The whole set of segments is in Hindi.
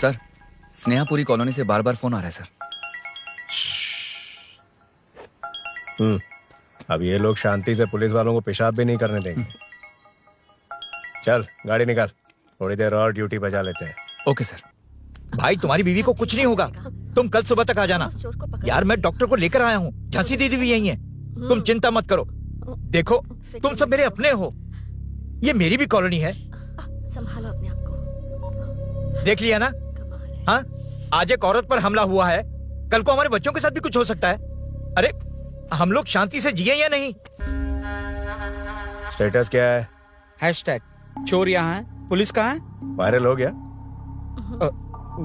सर, स्नेहापुरी कॉलोनी से बार बार फोन आ रहा है सर। अब ये लोग शांति से पुलिस वालों को पेशाब भी नहीं करने देंगे। चल गाड़ी निकाल, थोड़ी देर और ड्यूटी बजा लेते हैं। Okay sir. भाई तुम्हारी बीवी को कुछ नहीं होगा, तुम कल सुबह तक आ जाना। यार मैं डॉक्टर को लेकर आया हूँ, झांसी दीदी भी यही है, तुम चिंता मत करो। देखो तुम सब मेरे अपने हो, ये मेरी भी कॉलोनी है। संभालो अपने आप को। देख लिया ना? हाँ, आज एक औरत पर हमला हुआ है, कल को हमारे बच्चों के साथ भी कुछ हो सकता है। अरे हम लोग शांति से जिए या नहीं? स्टेटस क्या है? हैशटैग चोर यहाँ है, पुलिस कहाँ है? वायरल हो गया?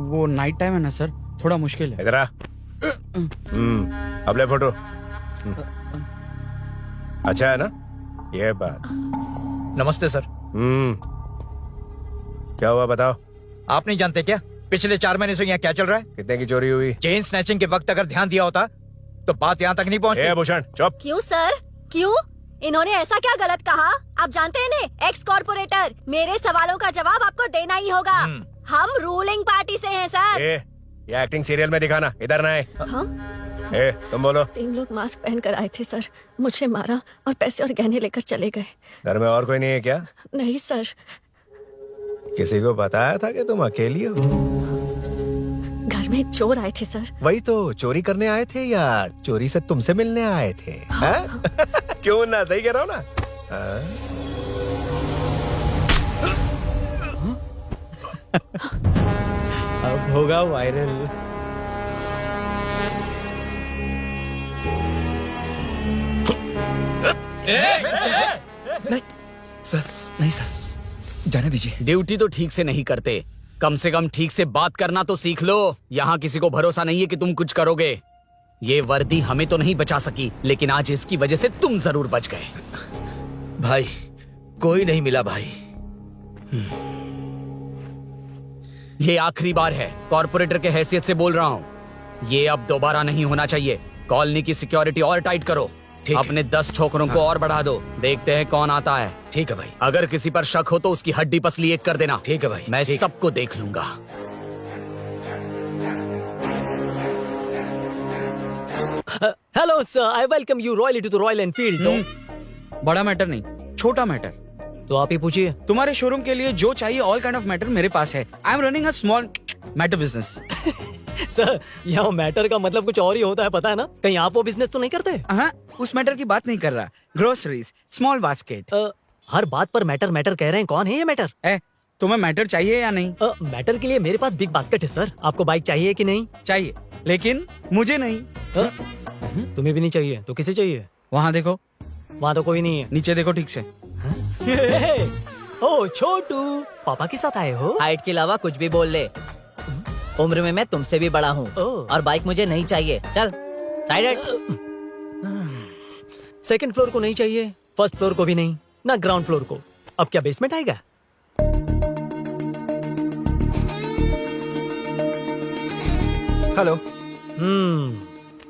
वो नाइट टाइम है ना सर, थोड़ा मुश्किल है। इधर आ। अब ले फोटो। अच्छा है ना ये बात? नमस्ते सर। क्या हुआ बताओ? आप नहीं जानते क्या पिछले 4 महीने से यहाँ क्या चल रहा है? कितने की चोरी हुई? चेन स्नैचिंग के वक्त अगर ध्यान दिया होता तो बात यहाँ तक नहीं पहुँची। भूषण चुप। क्यों सर, क्यों? इन्होंने ऐसा क्या गलत कहा? आप जानते हैं ना, एक्स कॉर्पोरेटर। मेरे सवालों का जवाब आपको देना ही होगा। हम रूलिंग पार्टी से हैं सर। ये एक्टिंग सीरियल में दिखाना, इधर ना आए। तुम बोलो। 3 लोग मास्क पहन कर आए थे सर, मुझे मारा और पैसे और गहने लेकर चले गए। घर में और कोई नहीं है क्या? नहीं सर। किसी को बताया था कि तुम अकेली हो? घर में चोर आए थे सर। वही तो, चोरी करने आए थे या चोरी से तुमसे मिलने आए थे? हाँ? क्यों ना, सही कह रहा हूँ ना? अब होगा वायरल। नहीं सर, नहीं सर, जाने दीजिए। ड्यूटी तो ठीक से नहीं करते, कम से कम ठीक से बात करना तो सीख लो। यहाँ किसी को भरोसा नहीं है कि तुम कुछ करोगे। ये वर्दी हमें तो नहीं बचा सकी, लेकिन आज इसकी वजह से तुम जरूर बच गए। भाई कोई नहीं मिला भाई। ये आखिरी बार है, कॉर्पोरेटर के हैसियत से बोल रहा हूँ। ये अब दोबारा नहीं होना चाहिए। कॉलोनी की सिक्योरिटी और टाइट करो, अपने 10 छोकरों को और बढ़ा दो। देखते हैं कौन आता है। ठीक है भाई। अगर किसी पर शक हो तो उसकी हड्डी पसली एक कर देना। ठीक है भाई। मैं सबको देख लूंगा। Hello sir, I welcome you royally to the Royal Enfield. बड़ा मैटर नहीं, छोटा मैटर। तो आप ही पूछिए। तुम्हारे शोरूम के लिए जो चाहिए ऑल काइंड ऑफ मैटर मेरे पास है। I am running a small matter business. Sir, यहाँ मैटर का मतलब कुछ और ही होता है, पता है ना? कहीं आप वो बिजनेस तो नहीं करते? हाँ, उस मैटर की बात नहीं कर रहा। Groceries, small basket. हर बात पर मैटर मैटर कह रहे हैं, कौन है ये मैटर? तुम्हें मैटर चाहिए या नहीं? मैटर के लिए मेरे पास बिग बास्केट है सर। आपको बाइक चाहिए कि नहीं? चाहिए, लेकिन मुझे नहीं। तुम्हें भी नहीं चाहिए तो किसे चाहिए? वहाँ देखो। वहाँ तो कोई नहीं है। नीचे देखो ठीक से। ओ छोटू, पापा के साथ आए हो? हाइट के अलावा कुछ भी बोल ले। उम्र में मैं तुमसे भी बड़ा हूँ और बाइक मुझे नहीं चाहिए। चल साइड। सेकंड फ्लोर को नहीं चाहिए, फर्स्ट फ्लोर को भी नहीं, ना ग्राउंड फ्लोर को। अब क्या बेसमेंट आएगा? हेलो।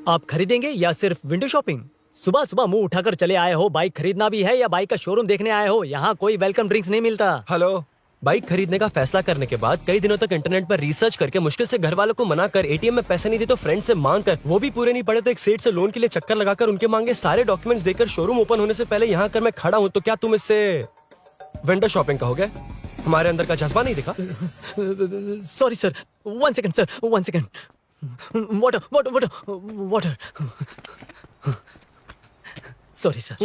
आप खरीदेंगे या सिर्फ विंडो शॉपिंग? सुबह सुबह मुंह उठाकर चले आए हो। बाइक खरीदना भी है या बाइक का शोरूम देखने आए हो? यहाँ कोई वेलकम ड्रिंक्स नहीं मिलता। हेलो, बाइक खरीदने का फैसला करने के बाद कई दिनों तक इंटरनेट पर रिसर्च करके मुश्किल से घर वालों को मना कर, एटीएम में पैसे नहीं दी तो फ्रेंड से मांग कर, वो भी पूरे नहीं पड़े तो एक सेठ से लोन के लिए चक्कर लगाकर उनके मांगे सारे डॉक्यूमेंट्स देकर शोरूम ओपन होने से पहले यहाँ कर मैं खड़ा हूँ, तो क्या तुम इससे विंडो शॉपिंग कहोगे? हमारे अंदर का जज्बा नहीं दिखा? Sorry sir, 1 second sir, 1 second. Water water water water. Sorry sir.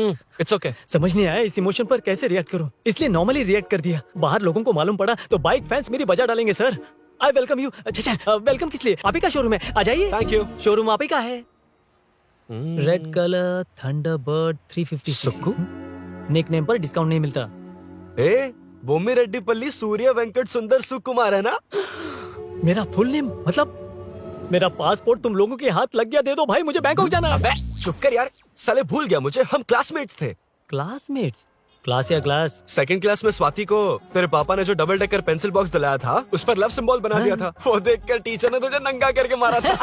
It's okay. समझ नहीं आया इस इमोशन पर कैसे रिएक्ट करूं, इसलिए नॉर्मली रिएक्ट कर दिया। बाहर लोगों को मालूम पड़ा तो बाइक फैंस मेरी बजा डालेंगे सर। I welcome you. अच्छा, वेलकम किस लिए? आप ही का शोरूम है, आ जाइए। Thank you. शोरूम आप ही का है। Red colour Thunderbird 350। Sukku? Nick name पर डिस्काउंट नहीं मिलता। बोम्मी रेड्डीपल्ली सूर्य वेंकट सुंदर सुकुमार है ना? मेरा फुल नेम मतलब? मेरा पासपोर्ट तुम लोगों के हाथ लग गया, दे दो भाई, मुझे बैंकॉक जाना। अबे चुप कर यार, साले भूल गया मुझे, हम क्लासमेट्स थे। क्लासमेट्स? क्लास या क्लास? सेकंड क्लास में स्वाति को तेरे पापा ने जो डबल डेकर पेंसिल बॉक्स दिलाया था उस पर लव सिंबल बना दिया था। वो देखकर टीचर ने तुझे नंगा करके मारा था।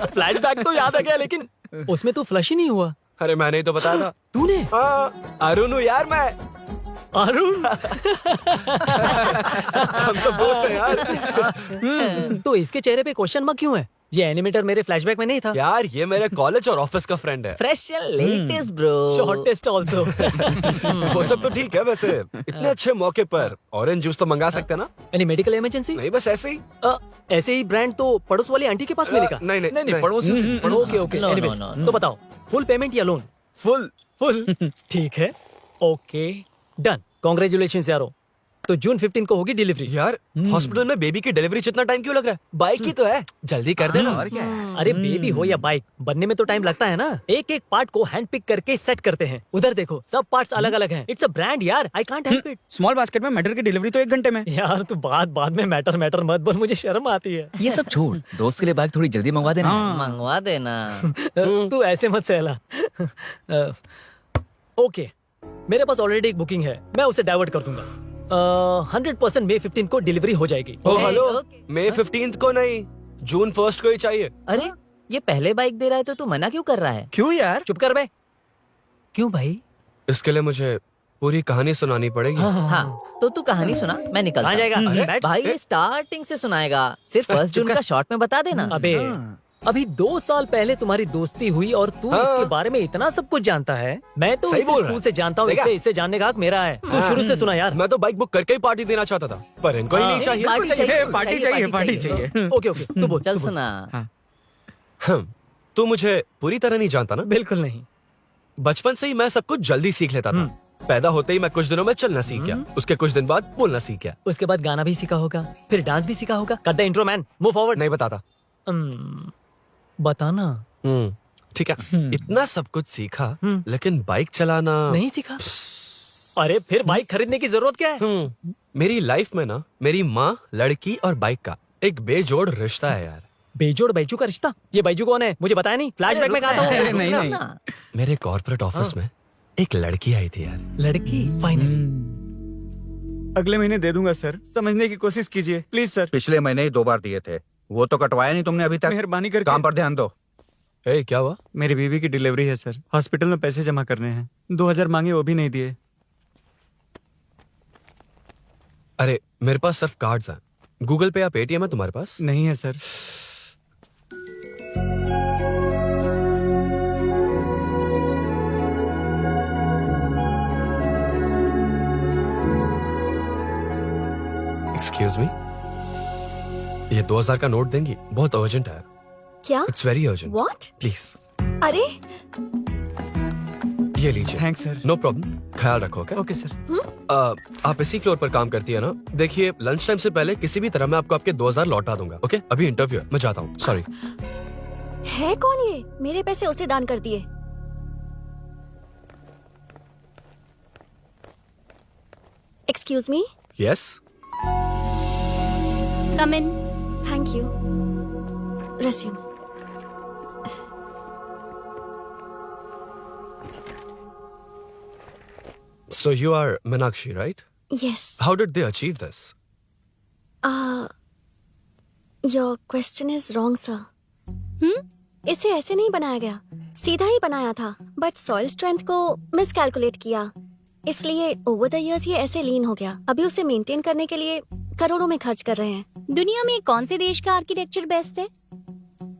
फ्लैशबैक तो याद आ गया, लेकिन उसमें तो फ्लश ही नहीं हुआ। अरे मैंने ही तो बताया था। तूने? अरुण हूँ यार मैं। अरुण हम सब दोस्त हैं यार। तो इसके चेहरे पे क्वेश्चन मार्क क्यों है? ये एनिमेटर मेरे फ्लैशबैक में नहीं था। यार ये मेरे कॉलेज और ऑफिस का फ्रेंड है। Fresh latest bro. Shortest also. वो सब तो ठीक है, वैसे इतने अच्छे मौके पर ऑरेंज जूस तो मंगा सकते हैं ना? Any medical emergency? नहीं, बस ऐसे ही। ऐसे ही ब्रांड तो पड़ोस वाली आंटी के पास मिलेगा। नहीं, पड़ोसी से पड़ोसी। Okay okay. No, anyways, no, no, तो बताओ फुल पेमेंट या लोन? फुल। ठीक है, ओके डन। कॉन्ग्रेचुलेशन यारो। तो जून 15 को होगी डिलीवरी। यार हॉस्पिटल में बेबी की डिलीवरी से इतना टाइम क्यों लग रहा है? बाइक ही तो है, जल्दी कर देना। और क्या है? अरे बेबी हो या बाइक, बनने में तो टाइम लगता है ना। एक एक पार्ट को हैंड पिक करके सेट करते हैं। उधर देखो, सब पार्ट्स अलग अलग हैं। इट्स अ ब्रांड यार, I can't help it. Small basket में मैटर की डिलीवरी तो 1 घंटे में। यार तू बाद में मैटर मत बोल, मुझे शर्म आती है। ये सब छोड़, दोस्त के लिए बाइक थोड़ी जल्दी मंगवा देना। मंगवा देना। तू ऐसे मत सहला। ओके, मेरे पास ऑलरेडी एक बुकिंग है, मैं उसे डाइवर्ट कर दूंगा। 100% मई 15 को डिलीवरी हो जाएगी। ओ हेलो, okay. मई 15 को नहीं, जून 1 को ही चाहिए। अरे ये पहले बाइक दे रहा है तो तू मना क्यों कर रहा है? क्यों यार? चुप कर बे। क्यों भाई? इसके लिए मुझे पूरी कहानी सुनानी पड़ेगी। हाँ तो तू कहानी सुना, मैं निकलता कहाँ हूँ। जाएगा? बैठ। भाई स्टार्टिंग से सुनाएगा, सिर्फ 1 जून का शॉर्ट में बता देना। अबे अभी 2 साल पहले तुम्हारी दोस्ती हुई और तू हाँ। इसके बारे में इतना सब कुछ जानता है। मैं तो सही इसे बोल रहा स्कूल है। से जानता हूँ, देखा? इसलिए इससे जानने का हक मेरा है। तू शुरू से सुना यार। मैं तो बाइक बुक करके ही पार्टी देना चाहता था, पर इनको ही नहीं चाहिए। पार्टी चाहिए, पार्टी चाहिए। ओके तू बोल। चल तू बोल। सुना। तू मुझे पूरी तरह नहीं जानता ना? बिल्कुल नहीं। बचपन से ही मैं सब कुछ जल्दी सीख लेता था। पैदा होते ही मैं कुछ दिनों में चलना सीख गया, उसके कुछ दिन बाद बोलना सीख गया। उसके बाद गाना भी सीखा होगा, फिर डांस भी सीखा होगा। Cut the intro man, move forward. नहीं बताता। बताना ठीक है, इतना सब कुछ सीखा, लेकिन बाइक चलाना नहीं सीखा। अरे फिर बाइक खरीदने की जरूरत क्या है? मेरी लाइफ में ना, मेरी माँ, लड़की और बाइक का एक बेजोड़ रिश्ता है यार। बेजोड़ बैजू का रिश्ता? ये बैजू कौन है, मुझे बताया नहीं। फ्लैशबैक में कहा था। नहीं। मेरे कॉर्पोरेट ऑफिस में एक लड़की आई थी यार। लड़की फाइनली। अगले महीने दे दूंगा सर, समझने की कोशिश कीजिए प्लीज सर। पिछले महीने ही 2 बार दिए थे, वो तो कटवाया नहीं तुमने अभी तक। मेहरबानी करके। काम पर ध्यान दो। ए, क्या हुआ? मेरी बीवी की डिलीवरी है सर, हॉस्पिटल में पैसे जमा करने हैं। 2000 मांगे, वो भी नहीं दिए। अरे मेरे पास सिर्फ कार्ड्स हैं। गूगल पे या पेटीएम है तुम्हारे पास? नहीं है सर। एक्सक्यूज मी, ये 2000 का नोट देंगी? बहुत अर्जेंट है। क्या? It's very urgent. What? Please अरे ये लीजिए। Thanks sir. नो प्रॉब्लम, ख्याल रखो। Okay okay sir. आप इसी फ्लोर पर काम करती है ना? देखिए लंच टाइम से पहले किसी भी तरह मैं आपको आपके 2000 लौटा दूंगा। ओके, अभी इंटरव्यू है, मैं जाता हूँ। सॉरी। है कौन ये? मेरे पैसे उसे दान कर दिए। Excuse me. Yes. Come in. Thank you. Resume. So you are Meenakshi, right? Yes. How did they achieve this? Your question is wrong, sir. इसे ऐसे नहीं बनाया गया, सीधा ही बनाया था, बट सॉइल स्ट्रेंथ को मिसकैलकुलेट किया, इसलिए ओवर द इयर्स ये ऐसे लीन हो गया। अभी उसे मेंटेन करने के लिए करोड़ों में खर्च कर रहे हैं। दुनिया में कौन से देश का आर्किटेक्चर बेस्ट है?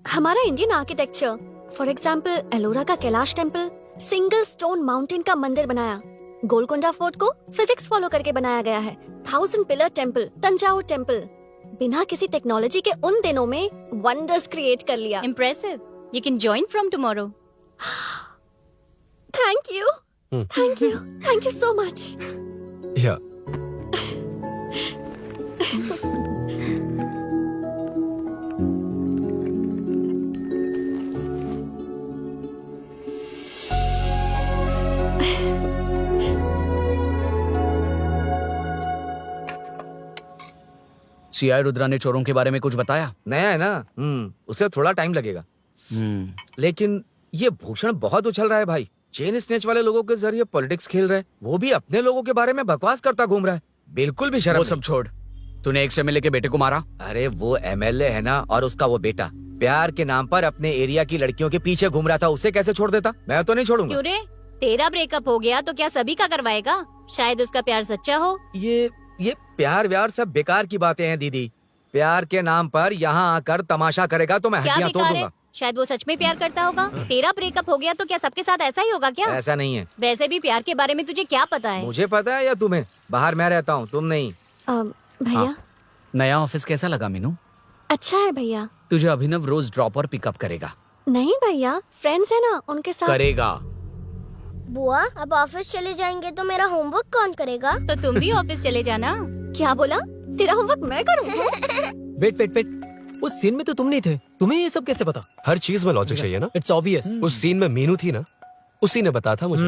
हमारा Indian architecture. For example Ellora का Kailash temple, single stone mountain का मंदिर बनाया। गोलकोंडा फोर्ट को फिजिक्स फॉलो करके बनाया गया है। 1000 पिलर टेम्पल, तंजावुर टेम्पल, बिना किसी टेक्नोलॉजी के उन दिनों में वंडर्स क्रिएट कर लिया। Impressive. You can join from tomorrow. Thank you, thank you, thank you so much. Yeah. CI Rudra ने चोरों के बारे में कुछ बताया? नया है ना, उसे थोड़ा टाइम लगेगा। लेकिन ये भूषण बहुत उछल रहा है भाई। चेन स्नेच वाले लोगों के जरिए पॉलिटिक्स खेल रहा है, वो भी अपने लोगों के बारे में बकवास करता घूम रहा है। बिल्कुल भी शर्म वो सब छोड़, तूने एक एमएलए के बेटे को मारा। अरे वो एमएलए है ना, और उसका वो बेटा प्यार के नाम पर अपने एरिया की लड़कियों के पीछे घूम रहा था, उसे कैसे छोड़ देता? मैं तो नहीं छोड़ूंगा। क्यों रे? तेरा ब्रेकअप हो गया तो क्या सभी का करवाएगा? शायद उसका प्यार सच्चा हो। ये प्यार व्यार सब बेकार की बातें हैं दीदी। प्यार के नाम पर यहाँ आकर तमाशा करेगा तो मैं क्या हड्डियां तोड़ बेकार है? दूंगा। शायद वो सच में प्यार करता होगा। तेरा ब्रेकअप हो गया तो क्या सबके साथ ऐसा ही होगा क्या? ऐसा नहीं है। वैसे भी प्यार के बारे में तुझे क्या पता है? मुझे पता है या तुम्हें? बाहर मैं रहता हूँ, तुम नहीं। भैया नया ऑफिस कैसा लगा मीनू? अच्छा है भैया। तुझे अभिनव रोज ड्रॉप और पिकअप करेगा। नहीं भैया, फ्रेंड्स है ना, उनके साथ। करेगा। बुआ अब ऑफिस चले जाएंगे तो मेरा होमवर्क कौन करेगा? तो तुम भी ऑफिस चले जाना। क्या बोला? तेरा होमवर्क मैं करूँ? वेट वेट वेट, उस सीन में तो तुम नहीं थे, तुम्हें ये सब कैसे पता? हर चीज में लॉजिक चाहिए ना। It's obvious. उस सीन में मीनू थी ना, उसी ने बताया था मुझे।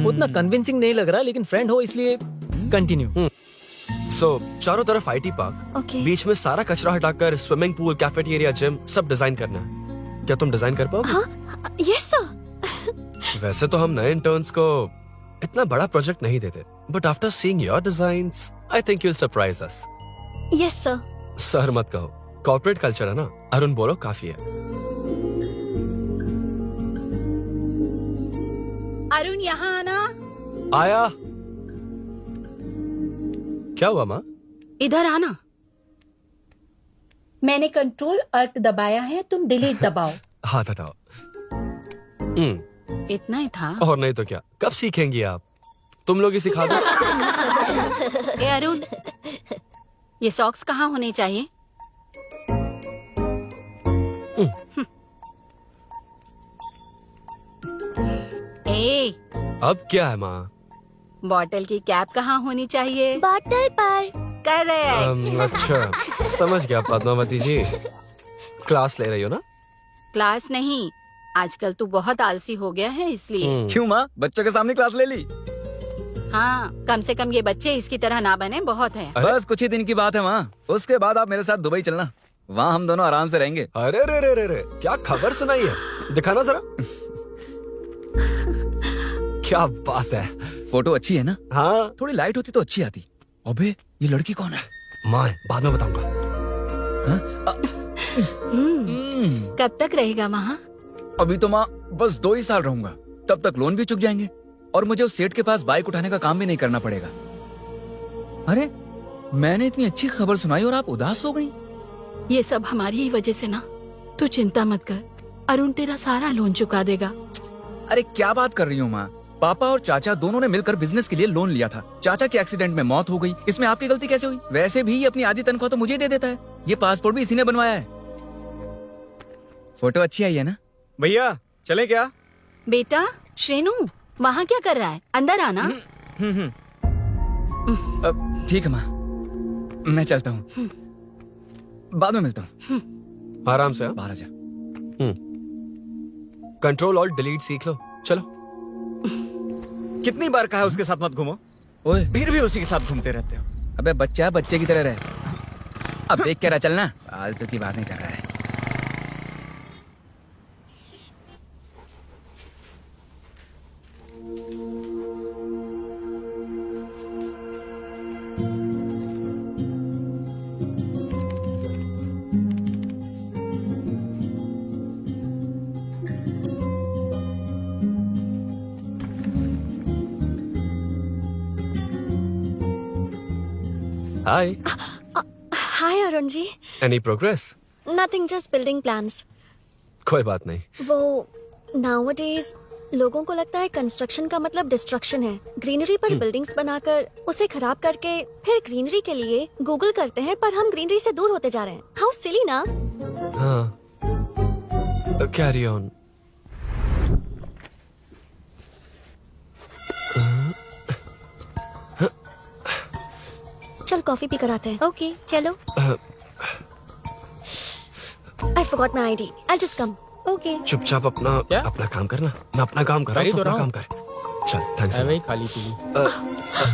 उतना कन्विंसिंग नहीं लग रहा, लेकिन फ्रेंड हो इसलिए कंटिन्यू। सो चारों तरफ आईटी पार्क, ओके। बीच में सारा कचरा हटाकर स्विमिंग पूल, कैफेटेरिया, जिम सब डिजाइन करना है। क्या तुम डिजाइन कर पाओगे? हाँ, यस सर। वैसे तो हम नए इंटर्न्स को इतना बड़ा प्रोजेक्ट नहीं देते, but after seeing your designs I think you will surprise us. Yes sir. Sir मत कहो, कॉर्पोरेट कल्चर है ना। अरुण बोलो काफी है। अरुण यहाँ आना। आया। क्या हुआ माँ? इधर आना। मैंने कंट्रोल अल्ट दबाया है, तुम डिलीट दबाओ। हाथ हटाओ। इतना ही था। और नहीं तो क्या, कब सीखेंगी आप? तुम लोग ही सिखा दो। ए अरुण, ये सॉक्स कहाँ होने चाहिए? ए, अब क्या है माँ? बॉटल की कैप कहाँ होनी चाहिए? बॉटल पर। करेक्ट। अच्छा समझ गया पद्मावती जी। क्लास ले रही हो ना? क्लास नहीं, आजकल तू बहुत आलसी हो गया है इसलिए। क्यों माँ, बच्चों के सामने क्लास ले ली? हाँ, कम से कम ये बच्चे इसकी तरह ना बने, बहुत है। बस कुछ ही दिन की बात है माँ, उसके बाद आप मेरे साथ दुबई चलना, वहाँ हम दोनों आराम से रहेंगे। अरे रे रे रे रे, क्या खबर सुनाई है, दिखाना जरा। क्या बात है। फोटो अच्छी है ना? हाँ। थोड़ी लाइट होती तो अच्छी आती। अबे ये लड़की कौन है? माँ बाद में बताऊंगा। कब तक रहेगा वहाँ? अभी तो माँ बस 2 ही साल रहूंगा, तब तक लोन भी चुक जाएंगे और मुझे उस सेठ के पास बाइक उठाने का काम भी नहीं करना पड़ेगा। अरे मैंने इतनी अच्छी खबर सुनाई और आप उदास हो गई। ये सब हमारी ही वजह से ना। तू चिंता मत कर, अरुण तेरा सारा लोन चुका देगा। अरे क्या बात कर रही हो माँ, पापा और चाचा दोनों ने मिलकर बिजनेस के लिए लोन लिया था। चाचा के एक्सीडेंट में मौत हो गई, इसमें आपकी गलती कैसे हुई? वैसे भी ये अपनी आधी तनख्वाह तो मुझे दे देता है। ये पासपोर्ट भी इसी ने बनवाया है। फोटो अच्छी आई है ना? भैया चले क्या? बेटा श्रेनु, वहाँ क्या कर रहा है? अंदर आना। ठीक है माँ, मैं चलता हूँ, बाद में मिलता हूँ। आराम से। बाहर आ जा। कंट्रोल और डिलीट सीख लो। चलो। कितनी बार कहा उसके साथ मत घूमो, ओए फिर भी उसी के साथ घूमते रहते हो। अबे बच्चा बच्चे की तरह रहे। अब देख के रहा चलना, फालतू की बातें कर रहा है। Hi. Hi Arun ji. Any progress? Nothing, just building plans. कोई बात नहीं। वो नाउअडेज लोगों को लगता है कंस्ट्रक्शन का मतलब डिस्ट्रक्शन है। ग्रीनरी पर बिल्डिंग्स बनाकर उसे खराब करके फिर ग्रीनरी के लिए गूगल करते हैं, पर हम ग्रीनरी से दूर होते जा रहे हैं। हाउ सिली ना। हाँ, कैरी ऑन। चल कॉफी पी कर आते हैं। ओके चलो। I forgot my ID. I'll just come. Okay. चुपचाप अपना काम करना। मैं अपना काम कर रहा हूँ, अपना काम कर। चल थैंक्स। वही खाली पीली।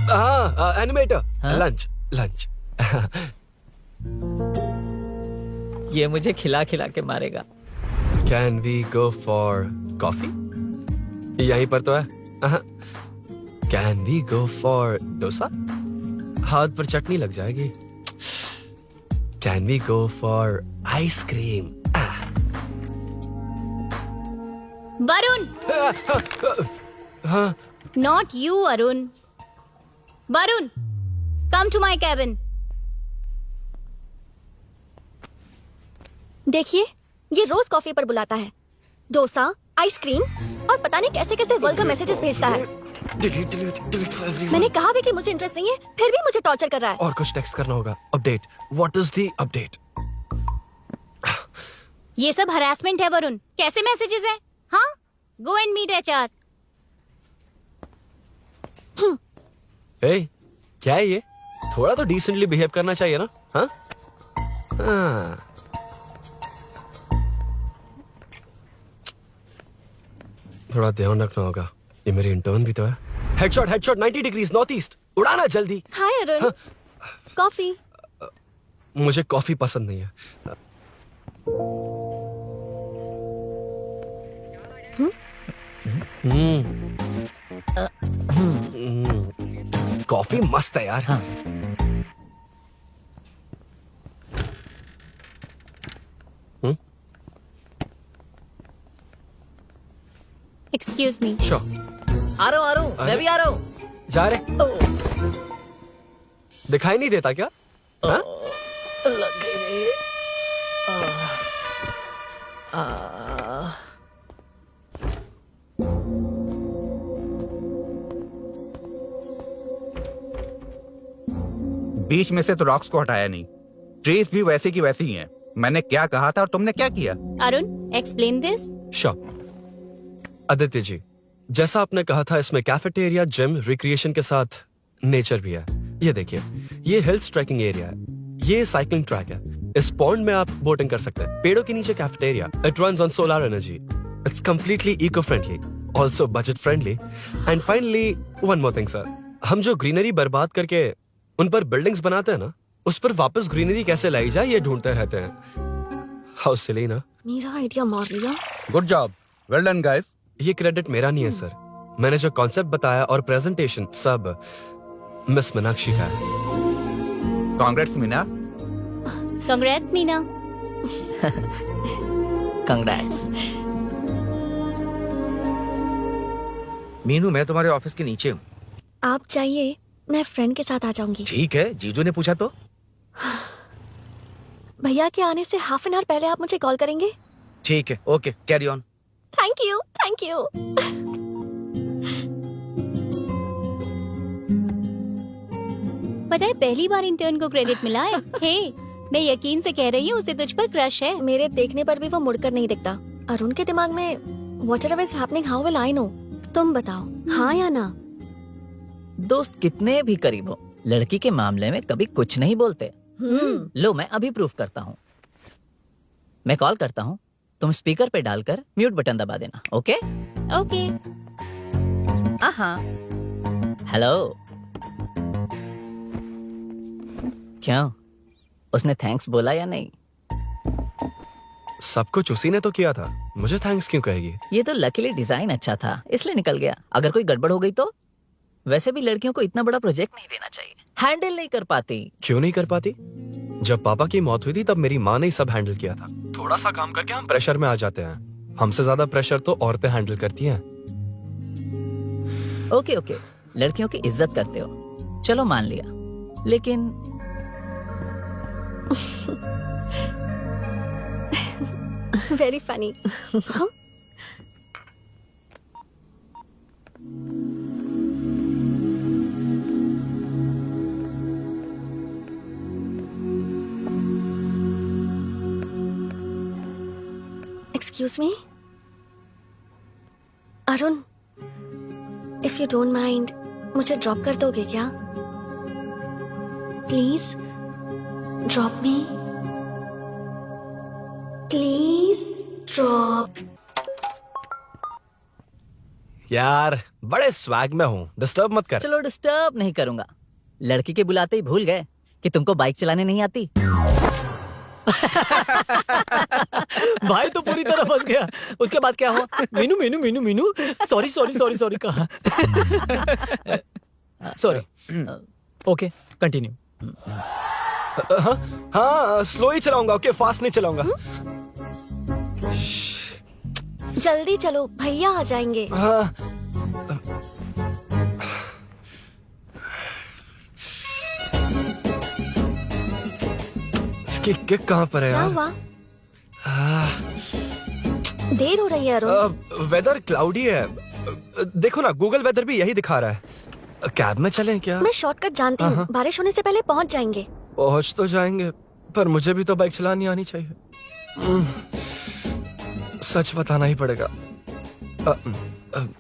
हाँ एनिमेटर, लंच लंच। ये मुझे खिला खिला के मारेगा। Can we go for coffee? यहीं पर तो है। Can we go for dosa? हाथ पर चटनी लग जाएगी। Can we go for ice cream? Varun, हाँ। Not you Arun, Varun, come to my cabin. देखिए, ये रोज कॉफी पर बुलाता है, डोसा, आइसक्रीम और पता नहीं कैसे कैसे वल्गर मैसेजेस भेजता है। मैंने कहा भी कि मुझे इंटरेस्ट नहीं है, फिर भी मुझे टॉर्चर कर रहा है। और कुछ टेक्स्ट करना होगा। Update, what is the update? ये सब हरासमेंट है वरुण। कैसे मैसेजेस है? हाँ, गो एंड मीट HR। ए, क्या है ये? थोड़ा तो डिसेंटली बिहेव करना चाहिए ना? हाँ? हाँ। थोड़ा ध्यान रखना होगा, ये मेरी इंटर्न भी तो है। हेडशॉट 90 डिग्रीज नॉर्थ ईस्ट, उड़ाना जल्दी। हाय अरुण, कॉफी। मुझे कॉफी पसंद नहीं है। कॉफी मस्त है यार। हाँ। Excuse me. आ रहा हूँ, मैं भी आ रहा हूँ। जा रहे? दिखाई नहीं देता क्या? हाँ? लग गई। 20 में से तो रॉक्स को हटाया नहीं, ट्रीज भी वैसी की वैसी ही हैं। मैंने क्या कहा था और तुमने क्या किया? Arun, explain this. आदित्य जी, जैसा आपने कहा था, इसमें कैफेटेरिया, जिम, रिक्रिएशन के साथ नेचर भी है। ये देखिए, ये हिल्स ट्रैकिंग एरिया है, ये साइकिलिंग ट्रैक है, इस पॉन्ड में आप बोटिंग कर सकते हैं, पेड़ों के नीचे cafeteria, it runs on solar energy, it's completely eco friendly, also budget friendly, and finally one more thing sir, हम जो ग्रीनरी बर्बाद करके उन पर बिल्डिंग्स बनाते हैं ना, उस पर वापस ग्रीनरी कैसे लाई जाए ये ढूंढते रहते हैं। हाउ सिली ना? मेरा आइडिया मार लिया। Good job, well done guys. ये क्रेडिट मेरा नहीं है सर, मैंने जो कॉन्सेप्ट बताया और प्रेजेंटेशन सब मिस मीनाक्षी का है। Congrats Meena. Congrats Meena. Congrats. Meenu, मैं तुम्हारे ऑफिस के नीचे हूँ। आप चाहिए, मैं फ्रेंड के साथ आ जाऊंगी। ठीक है, जीजू ने पूछा तो। भैया के आने से हाफ एन आवर पहले आप मुझे कॉल करेंगे? ठीक है, okay, carry on. Thank you, thank you. पता है, पहली बार इंटर्न को क्रेडिट मिला है। हे, मैं यकीन से कह रही हूँ, उसे तुझ पर क्रश है। मेरे देखने पर भी वो मुड़कर नहीं दिखता। अरुण के दिमाग में whatever is happening, how will I know? तुम बताओ, हाँ या ना? दोस्त कितने भी करीब हो, लड़की के मामले में कभी कुछ नहीं बोलते। लो, मैं अभी प्रूफ करता हूँ। मैं कॉल करता हूँ, तुम स्पीकर पे डालकर म्यूट बटन दबा देना। ओके? ओके। हाँ। हेलो। क्यों, उसने थैंक्स बोला या नहीं? सब कुछ उसी ने तो किया था, मुझे थैंक्स क्यों कहेगी? ये तो लकीली डिजाइन अच्छा था, इसलिए निकल गया। अगर कोई गड़बड़ हो गई तो? वैसे भी लड़कियों को इतना बड़ा प्रोजेक्ट नहीं देना चाहिए, हैंडल नहीं कर पाती। क्यों नहीं कर पाती? जब पापा की मौत हुई थी तब मेरी माँ ने ही सब हैंडल किया था। थोड़ा सा काम करके हम प्रेशर में आ जाते हैं, हमसे ज्यादा प्रेशर तो औरतें हैंडल करती हैं। ओके ओके, लड़कियों की इज्जत करते हो, चलो मान लिया, लेकिन very funny. Excuse me Arun, if you don't mind, मुझे ड्रॉप कर दोगे क्या? Please drop me, please drop. यार, बड़े स्वैग में हूँ, डिस्टर्ब मत कर। चलो, डिस्टर्ब नहीं करूंगा। लड़की के बुलाते ही भूल गए कि तुमको बाइक चलाने नहीं आती। भाई तो पूरी तरह फंस गया। उसके बाद क्या हुआ? Meenu Meenu Meenu Meenu, sorry sorry sorry sorry कहा। सॉरी। Okay, continue. हाँ, स्लो ही चलाऊंगा, ओके, फास्ट नहीं चलाऊंगा। जल्दी चलो, भैया आ जाएंगे। किक कहाँ पर है क्या यार? हुआ? देर हो रही है अरुण। वेदर क्लाउडी है। देखो ना, गूगल वेदर भी यही दिखा रहा है। कैब में चलें क्या? मैं शॉर्टकट जानती हूँ, बारिश होने से पहले पहुँच जाएंगे। पहुंच तो जाएंगे, पर मुझे भी तो बाइक चलानी आनी चाहिए। सच बताना ही पड़ेगा।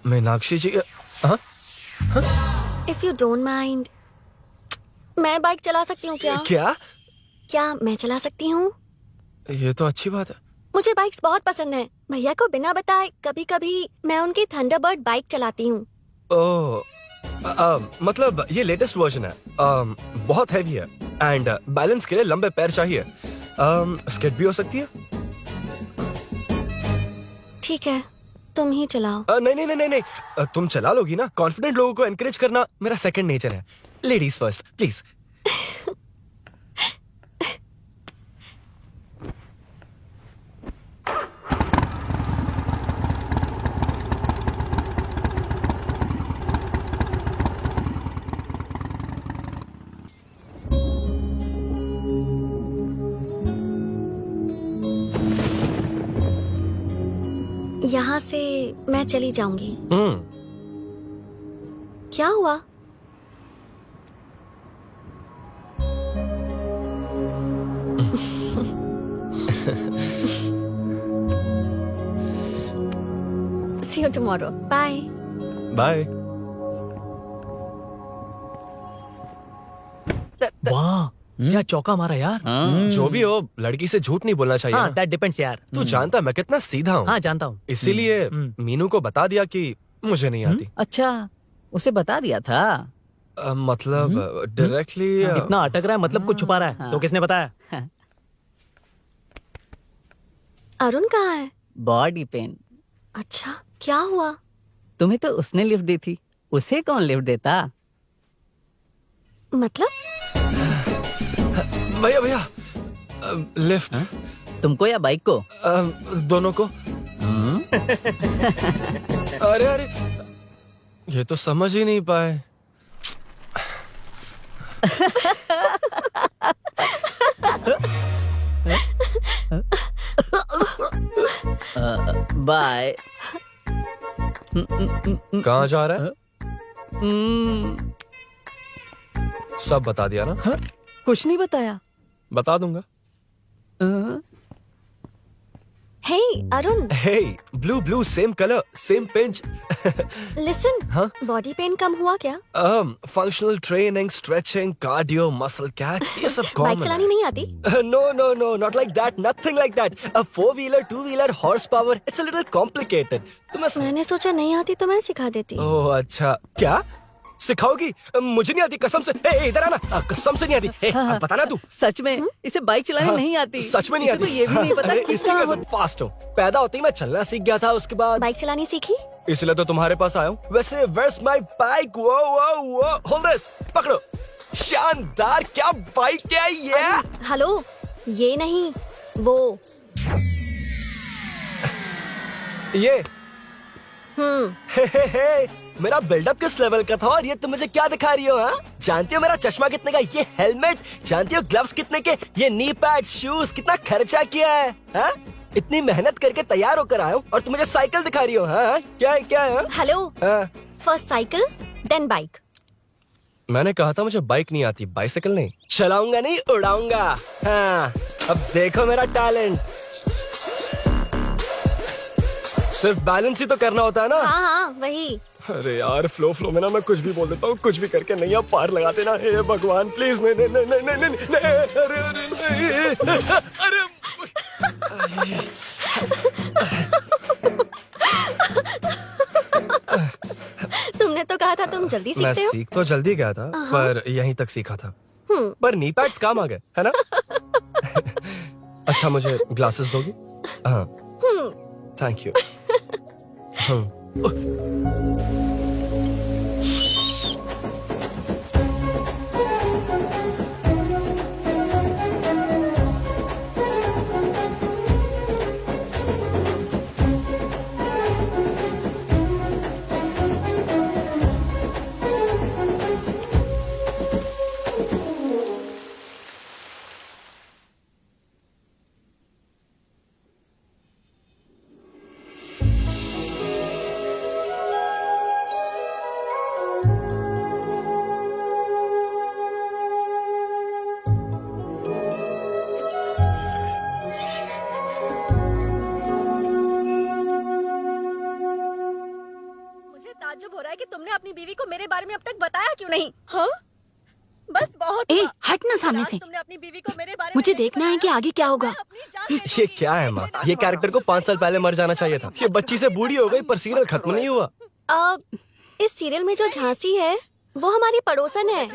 मीनाक्षी जी, इफ यू डोंट माइंड, मैं बाइक चला सकती हूँ क्या? क्या मैं चला सकती हूँ? ये तो अच्छी बात है। मुझे बाइक्स बहुत पसंद है। भैया को बिना बताए कभी कभी मैं उनकी थंडरबर्ड बाइक चलाती हूँ। ओह, मतलब ये लेटेस्ट वर्जन है। बहुत हैवी है एंड बैलेंस के लिए लंबे पैर चाहिए। स्किड भी हो सकती है। ठीक है, तुम ही चलाओ। नहीं नहीं नहीं नहीं, तुम चला लोगी ना। कॉन्फिडेंट लोगों को एनकरेज करना मेरा सेकंड नेचर है। Ladies first please. यहाँ से मैं चली जाऊंगी। क्या हुआ? See you tomorrow. Bye. Bye. वाह, क्या चौका मारा यार। जो भी हो, लड़की से झूठ नहीं बोलना चाहिए हाँ, ना। दैट डिपेंड्स यार। तू जानता मैं कितना सीधा हूँ। हाँ, जानता हूँ। इसीलिए मीनू को बता दिया कि मुझे नहीं आती। अच्छा, उसे बता दिया था। मतलब डायरेक्टली इतना अटक रहा है, मतलब कुछ छुपा रहा है। तो किसने बताया? अरुण कहाँ है? Body pain. अच्छा, क्या हुआ? तुम्हें तो उसने लिफ्ट दी थी, उसे कौन लिफ्ट देता? मतलब? भैया भैया, लिफ्ट। तुमको या बाइक को? दोनों को। अरे अरे, ये तो समझ ही नहीं पाए। बाय। कहाँ जा रहा है? सब बता दिया ना? कुछ नहीं बताया। बता दूंगा। Hey Arun, Hey, blue, same color, same pinch. Listen. हाँ? बॉडी पेन कम हुआ क्या? Functional training, stretching, cardio, muscle catch, ये सब common बाइक चलानी नहीं आती? No, not like that, nothing like that. A 4-wheeler, 2-wheeler, horsepower, it's a little complicated. मैंने सोचा नहीं आती तो मैं सिखा देती। ओह अच्छा, क्या सिखाओगी? मुझे नहीं आती कसम से। इधर आना, कसम से नहीं आती। अब बताना तू। सच में इसे बाइक चलानी नहीं आती। सच में नहीं आती। इसे तो ये भी नहीं पता कि इसकी कहाँ वजह से फास्ट हो। पैदा होते ही मैं चलना सीख गया था, उसके बाद बाइक चलानी सीखी? इसलिए तो तुम्हारे पास आया हूँ। वैसे where's my bike? वो hold this, पकड़ो। शानदार, क्या बाइक है ये? हेलो, ये नहीं, वो। ये हे, मेरा बिल्डअप किस लेवल का था और ये तुम मुझे क्या दिखा रही हो? हाँ, जानती हो मेरा चश्मा कितने का, ये हेलमेट जानती हो, ग्लव्स कितने के, ये नी पैड, शूज, कितना खर्चा किया है? हाँ? इतनी मेहनत करके तैयार होकर आया हूँ और तुम मुझे साइकिल दिखा रही हो? हाँ? क्या है? Hello, first cycle then bike. मैंने कहा था मुझे बाइक नहीं आती, बाइसाइकिल नहीं। चलाऊंगा नहीं, उड़ाऊंगा। हाँ, अब देखो मेरा टैलेंट। सिर्फ बैलेंस ही तो करना होता है ना? हाँ, वही। अरे यार, फ्लो में ना मैं कुछ भी बोल देता हूँ, कुछ भी करके नहीं आप पार लगा देना। हे भगवान प्लीज, नहीं, अरे तुमने तो कहा था तुम जल्दी मैं सीखते हो। सीख तो जल्दी गया था, पर यहीं तक सीखा था। पर नी पैड्स काम आ गए, है ना? अच्छा, मुझे ग्लासेस दोगी? हाँ, थैंक यू। बारे में अब तक बताया क्यों नहीं? हाँ? बस बहुत ए, हुआ। हट ना सामने आज से। तुमने अपनी बीवी को मेरे बारे में मुझे नहीं देखना है कि बताया। आगे क्या होगा। मैं अपनी जान देने ये की- क्या है माँ? ये कैरेक्टर को 5 साल पहले मर जाना चाहिए था। ये बच्ची से बूढ़ी हो गई पर सीरियल खत्म नहीं हुआ। इस सीरियल में जो झांसी है वो हमारी पड़ोसन है।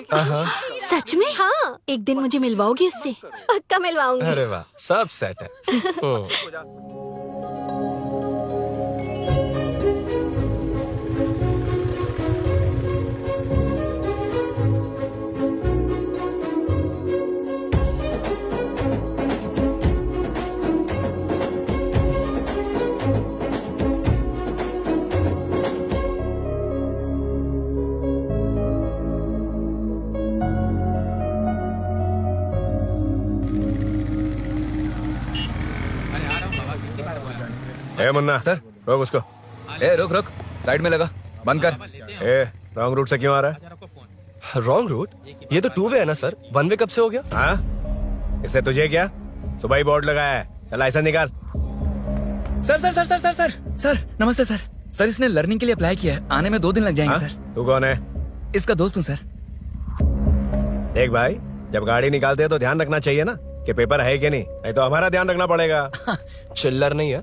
सच में? हाँ, एक दिन मुझे मिलवाओगी उससे? पक्का मिलवाऊंगी। अरे वाह, सब सेट है। ए मुन्ना सर। रोक उसको। ए रुक रुक, साइड में लगा, बंद कर। ए रॉन्ग रूट से क्यों आ रहा है? Wrong route? ये तो 2 वे है ना सर, 1 वे कब से हो गया? हाँ, इससे तुझे क्या? सुबह ही बोर्ड लगाया है, चल लाइसेंस निकाल। Sir sir sir sir sir sir sir नमस्ते सर। सर इसने लर्निंग के लिए अप्लाई किया है, आने में 2 दिन लग जाएंगे हाँ? सर। तू कौन है? इसका दोस्त हूँ सर। देख भाई, जब गाड़ी निकालते हैं तो ध्यान रखना चाहिए ना कि पेपर है कि नहीं तो हमारा ध्यान रखना पड़ेगा। चिल्लर नहीं है,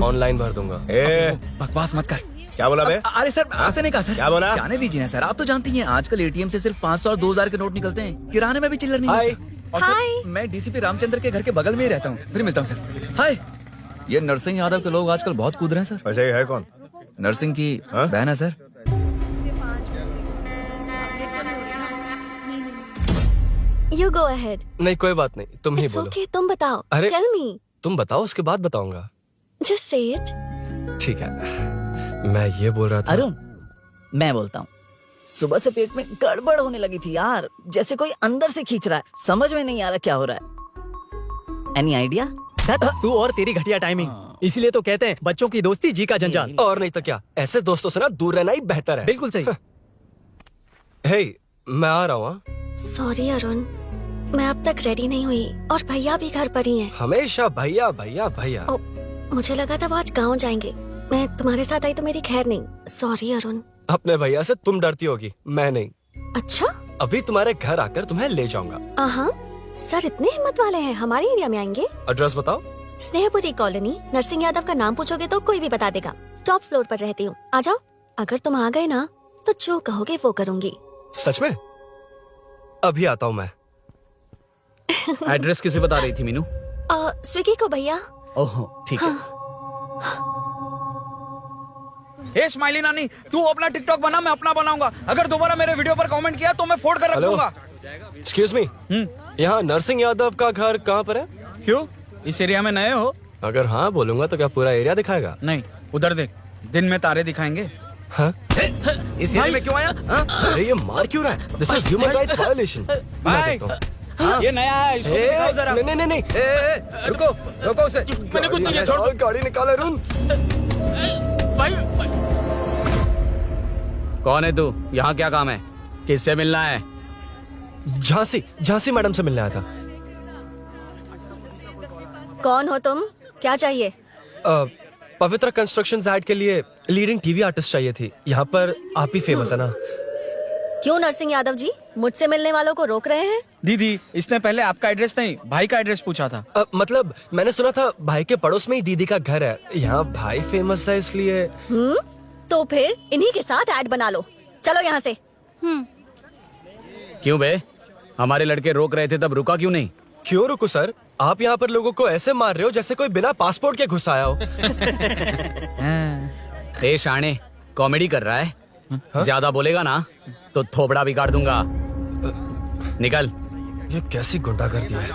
ऑनलाइन भर दूंगा। ए बकवास मत कर। क्या बोला बे? अरे सर आपसे नहीं कहा सर। क्या बोला? जाने दीजिए ना सर, आप तो जानती हैं आजकल एटीएम से सिर्फ 500 और 2000 के नोट निकलते हैं, किराने में भी चिल्लर नहीं हाय। मिलता। और सर, मैं डीसीपी रामचंद्र के घर के बगल में ही रहता हूँ, फिर मिलता हूँ सर। हाय, ये नरसिंह यादव के लोग आजकल बहुत कूद रहे हैं सर। अच्छा ये है कौन? नरसिंह की हाँ? बहन है सर। You go ahead. नहीं कोई बात नहीं, तुम ही It's बोलो। okay, तुम बताओ। अरे- Tell me. तुम बताओ, उसके बाद बताऊंगा। Just say it. ठीक है, मैं ये बोल रहा था। अरुण, मैं बोलता हूँ। सुबह से पेट में गड़बड़ होने लगी थी यार, जैसे कोई अंदर से खींच रहा है, समझ में नहीं आ रहा क्या हो रहा है। Any idea? तू और तेरी घटिया टाइमिंग, इसीलिए तो कहते हैं बच्चों की दोस्ती जी का जंजाल। और नहीं तो क्या, ऐसे दोस्तों से ना दूर रहना ही बेहतर है। बिल्कुल सही। हे, मैं आ रहा हूँ। Sorry अरुण, मैं अब तक रेडी नहीं हुई और भैया भी घर पर ही हैं। हमेशा भैया भैया भैया। ओ, मुझे लगा था वो आज गाँव जाएंगे, मैं तुम्हारे साथ आई तो मेरी खैर नहीं। सॉरी अरुण। अपने भैया से तुम डरती होगी, मैं नहीं। अच्छा? अभी तुम्हारे घर आकर तुम्हें ले जाऊंगा। हाँ, सर इतने हिम्मत वाले हैं, हमारे एरिया में आएंगे। एड्रेस बताओ। स्नेहपुरी कॉलोनी, नरसिंह यादव का नाम पूछोगे तो कोई भी बता देगा। टॉप फ्लोर पर रहती हूँ, आ जाओ। अगर तुम आ गए ना तो जो कहोगे वो करूँगी। सच में? अभी आता हूँ मैं। एड्रेस किसे बता रही थी मीनू? स्विगी को भैया। ओहो ठीक है। हे स्माइली नानी, तू अपना टिकटॉक बना, मैं अपना बनाऊंगा। अगर दोबारा मेरे वीडियो पर कमेंट किया तो मैं फोड़ कर रख हेलो। दूंगा। एक्सक्यूज मी, यहाँ नरसिंह यादव का घर कहाँ पर है? क्यों, इस एरिया में नए हो? अगर हाँ बोलूंगा तो क्या पूरा एरिया दिखाएगा? नहीं, उधर देख, दिन में तारे दिखाएंगे। हाँ? इस एरिया में क्यों आया? हाँ? अरे ये मार क्यों रहा है? This is human rights violation. भाई, ये नया है, इसको दिखाओ जरा। नहीं नहीं नहीं। रुको रुको उसे। मैंने कुछ नहीं किया, गाड़ी निकाल अरुण। कौन है तू? यहाँ क्या काम है? किससे मिलना है? झांसी, झांसी मैडम से मिलने आया था। कौन हो तुम? क्या चाहिए? पवित्र कंस्ट्रक्शन ऐड के लिए लीडिंग टीवी आर्टिस्ट चाहिए थी। यहाँ पर आप ही फेमस है ना? क्यों नरसिंह यादव जी मुझसे मिलने वालों को रोक रहे हैं? दीदी, इसने पहले आपका एड्रेस नहीं, भाई का एड्रेस पूछा था। मतलब मैंने सुना था भाई के पड़ोस में ही दीदी का घर है। यहाँ भाई फेमस है इसलिए। तो फिर इन्हीं के साथ ऐड बना लो। चलो यहाँ से। क्यों बे? हमारे लड़के रोक रहे थे तब रुका क्यों नहीं? क्यों रुको सर? आप यहाँ पर लोगों को ऐसे मार रहे हो जैसे कोई बिना पासपोर्ट के घुस आया हो। ए शाणे, कॉमेडी कर रहा है? ज्यादा बोलेगा ना तो थोबड़ा बिगाड़ दूंगा। निकल। ये कैसी गुंडागर्दी है?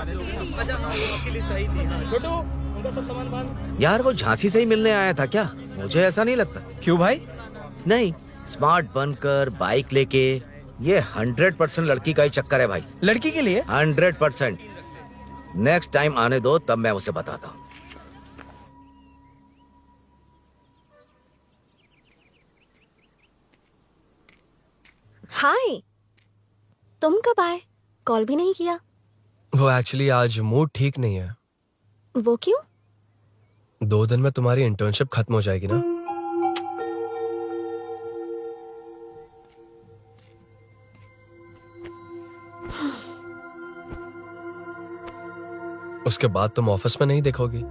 छोटू, उनका सब सामान बांध। यार वो झांसी से ही मिलने आया था क्या? मुझे ऐसा नहीं लगता। क्यों भाई? नहीं, स्मार्ट बनकर बाइक लेके, ये 100% लड़की का ही चक्कर है भाई। लड़की के लिए? 100%। नेक्स्ट टाइम आने दो, तब मैं उसे बताता हूँ। हाय, तुम कब आए? कॉल भी नहीं किया। वो एक्चुअली आज मूड ठीक नहीं है। वो क्यों? 2 दिन में तुम्हारी इंटर्नशिप खत्म हो जाएगी ना? उसके बाद तुम ऑफिस में नहीं देखोगी।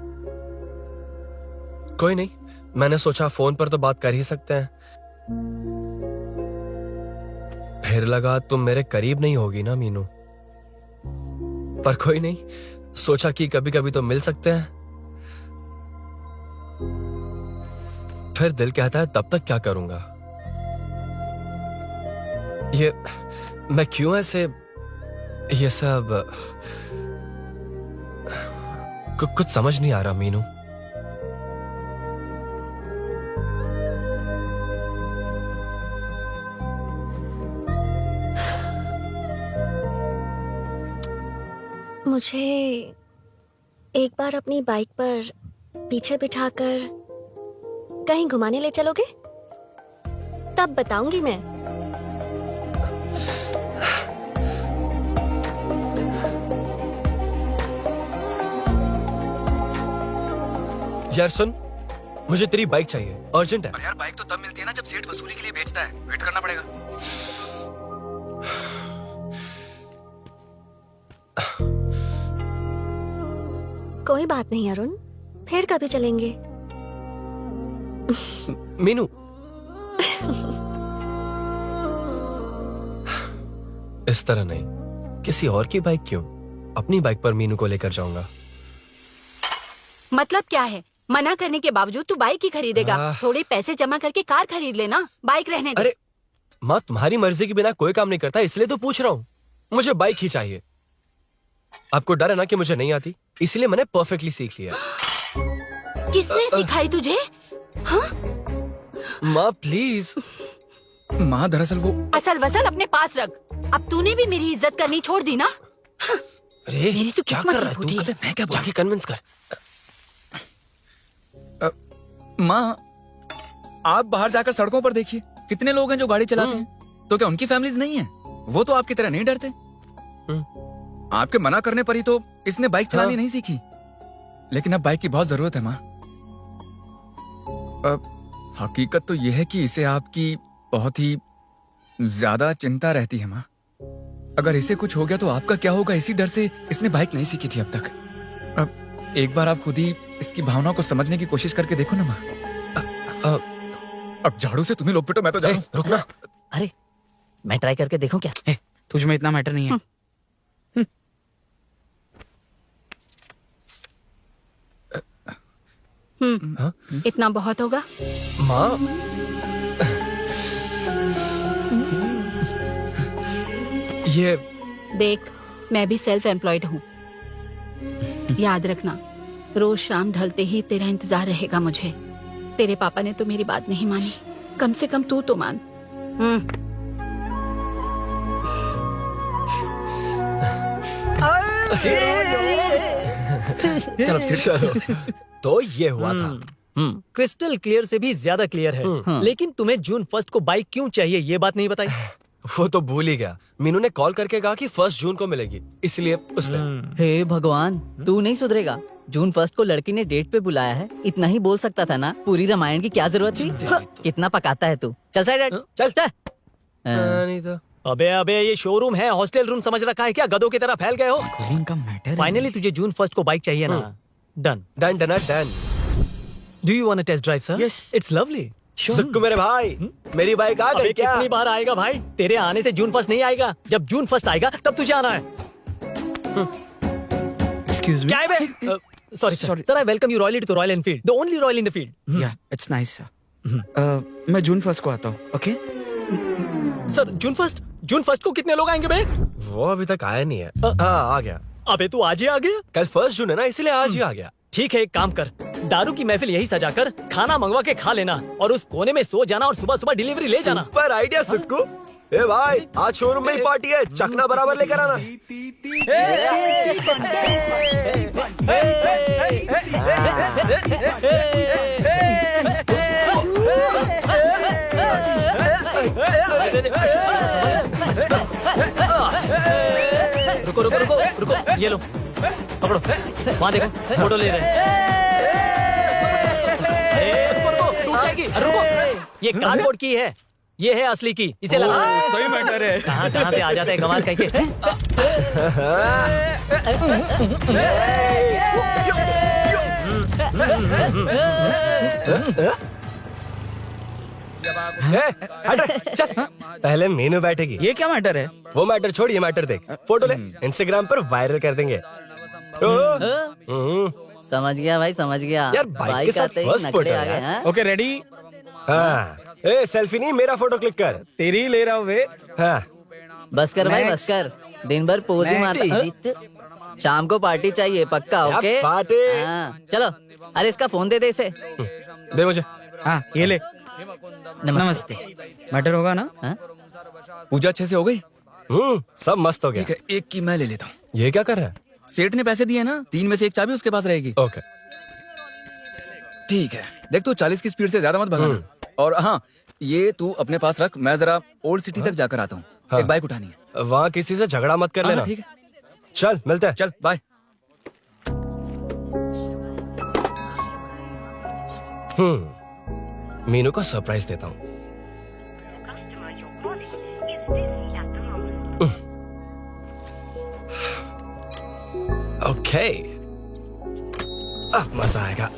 कोई नहीं, मैंने सोचा फोन पर तो बात कर ही सकते हैं। फिर लगा तुम मेरे करीब नहीं होगी ना मीनू, पर कोई नहीं, सोचा कि कभी कभी तो मिल सकते हैं। फिर दिल कहता है तब तक क्या करूंगा। ये मैं क्यों ऐसे ये सब कुछ समझ नहीं आ रहा मीनू। मुझे एक बार अपनी बाइक पर पीछे बिठाकर कहीं घुमाने ले चलोगे? तब बताऊंगी मैं। यार सुन, मुझे तेरी बाइक चाहिए, अर्जेंट है। पर यार बाइक तो तब मिलती है ना जब सेठ वसूली के लिए बेचता है, वेट करना पड़ेगा। कोई बात नहीं अरुण, फिर कभी चलेंगे। मीनू इस तरह नहीं, किसी और की बाइक क्यों, अपनी बाइक पर मीनू को लेकर जाऊंगा। मतलब क्या है? मना करने के बावजूद तू बाइक ही खरीदेगा? थोड़े पैसे जमा करके कार खरीद लेना, बाइक रहने दे। अरे माँ, तुम्हारी मर्जी के बिना कोई काम नहीं करता, इसलिए तो पूछ रहा हूँ। मुझे बाइक ही चाहिए। आपको डर है ना कि मुझे नहीं आती, इसलिए मैंने परफेक्टली सीख लिया। किसने सिखाई तुझे? हाँ? माँ प्लीज। माँ दरअसल वो असल वसल अपने पास रख। अब तूने भी मेरी इज्जत करनी छोड़ दी ना। अरे मेरी तो क्या किस्मत कर ही रहा है फूटी तू? है। मैं क्या जाके कन्विंस कर। माँ, आप बाहर जाकर सड़कों पर देखिए, कितने लोग हैं जो गाड़ी चलाते हैं। तो क्या उनकी फैमिलीज नहीं है? वो तो आपकी तरह नहीं डरते। आपके मना करने पर ही तो इसने बाइक चलानी नहीं सीखी। लेकिन अब बाइक की बहुत जरूरत है माँ। हकीकत तो यह है कि इसे आपकी बहुत ही ज्यादा चिंता रहती है माँ। अगर इसे कुछ हो गया तो आपका क्या होगा, इसी डर से इसने बाइक नहीं सीखी थी अब तक। अब एक बार आप खुद ही इसकी भावना को समझने की कोशिश करके देखो ना माँ। अब झाड़ू से तुम्हें लोग पिटो, मैं तो जा रहा हूं। रुकना। अरे मैं ट्राई करके देखूं क्या? तुझ में इतना मैटर नहीं है। इतना बहुत होगा। माँ ये देख, मैं भी सेल्फ एम्प्लॉयड हूँ। याद रखना, रोज शाम ढलते ही तेरा इंतजार रहेगा मुझे। तेरे पापा ने तो मेरी बात नहीं मानी, कम से कम तू तो मान। चलो सेठ। तो ये हुआ था। क्रिस्टल क्लियर से भी ज्यादा क्लियर है। लेकिन तुम्हें जून 1 को बाइक क्यों चाहिए, ये बात नहीं बताई। वो तो भूल ही गया। मीनू ने कॉल करके कहा कि 1 जून को मिलेगी, इसलिए उसने। हे भगवान, तू नहीं सुधरेगा। जून 1 को लड़की ने डेट पे बुलाया है, इतना ही बोल सकता था ना। पूरी रामायण की क्या जरूरत थी? कितना पकाता है तू। चल साइड चल। चल। नहीं तो अबे ये शोरूम है, हॉस्टल रूम समझ रखा है क्या? गधों की तरह फैल गए हो। कूलिंग का मैटर। फाइनली तुझे जून 1 को बाइक चाहिए ना? Done done done done. Do you want to test drive sir? Yes. It's lovely. Sukku मेरे भाई, मेरी बाइक आ गई क्या? कितनी बार आएगा भाई? तेरे आने से जून 1 नहीं आएगा। जब जून 1 आएगा तब तुझे आना है। Excuse me. क्या है बे? Sorry sir, I welcome you royally to Royal Enfield, the only royal in the field. Yeah it's nice sir. मैं जून 1 को आता हूँ। ओके सर, जून 1 को कितने लोग आएंगे बे? वो अभी तक आया नहीं है। हाँ आ गया। अबे तू आज ही आ गया? कल 1 जून है ना, इसलिए आज ही आ गया। ठीक है, एक काम कर, दारू की महफिल यही सजाकर खाना मंगवा के खा लेना और उस कोने में सो जाना और सुबह सुबह डिलीवरी ले जाना। पर आइडिया सुक्कू। ए भाई, आज शोरूम में ही पार्टी है, चखना बराबर लेकर आना। रुको रुको रुको रुको, ये लो पकड़ो, वहाँ देखो फोटो ले रहे हैं। रुको रुको, टूट जाएगी। रुको, ये कार्डबोर्ड की है, ये है असली की, इसे लगा। सही मैटर है। कहाँ से आ जाता है कमाल कह के। हट रे, चल। पहले मीनू बैठेगी। ये क्या मैटर है? वो मैटर छोड़, ये मैटर देख। फोटो ले, इंस्टाग्राम पर वायरल कर देंगे। समझ गया भाई, समझ गया। यार, बाइक के साथ आते ही first नखरे photo आ गए, यार। हाँ? Okay ready? हाँ। ए सेल्फी नहीं, मेरा फोटो क्लिक कर। तेरी ही ले रहा हूँ वे। हाँ। बस कर भाई, Next. बस कर। दिन भर पोज ही Next. मारता। शाम को पार्टी चाहिए पक्का, क्या ओके? पार्टी? हाँ, चलो। अरे इसका फोन दे दे इसे। दे मुझे। हाँ ये ले। नमस्ते। मैटर होगा ना? हाँ? पूजा अच्छे से हो गई? सब मस्त हो गया। ठीक है, एक की मैं ले लेता हूँ। ये क्या कर रहा है? सेठ ने पैसे दिए ना, 3 में से 1 चाबी उसके पास रहेगी। ओके। ठीक है, देख तू 40 की स्पीड से ज्यादा मत भगाना। और हाँ, ये तू अपने पास रख, मैं जरा ओल्ड सिटी तक जाकर आता हूँ। हाँ। एक बाइक उठानी है। वहाँ किसी से झगड़ा मत कर हाँ, लेना। ठीक है, चल मिलते हैं। चल बाय। मीनू को सरप्राइज देता हूँ। ओके, अब मजा आएगा।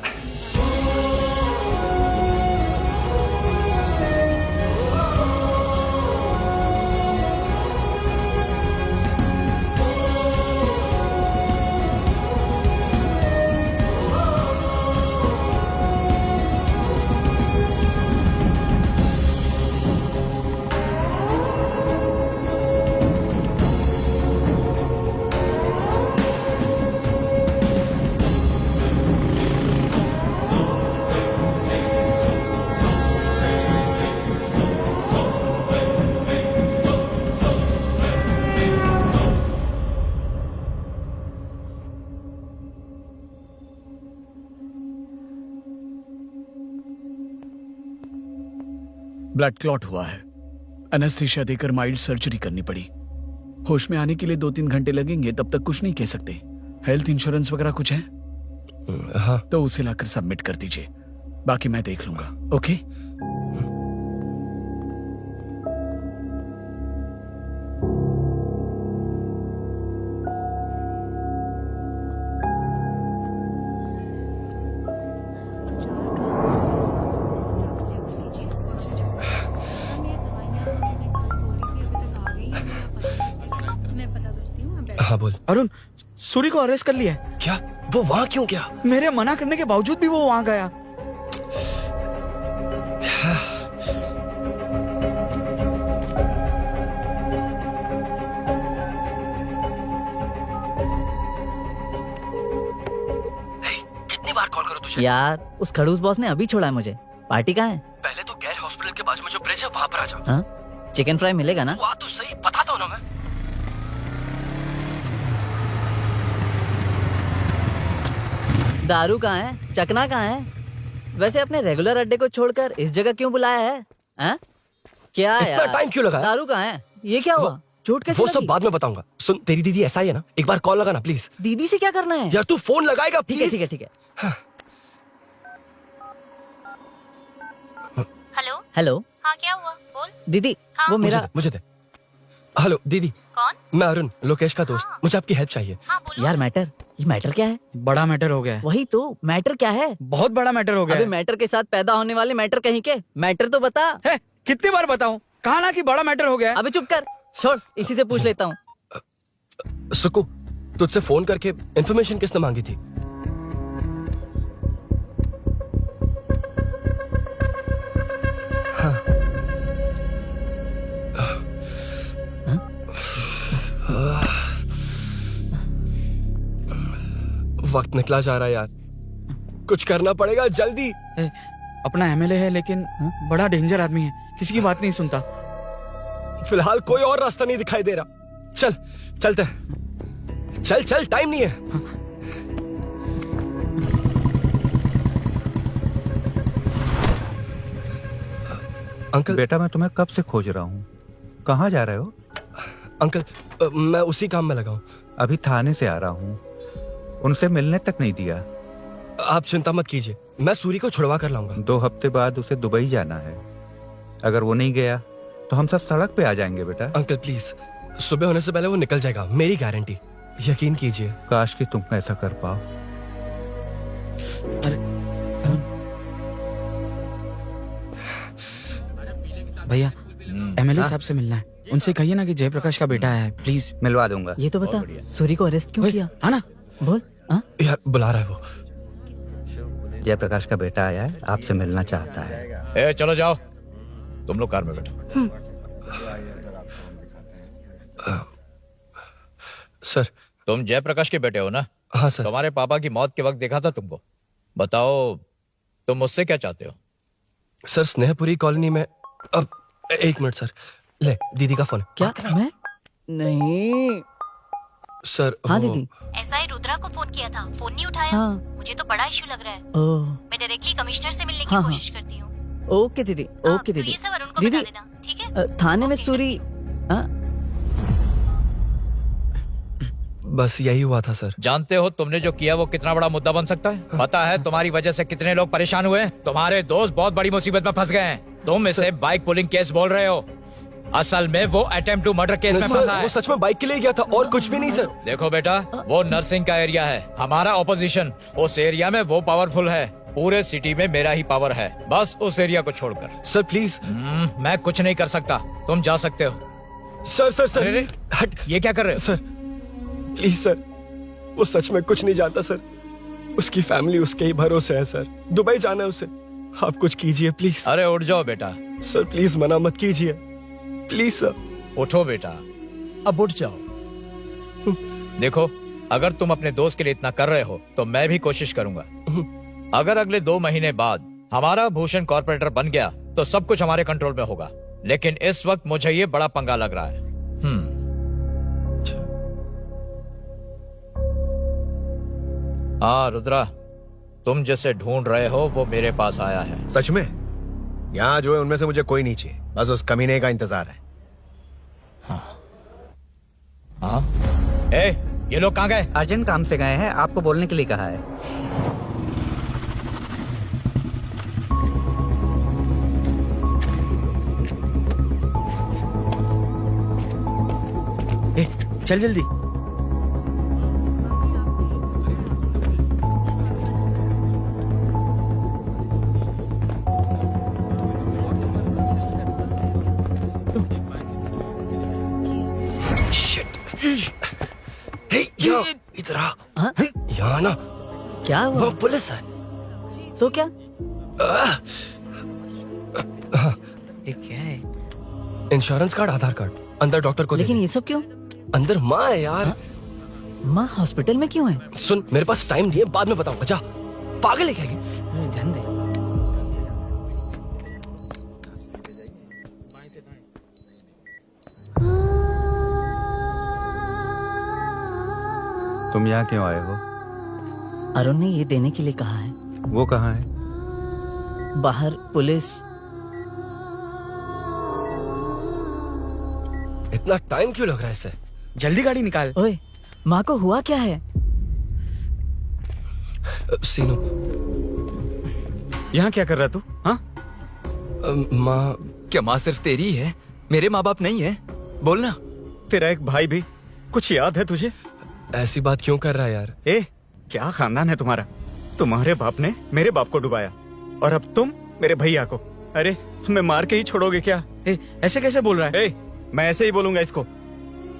ब्लड क्लॉट हुआ है। एनेस्थीसिया देकर माइल्ड सर्जरी करनी पड़ी। होश में आने के लिए 2-3 घंटे लगेंगे, तब तक कुछ नहीं कह सकते। हेल्थ इंश्योरेंस वगैरह कुछ है? हाँ। तो उसे लाकर सबमिट कर दीजिए, बाकी मैं देख लूंगा। ओके? हाँ बोल। अरुण, सूरी को अरेस्ट कर लिया है। क्या? वो वहाँ क्यों गया? मेरे मना करने के बावजूद भी वो वहाँ गया। कितनी बार कॉल करो तुझे? यार, उस खड़ूस बॉस ने अभी छोड़ा है मुझे। पार्टी कहाँ है? पहले तो गैर हॉस्पिटल के बाजू में जो ब्रिज है वहाँ पर आ जा। हाँ? चिकन फ्राई मिलेगा ना? तू आ तो सही, बताता हूँ ना मैं। दारू कहाँ है? चकना कहाँ है? वैसे अपने रेगुलर अड्डे को छोड़कर इस जगह क्यों बुलाया है? हाँ? क्या इतना यार? टाइम क्यों लगा? दारू कहाँ है? ये क्या हुआ? चोट कैसे वो लगी? सब बाद में बताऊंगा। सुन, तेरी दीदी ऐसा ही है ना, एक बार कॉल लगाना प्लीज। दीदी से क्या करना है? यार तू फोन लगाएगा ठीक है, प्लीज? ठीक है, ठीक है। हेलो हेलो, हाँ क्या हुआ बोल। दीदी, हाँ? वो मेरा मुझे दे। हेलो दीदी, कौन? मैं अरुण, लोकेश का दोस्त। मुझे आपकी हेल्प चाहिए। हाँ बोलो। यार मैटर, ये मैटर क्या है? बड़ा मैटर हो गया है। वही तो, मैटर क्या है? बहुत बड़ा मैटर हो गया अबे है। मैटर के साथ पैदा होने वाले मैटर कहीं के, मैटर तो बता। है, कितनी बार बताऊं? कहा ना कि बड़ा मैटर हो गया है। अबे चुप कर, छोड़, इसी से पूछ लेता हूँ। सुकू, तुझसे फोन करके इन्फॉर्मेशन किसने मांगी थी? हाँ। वक्त निकला जा रहा है यार, कुछ करना पड़ेगा जल्दी। अपना एमएलए है लेकिन बड़ा डेंजर आदमी है, किसी की बात नहीं सुनता। फिलहाल कोई और रास्ता नहीं दिखाई दे रहा। चल चलते हैं। चल चल, टाइम नहीं है। अंकल। बेटा मैं तुम्हें कब से खोज रहा हूँ, कहाँ जा रहे हो? अंकल, मैं उसी काम में लगा हूँ। अभी थाने से आ रहा हूँ, उनसे मिलने तक नहीं दिया। आप चिंता मत कीजिए, मैं सूरी को छुड़वा कर लाऊंगा। 2 हफ्ते बाद उसे दुबई जाना है। अगर वो नहीं गया तो हम सब सड़क पे आ जाएंगे बेटा। अंकल प्लीज, सुबह होने से पहले वो निकल जाएगा, मेरी गारंटी, यकीन कीजिए। काश कि तुम ऐसा कर पाओ। भैया एमएलए साहब से मिलना है, उनसे कहिए ना कि जयप्रकाश का बेटा आया है, प्लीज। मिलवा दूंगा। ये तो बता, सूरी को अरेस्ट क्यों किया? आना बोल। हाँ यार बुला रहा है वो। जयप्रकाश का बेटा आया है, आपसे मिलना चाहता है। ए चलो जाओ, तुम लोग कार में बैठो। सर तुम जयप्रकाश के बेटे हो ना? हाँ सर। तुम्हारे पापा की मौत के वक्त देखा था तुमको। बताओ तुम मुझसे क्या चाहते हो? सर स्नेहपुरी कॉलोनी में। अब एक मिनट सर, ले दीदी का फोन। क्या? मैं नहीं सर। हाँ वो- दीदी। एसआई रुद्रा को फोन किया था, फोन नहीं उठाया। हाँ। मुझे तो बड़ा इशू लग रहा है। ओह मैं डायरेक्टली कमिश्नर से मिलने की हाँ, हाँ। कोशिश करती हूँ। ओके दीदी, ओके तो दीदी। ये सब अरुण को दीदी बता देना, ठीक है? थाने में सूरी। हाँ बस यही हुआ था सर। जानते हो तुमने जो किया वो कितना बड़ा मुद्दा बन सकता है? पता है तुम्हारी वजह से कितने लोग परेशान हुए हैं? तुम्हारे दोस्त बहुत बड़ी मुसीबत में फंस गए हैं। तुम इसे बाइक पुलिंग केस बोल रहे हो, असल में वो अटेम्प्ट टू मर्डर केस में सर, फंसा है। वो सच में बाइक के लिए गया था और कुछ भी नहीं सर। देखो बेटा, वो नर्सिंग का एरिया है, हमारा ऑपोजिशन उस एरिया में वो पावरफुल है। पूरे सिटी में मेरा ही पावर है, बस उस एरिया को छोड़कर। Sir please. मैं कुछ नहीं कर सकता, तुम जा सकते हो। सर सर सर अरे, हट। ये क्या कर रहे हो? सर प्लीज सर, वो सच में कुछ नहीं जानता सर। उसकी फैमिली उसके ही भरोसे है सर। दुबई जाना है उसे। आप कुछ कीजिए प्लीज। अरे उठ जाओ बेटा। सर प्लीज मना मत कीजिए प्लीज सर। उठो बेटा, अब उठ जाओ। देखो, अगर तुम अपने दोस्त के लिए इतना कर रहे हो तो मैं भी कोशिश करूंगा। अगर अगले 2 महीने बाद हमारा भूषण कॉर्पोरेटर बन गया तो सब कुछ हमारे कंट्रोल में होगा, लेकिन इस वक्त मुझे ये बड़ा पंगा लग रहा है। हाँ रुद्रा, तुम जैसे ढूंढ रहे हो वो मेरे पास आया है। सच में? यहाँ जो है उनमें से मुझे कोई नहीं चाहिए, बस उस कमीने का इंतजार है। हाँ? ए, ये लोग कहाँ गए? अर्जेंट काम से गए हैं, आपको बोलने के लिए कहा है। ए, चल जल्दी। इधर आ। यहाँ ना क्या हुआ? वो पुलिस है। तो क्या? ये क्या है? इंश्योरेंस कार्ड, आधार कार्ड, अंदर डॉक्टर को दे लेकिन दे। ये सब क्यों? अंदर माँ है यार। माँ हॉस्पिटल में क्यों है? सुन, मेरे पास टाइम नहीं है, बाद में बताऊंगा। जा, पागल है क्या ये? जान दे। तुम यहाँ क्यों आए हो? अरुण ने ये देने के लिए कहा है। वो कहाँ है? बाहर पुलिस। इतना टाइम क्यों लग रहा है इससे? जल्दी गाड़ी निकाल। ओए, माँ को हुआ क्या है? सीनू, यहाँ क्या कर रहा तू? हाँ? माँ। क्या माँ सिर्फ तेरी है? मेरे माँ बाप नहीं है? बोलना। तेरा एक भाई भी। कुछ याद है तुझे? ऐसी बात क्यों कर रहा है यार? ए, क्या खानदान है तुम्हारा? तुम्हारे बाप ने मेरे बाप को डुबाया और अब तुम मेरे भैया को। अरे हमें मार के ही छोड़ोगे क्या? ए, ऐसे कैसे बोल रहा है? ए, मैं ऐसे ही बोलूंगा इसको।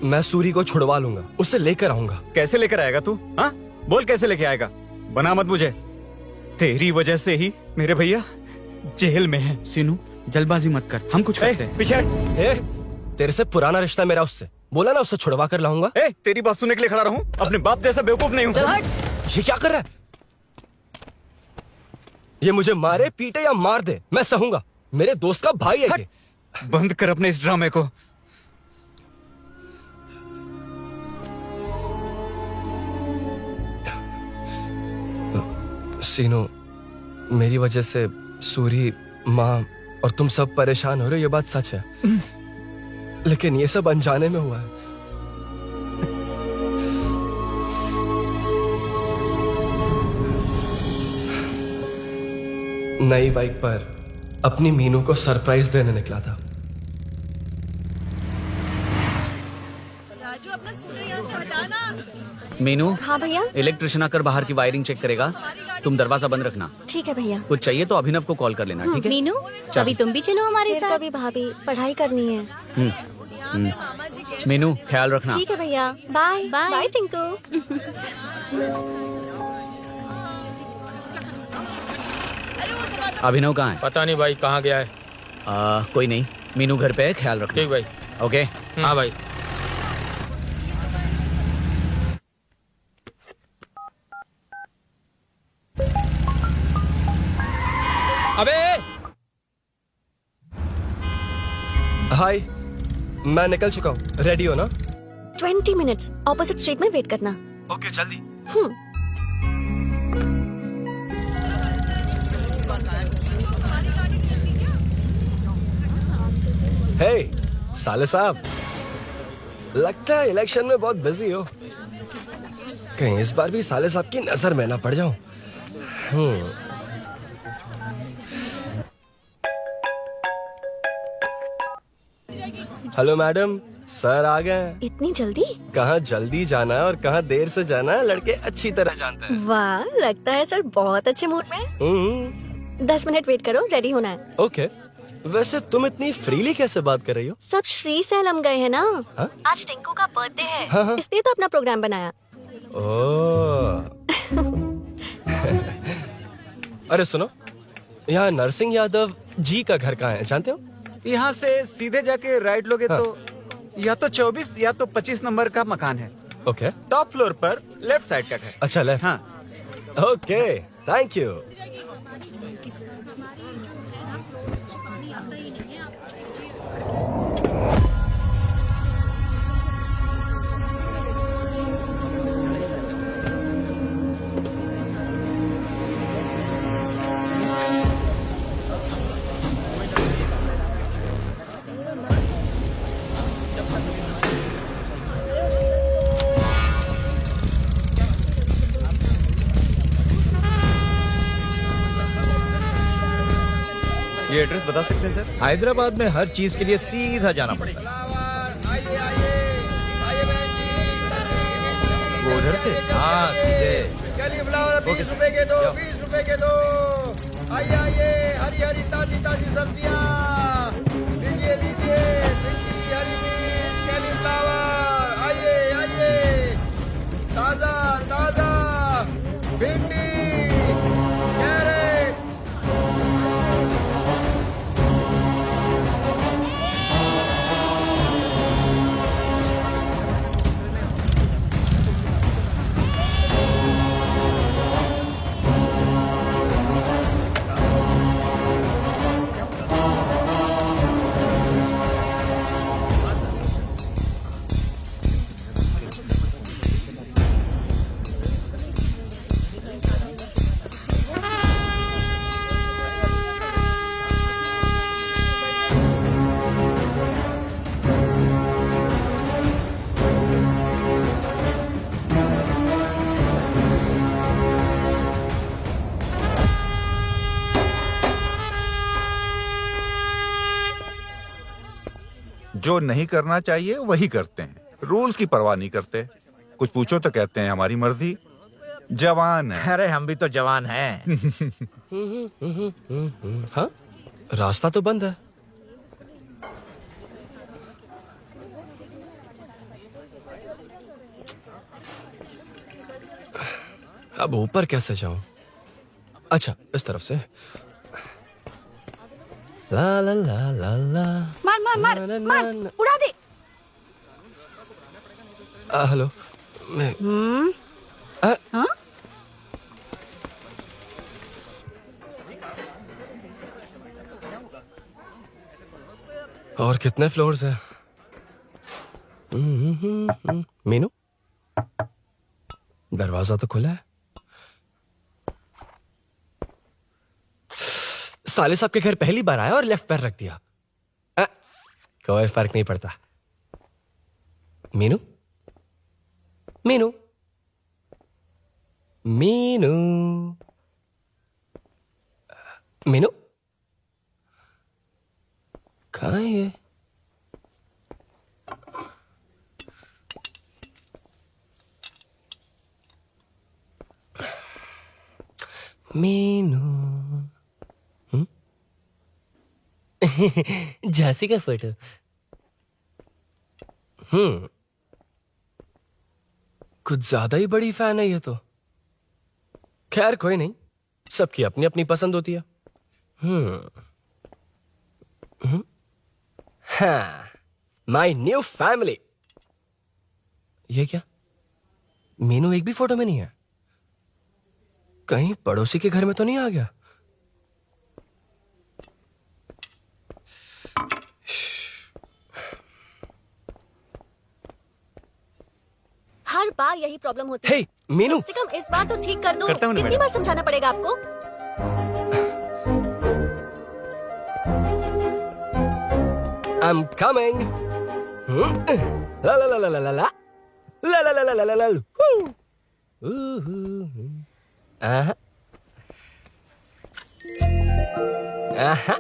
मैं सूरी को छुड़वा लूंगा, उससे लेकर आऊंगा। कैसे लेकर आएगा तू? हाँ, बोल कैसे लेके आएगा? बना मत मुझे। तेरी वजह से ही मेरे भैया जेल में है। सीनू, जल्दबाजी मत कर, हम कुछ करते हैं। पीछे हट। तेरे से पुराना रिश्ता मेरा उससे। बोला ना उससे छुड़वा कर लाऊंगा। ए, तेरी बात सुनने के लिए खड़ा रहूं? अपने बाप जैसा बेवकूफ नहीं हूं। चल हट। ये क्या कर रहा है? ये मुझे मारे, पीटे या मार दे, मैं सहूंगा। मेरे दोस्त का भाई है ये। बंद कर अपने इस ड्रामे को। सीनू, मेरी वजह से सूरी, माँ और तुम सब परेशान हो रहे हो, ये बात सच है। लेकिन ये सब अनजाने में हुआ है। नई बाइक पर अपनी मीनू को सरप्राइज देने निकला था। राजू, अपना स्कूटर यहाँ से हटाना। मीनू, हाँ भैया। इलेक्ट्रिशियन आकर बाहर की वायरिंग चेक करेगा, तुम दरवाजा बंद रखना। ठीक है भैया। कुछ चाहिए तो अभिनव को कॉल कर लेना, ठीक है? मीनू, कभी तुम भी चलो हमारे फिर साथ। कभी भाभी, पढ़ाई करनी है। मीनू, ख्याल रखना। ठीक है भैया, बाय बाय। बाय टिंकू। अभिनव कहाँ है? पता नहीं भाई कहाँ गया है। कोई नहीं, मीनू घर पे है, ख्याल रखना। ठीक भाई। ओके। हाँ भाई। अबे हाय, मैं निकल चुका हूँ, रेडी हो ना? 20 मिनट्स ऑपोजिट स्ट्रीट में वेट करना। ओके, जल्दी। हे साले साहब, लगता है इलेक्शन में बहुत बिजी हो। कहीं इस बार भी साले साहब की नजर में ना पड़ जाऊं। हेलो मैडम, सर आ गए। इतनी जल्दी? कहाँ जल्दी जाना है और कहाँ देर से जाना है, लड़के अच्छी तरह जानते हैं। वाह, लगता है सर बहुत अच्छे मूड में हैं। 10 मिनट वेट करो, रेडी होना है। ओके, वैसे तुम इतनी फ्रीली कैसे बात कर रही हो? सब श्री सैलम गए हैं ना। हाँ? आज टिंकू का बर्थडे है, हाँ। इसलिए तो अपना प्रोग्राम बनाया। ओह। अरे सुनो, यहाँ नरसिंह यादव जी का घर कहाँ है, जानते हो? यहाँ से सीधे जाके राइट लोगे तो या तो 24 या तो 25 नंबर का मकान है। ओके। टॉप फ्लोर पर लेफ्ट साइड का घर। अच्छा, लेफ्ट। हाँ। Okay, thank you. ये एड्रेस बता सकते हैं सर? हैदराबाद में हर चीज के लिए सीधा जाना पड़ेगा। वो उधर से? हाँ, सीधे। ओके, 20 रुपए के दो, 20 रुपए के दो। आइए आइए, हरी हरी ताजी ताजी सब्जियाँ लीजिए लीजिए। भिंडी, हरी मिर्च, कैलीफ्लावर, आइए आइए, ताजा ताजा भिंडी, कैरेट। जो नहीं करना चाहिए वही करते हैं, रूल्स की परवाह नहीं करते। कुछ पूछो तो कहते हैं हमारी मर्जी। जवान है। अरे हम भी तो जवान हैं। हाँ, रास्ता तो बंद है। अब ऊपर कैसे जाऊं? अच्छा, इस तरफ से। ला ला ला ला ला। मार मार मार मार, उड़ा दे। हेलो, मैं हाँ? और कितने फ्लोर्स हैं? मीनू, दरवाजा तो खुला है। साले साहब के घर पहली बार आया और लेफ्ट पैर रख दिया। कोई फर्क नहीं पड़ता। मीनू, मीनू, मीनू, मीनू, कहाँ है ये? मीनू झांसी का फोटो। कुछ ज्यादा ही बड़ी फैन है ये तो। खैर कोई नहीं, सबकी अपनी अपनी पसंद होती है। हाँ, माई न्यू फैमिली। ये क्या, मीनू एक भी फोटो में नहीं है? कहीं पड़ोसी के घर में तो नहीं आ गया? हर बार यही प्रॉब्लम होती है। हे मीनू, कम से कम इस बार तो ठीक कर दो। करता हूँ ना कितनी मैडम। बार समझाना पड़ेगा आपको? I'm coming. La la la la la la la. La la la la la la la. Woo. Aha. Aha.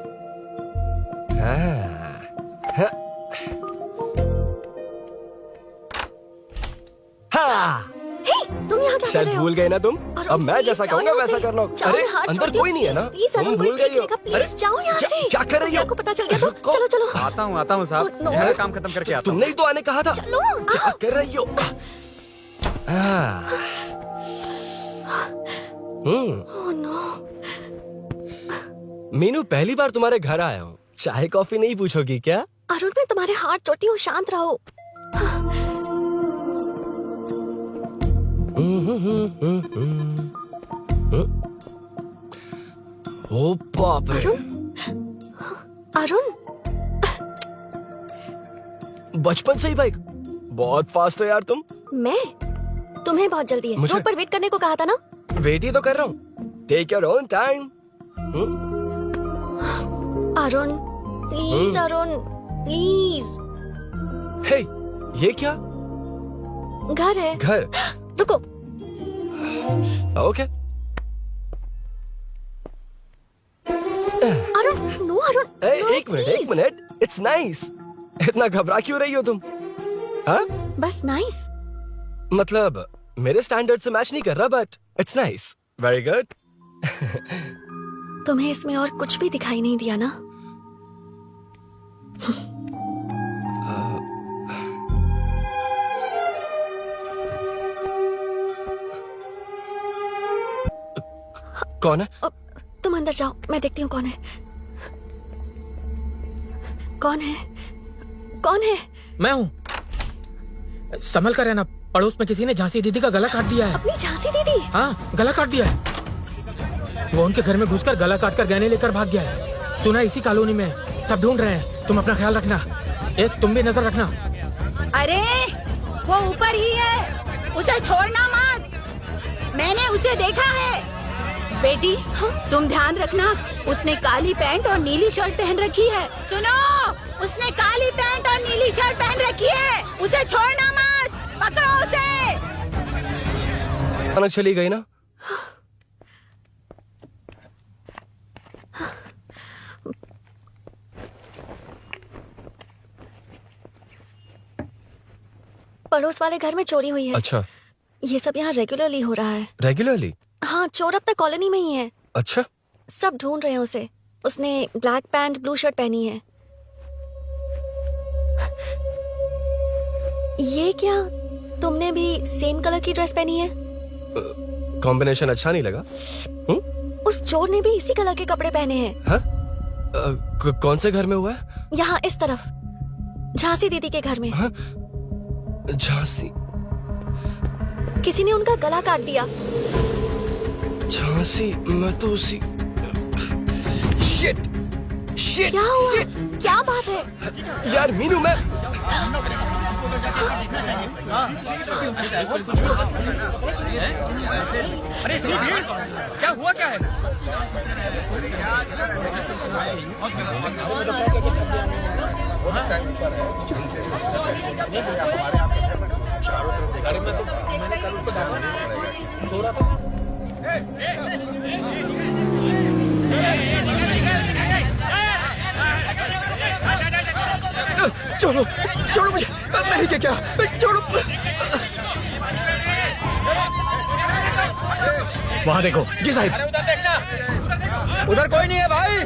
हाँ। हे, तुम यहाँ क्या कर शायद रहे हो? भूल गए ना तुम। अरुण, अब मैं please जैसा जाओ कहूंगा यहाँ वैसा से। करना। जाओ, अरे हाथ अंदर छोड़ कोई नहीं है ना? प्लीज, तुम अरुण, भूल कोई गई हो। देखेगा, अरे प्लीज जाओ यहाँ से। क्या कर रही हो? आपको पता चल गया तो चलो चलो। आता हूँ साहब। नो। मैं काम खत्म करके आता हूँ। तुमने ही तो आने कहा था। चलो। क्या कर रही हो? Oh no. मीनू, पहली बार तुम्हारे घर आया हूँ। चाय कॉफी नहीं पूछोगी क्या? अरुण, मैं तुम्हारे हाथ जोड़ती हूँ, शांत रहो। ओ बाप रे। अरुण, बचपन से ही बाइक? बहुत फास्ट हो यार तुम। मैं? तुम्हें बहुत जल्दी है। मुझे- रोड पर वेट करने को कहा था ना? वेट ही तो कर रहा हूँ। Take your own time. Arun please, Arun please. Hey, ये क्या? घर है। घर? रुको। ओके। अरुण, नो अरुण। एक मिनट। It's nice. इतना घबरा क्यों रही हो तुम? हाँ? बस नाइस। मतलब मेरे स्टैंडर्ड से मैच नहीं कर रहा, but it's nice. Very good. तुम्हें इसमें और कुछ भी दिखाई नहीं दिया ना? कौन है? तुम अंदर जाओ, मैं देखती हूँ कौन है। कौन है? कौन है? मैं हूँ। संभल कर रहना, पड़ोस में किसी ने झांसी दीदी का गला काट दिया है। अपनी झांसी दीदी? हाँ, गला काट दिया है। वो उनके घर में घुसकर गला काट कर गहने लेकर भाग गया है। सुना इसी कॉलोनी में, सब ढूंढ रहे हैं। तुम अपना ख्याल रखना। तुम भी नजर रखना। अरे वो ऊपर ही है, उसे छोड़ना मत। मैंने उसे देखा है। बेटी, तुम ध्यान रखना, उसने काली पैंट और नीली शर्ट पहन रखी है। सुनो, उसने काली पैंट और नीली शर्ट पहन रखी है। उसे छोड़ना मत, पकड़ो उसे। अचानक चली गई ना? पड़ोस वाले घर में चोरी हुई है। अच्छा। ये सब यहाँ रेगुलरली हो रहा है। रेगुलरली? हाँ, चोर अब तक कॉलोनी में ही है। अच्छा। सब ढूंढ रहे हैं उसे। उसने ब्लैक पैंट ब्लू शर्ट पहनी है। ये क्या, तुमने भी सेम कलर की ड्रेस पहनी है? कॉम्बिनेशन अच्छा नहीं लगा? उस चोर ने भी इसी कलर के कपड़े पहने हैं। हाँ? कौन से घर में हुआ है? यहाँ इस तरफ, झांसी दीदी के घर में। हाँ? झांसी? किसी ने उनका गला काट दिया। झांसी? मैं तो उसी। शिट! शिट! क्या हुआ? क्या बात है? यार मीनू, मैं अरे इतनी भीड़, क्या हुआ क्या है? छोड़ो, छोड़ो मुझे। नहीं क्या? छोड़ो। वहाँ देखो। जी साहब। उधर कोई नहीं है भाई।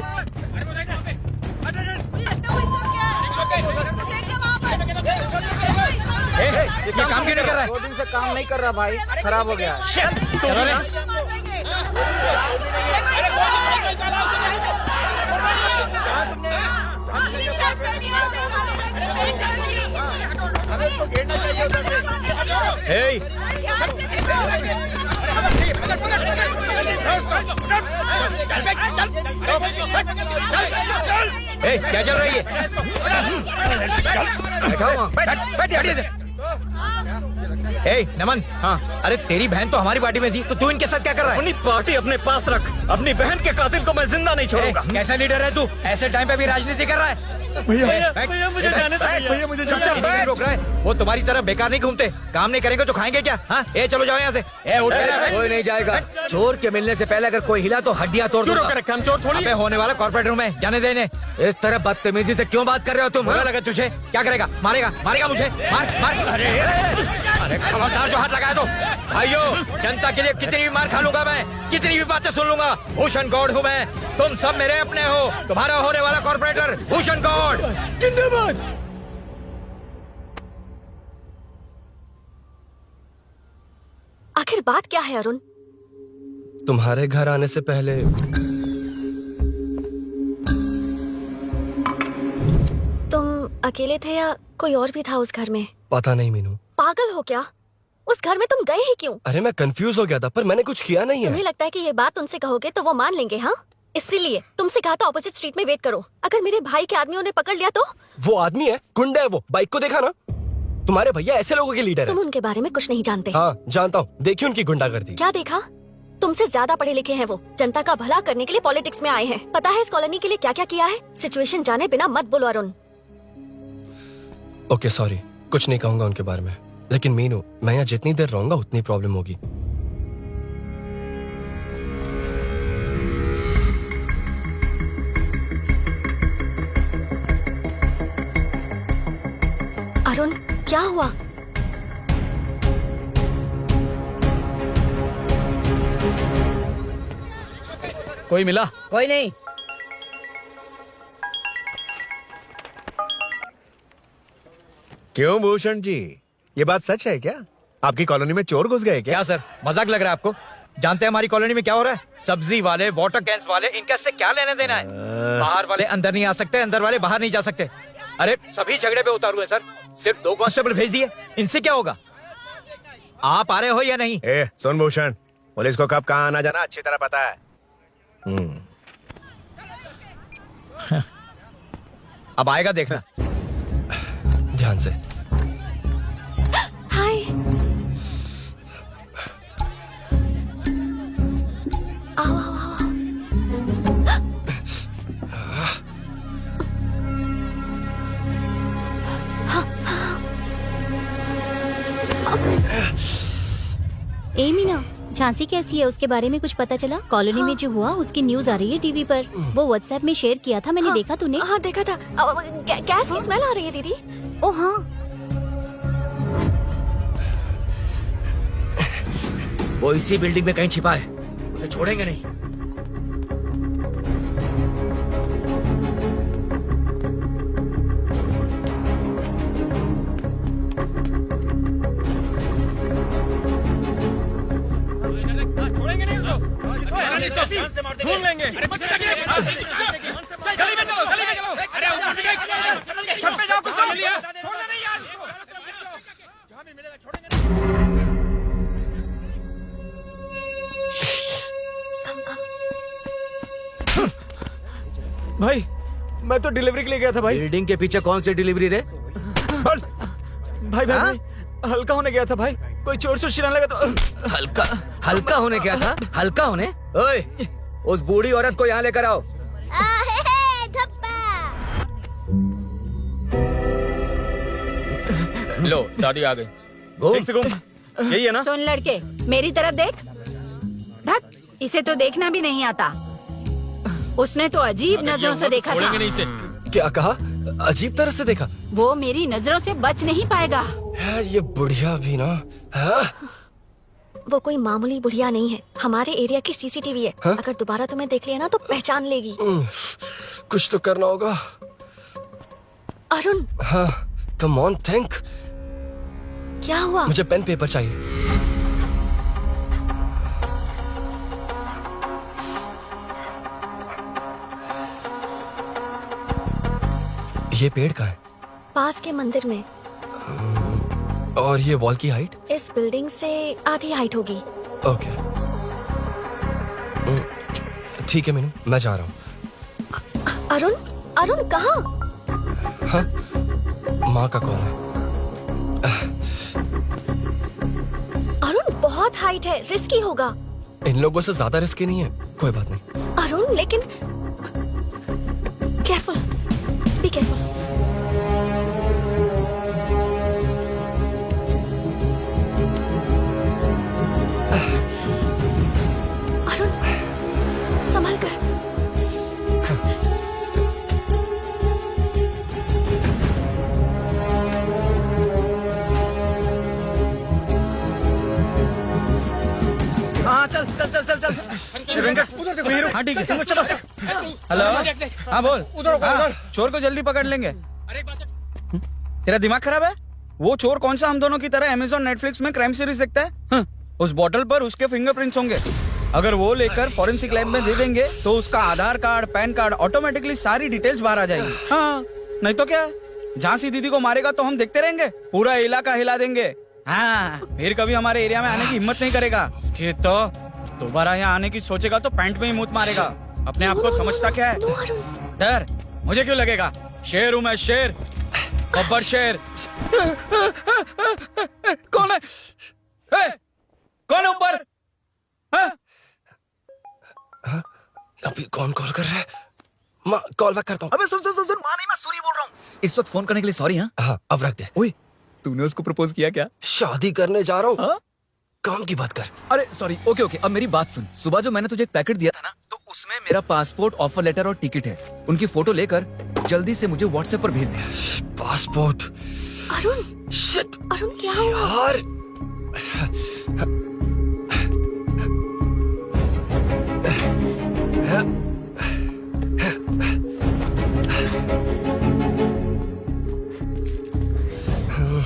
ये काम क्यों नहीं कर रहा है? 2 दिन से काम नहीं कर रहा भाई, खराब हो गया। हमें तो घेरना चाहिए उधर से। क्या चल रही है? नमन। हाँ, अरे तेरी बहन तो हमारी पार्टी में थी, तो तू इनके साथ क्या कर रहा है? अपनी पार्टी अपने पास रख, अपनी बहन के कातिल को मैं जिंदा नहीं छोड़ूंगा। कैसा लीडर है तू? ऐसे टाइम पे भी राजनीति कर रहा है? भैया मुझे जाने दो भैया, मुझे चुपचाप बैठ। रोक रहा है? वो तुम्हारी तरह बेकार नहीं घूमते, काम नहीं करेंगे तो खाएंगे क्या? हाँ, चलो जाओ यहाँ से। कोई नहीं जाएगा। चोर के मिलने से पहले अगर कोई हिला तो हड्डियां तोड़ दूंगा। हम चोर थोड़ी होने वाला कॉर्पोरेट रूम है, जाने देने। इस तरह बदतमीजी से क्यों बात कर रहे हो तुम? बुरा लगा तुझे? क्या करेगा? मारेगा मुझे? मार। अरे खबरदार जो हाथ लगाया तो। भाइयों, जनता के लिए कितनी भी मार खा लूंगा मैं, कितनी भी बातें सुन लूंगा। भूषण गौड़ हूँ मैं, तुम सब मेरे अपने हो। तुम्हारा होने वाला कॉर्पोरेटर भूषण गौड़। जिंदाबाद। आखिर बात क्या है अरुण? तुम्हारे घर आने से पहले तुम अकेले थे या कोई और भी था उस घर में? पता नहीं मीनू। पागल हो क्या? उस घर में तुम गए ही क्यों? अरे मैं कंफ्यूज हो गया था, पर मैंने कुछ किया नहीं तुम्हें है। लगता है कि ये बात उनसे कहोगे तो वो मान लेंगे? हाँ, इसीलिए तुमसे कहा था ऑपोजिट स्ट्रीट में वेट करो। अगर मेरे भाई के आदमियों ने पकड़ लिया तो? वो आदमी है, गुंडा है वो। बाइक को देखा ना? तुम्हारे भैया ऐसे लोगों के लीडर तुम है। उनके बारे में कुछ नहीं जानते। हाँ जानता हूँ, देखिए उनकी गुंडागर्दी। क्या देखा? तुमसे ज्यादा पढ़े लिखे हैं वो, जनता का भला करने के लिए पॉलिटिक्स में आए हैं। पता है इस कॉलोनी के लिए क्या क्या किया है? सिचुएशन जाने बिना मत बोलो अरुण। ओके सॉरी, कुछ नहीं कहूंगा उनके बारे में। लेकिन मीनू, मैं यहाँ जितनी देर रहूंगा उतनी प्रॉब्लम होगी। अरुण, क्या हुआ? कोई मिला? कोई नहीं। क्यों भूषण जी, ये बात सच है क्या? आपकी कॉलोनी में चोर घुस गए क्या? क्या सर, मजाक लग रहा है आपको? जानते हैं हमारी कॉलोनी में क्या हो रहा है? सब्जी वाले, वाटर कैंस वाले, इनका से क्या लेने देना है? बाहर वाले अंदर नहीं आ सकते, अंदर वाले बाहर नहीं जा सकते। अरे सभी झगड़े पे उतारू है सर, सिर्फ 2 कांस्टेबल भेज दिए, इनसे क्या होगा? आप आ रहे हो या नहीं? ए सुन भूषण, पुलिस को कब कहाँ आना जाना अच्छी तरह पता है। अब आएगा देखना। ध्यान से। हाय। आओ आओ आओ। ए मीना, झांसी कैसी है? उसके बारे में कुछ पता चला? कॉलोनी में जो हुआ उसकी न्यूज आ रही है टीवी पर। वो व्हाट्सएप में शेयर किया था मैंने। देखा तूने? हाँ देखा था। गैस की स्मेल आ रही है दीदी। ओ हाँ, वो इसी बिल्डिंग में कहीं छिपा है, उसे छोड़ेंगे नहीं। ढूंढ लेंगे। गली में चलो, गली में चलो। अरे छत पे जाओ, कुछ छोड़ देना यार। जहाँ भी मिलेगा छोड़ेंगे। भाई, मैं तो डिलीवरी के लिए गया था भाई। बिल्डिंग के पीछे कौन सी डिलीवरी रे? भाई भाई, हल्का होने गया था भाई, कोई चोर से चिल्लाने लगा तो। हल्का होने गया था? हल्का होने? ओए, उस बूढ़ी औरत को यहाँ लेकर आओ। लो दादी आ गई। ठीक से घूम, यही है ना? सुन लड़के, मेरी तरफ देख। धत, इसे तो देखना भी नहीं आता। उसने तो अजीब नजरों से देखा था। छोड़ेंगे नहीं इसे। क्या कहा? अजीब तरह से देखा? वो मेरी नजरों से बच नहीं पाएगा। ये बुढ़िया भी ना। हाँ? वो कोई मामूली बुढ़िया नहीं है, हमारे एरिया की सीसीटीवी है। हाँ? अगर दोबारा तुम्हें देख लिया ना तो पहचान लेगी। कुछ तो करना होगा। अरुण, हाँ, कम ऑन थिंक। क्या हुआ? मुझे पेन पेपर चाहिए। ये पेड़ का है पास के मंदिर में। और ये वॉल की हाइट इस बिल्डिंग से आधी हाइट होगी। ओके, ठीक है मीनू, मैं जा रहा हूँ। अरुण, अरुण कहाँ? हाँ, माँ का कॉल है। अरुण बहुत हाइट है, रिस्की होगा। इन लोगों से ज्यादा रिस्की नहीं है, कोई बात नहीं। अरुण लेकिन केयरफुल, बी केयरफुल। अरुण संभल कर। हाँ चल चल चल चल चल। उधर देखो। हाँ ठीक है, चलो चलो। हेलो, हाँ बोल। उधर उधर। चोर को जल्दी पकड़ लेंगे। तेरा दिमाग खराब है? वो चोर कौन सा हम दोनों की तरह अमेज़न नेटफ्लिक्स में क्राइम सीरीज देखता है? उस बॉटल पर उसके फिंगरप्रिंट्स होंगे। अगर वो लेकर फॉरेंसिक लैब में दे देंगे तो उसका आधार कार्ड, पैन कार्ड, ऑटोमेटिकली सारी डिटेल्स बाहर आ जाएगी। हाँ, नहीं तो क्या, झांसी दीदी को मारेगा तो हम देखते रहेंगे, पूरा इलाका हिला देंगे। हाँ, फिर कभी हमारे एरिया में आने की हिम्मत नहीं करेगा। फिर तो दोबारा यहाँ आने की सोचेगा तो पैंट में ही मूत मारेगा। अपने आप को समझता क्या है? डर मुझे क्यों लगेगा? शेर हूँ मैं, शेर, गब्बर शेर। कौन है? कौन है ऊपर? अभी कौन कॉल कर रहा है? माँ, कॉल बैक करता हूँ। अबे सुन सुन सुन, माँ नहीं, मैं सूरी बोल रहा हूँ। इस वक्त फोन करने के लिए सॉरी। हाँ, अब रख दे। ओए, तूने उसको प्रपोज किया क्या? शादी करने जा रहा हूँ। काम की बात कर। अरे सॉरी, ओके ओके, अब मेरी बात सुन। सुबह जो मैंने तुझे एक पैकेट दिया था ना, तो उसमें मेरा पासपोर्ट, ऑफर लेटर और टिकट है। उनकी फोटो लेकर जल्दी से मुझे व्हाट्सएप पर भेज दे। पासपोर्ट? अरुण, शिट, अरुण क्या हुआ? यार,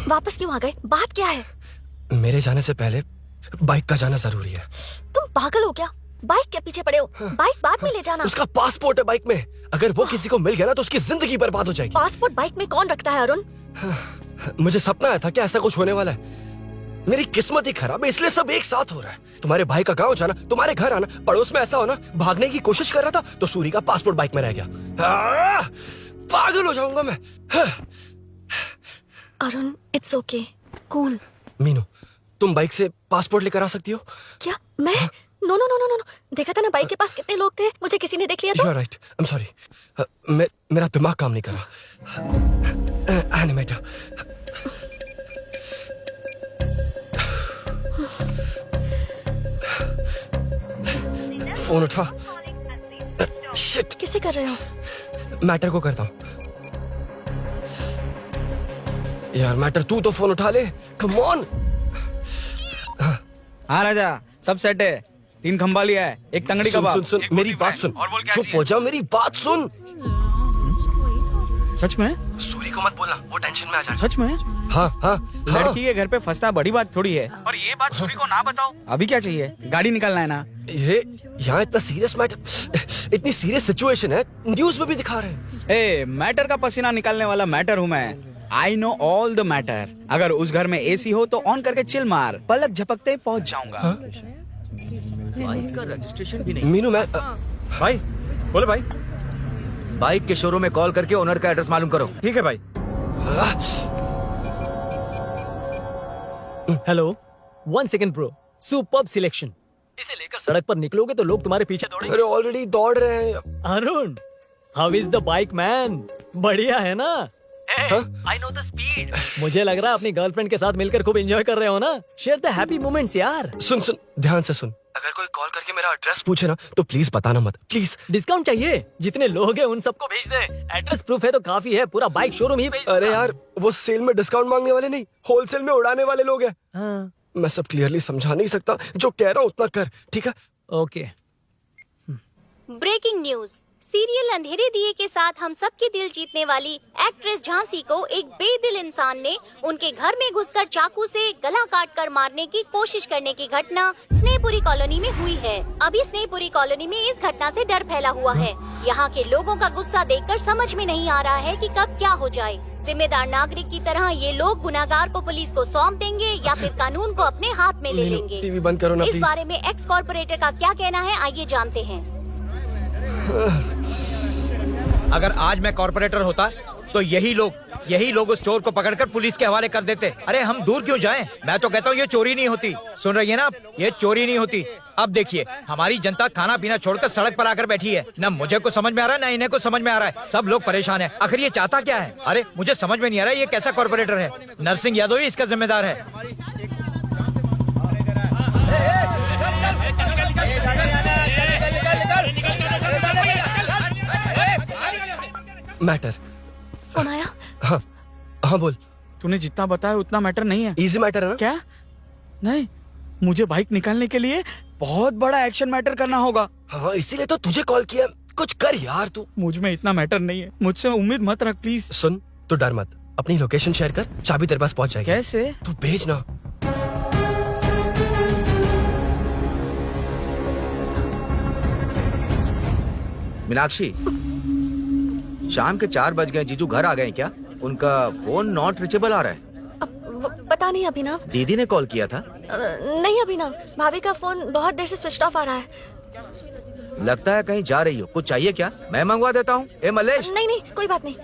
वापस क्यों आ गए? बात क्या है? मेरे जाने से पहले बाइक का जाना जरूरी है। तुम पागल हो क्या? बाइक के पीछे पड़े हो? बाइक बाद में ले जाना। उसका पासपोर्ट है बाइक में, अगर वो किसी को मिल गया ना तो उसकी जिंदगी बर्बाद हो जाएगी। पासपोर्ट बाइक में कौन रखता है अरुण? मुझे सपना आया था कि ऐसा कुछ होने वाला है। मेरी किस्मत ही खराब है, इसलिए सब एक साथ हो रहा है। तुम्हारे भाई का गांव जाना, तुम्हारे घर आना, पड़ोस में ऐसा होना, भागने की कोशिश कर रहा था तो सूरी का पासपोर्ट बाइक में रह गया। पागल हो जाऊंगा मैं। Arun, it's okay, cool. Meenu, तुम बाइक से पासपोर्ट लेकर आ सकती हो? क्या मैं? No no no no no, देखा था ना बाइक के पास कितने लोग थे, मुझे किसी ने देख लिया तो। You are right. I'm sorry. मेरा दिमाग काम नहीं कर रहा। एनिमेटर। फोन उठा। शिट, किसे कर रहे हो? मैटर को करता हूँ। यार मैटर, तू तो फोन उठा ले। Come on. हाँ राजा, सब सेट है। 3 खंबा लिया है, एक तंगड़ी सुन कबाब। सुन सुन, मेरी बात सुन। चुप हो जा, मेरी बात सुन। सच में? सूरी को मत बोलना, वो टेंशन में आ जाएगा। सच में? हाँ हाँ, लड़की के घर पे फंसना बड़ी बात थोड़ी है। और ये बात सूरी को ना बताओ। अभी क्या चाहिए? गाड़ी निकलना है ना? ये यहाँ इतना सीरियस मैटर, इतनी सीरियस सिचुएशन है, न्यूज में भी दिखा रहे हैं। ए, मैटर का पसीना निकालने वाला मैटर हूँ मैं। I know all the matter. अगर उस घर में एसी हो तो ऑन करके चिल मार, पलक झपकते पहुंच जाऊंगा। बाइक का रजिस्ट्रेशन भी नहीं। मीनू, मैं भाई बोले भाई। बाइक के शोरूम में कॉल करके ओनर का एड्रेस मालूम करो। ठीक है भाई। Hello, 1 second bro, superb selection. इसे लेकर सड़क पर निकलोगे तो लोग तुम्हारे पीछे दौड़ेंगे। अरे ऑलरेडी दौड़ रहे हैं। Arun, how is the bike man? बढ़िया है ना? I know the speed. मुझे लग रहा है अपनी गर्लफ्रेंड के साथ मिलकर खूब एंजॉय कर रहे हो ना? शेयर द हैप्पी मोमेंट्स यार। सुन सुन, ध्यान से सुन। अगर कोई कॉल करके मेरा एड्रेस पूछे ना तो प्लीज बताना मत, प्लीज। डिस्काउंट चाहिए? जितने लोग हैं उन सबको भेज दे। एड्रेस प्रूफ है तो काफी है, पूरा बाइक शोरूम ही भेज। अरे यार, वो सेल में डिस्काउंट मांगने वाले नहीं, होलसेल में उड़ाने वाले लोग हैं। मैं सब क्लियरली समझा नहीं सकता, जो कह रहा हूँ उतना कर, ठीक है? ओके। Breaking news. सीरियल अंधेरे दिए के साथ हम सबके दिल जीतने वाली एक्ट्रेस झांसी को एक बेदिल इंसान ने उनके घर में घुसकर चाकू से गला काट कर मारने की कोशिश करने की घटना स्नेहपुरी कॉलोनी में हुई है। अभी स्नेहपुरी कॉलोनी में इस घटना से डर फैला हुआ है। यहाँ के लोगों का गुस्सा देखकर समझ में नहीं आ रहा है कि कब क्या हो जाए। जिम्मेदार नागरिक की तरह ये लोग गुनाहगार को पुलिस को सौंप देंगे या फिर कानून को अपने हाथ में ले लेंगे। टीवी बंद करो ना इस प्लीज। बारे में एक्स कॉर्पोरेटर का क्या कहना है, आइए जानते हैं। अगर आज मैं कॉर्पोरेटर होता तो यही लोग उस चोर को पकड़कर पुलिस के हवाले कर देते। अरे हम दूर क्यों जाएं? मैं तो कहता हूँ ये चोरी नहीं होती। सुन रही है ना आप? ये चोरी नहीं होती। अब देखिए, हमारी जनता खाना पीना छोड़कर सड़क पर आकर बैठी है। न मुझे कुछ समझ में आ रहा है, न इन्हें कुछ समझ में आ रहा है। सब लोग परेशान हैं। आखिर ये चाहता क्या है? अरे मुझे समझ में नहीं आ रहा है, ये कैसा कॉर्पोरेटर है? नरसिंह यादव ही इसका जिम्मेदार है। मैटर। फोन आया? हाँ हाँ बोल। तूने जितना बताया उतना मैटर नहीं है। इजी मैटर है ना? क्या? नहीं, मुझे बाइक निकालने के लिए बहुत बड़ा एक्शन मैटर करना होगा। हाँ इसीलिए तो तुझे कॉल किया। कुछ कर यार तू। मुझ में इतना मैटर नहीं है, मुझसे उम्मीद मत रख प्लीज। सुन, तू डर मत, अपनी लोकेशन शेयर कर, चाबी तेरे पास पहुंच जाएगी। कैसे? तू भेज ना। मीनाक्षी, शाम के 4 बज गए, जीजू घर आ गए क्या? उनका फोन नॉट रिचेबल आ रहा है। पता नहीं अभिनव। दीदी ने कॉल किया था? नहीं अभिनव, भाभी का फोन बहुत देर से स्विच ऑफ आ रहा है। लगता है कहीं जा रही हो। कुछ चाहिए क्या? मैं मंगवा देता हूँ। ए मलेश। नहीं नहीं कोई बात नहीं,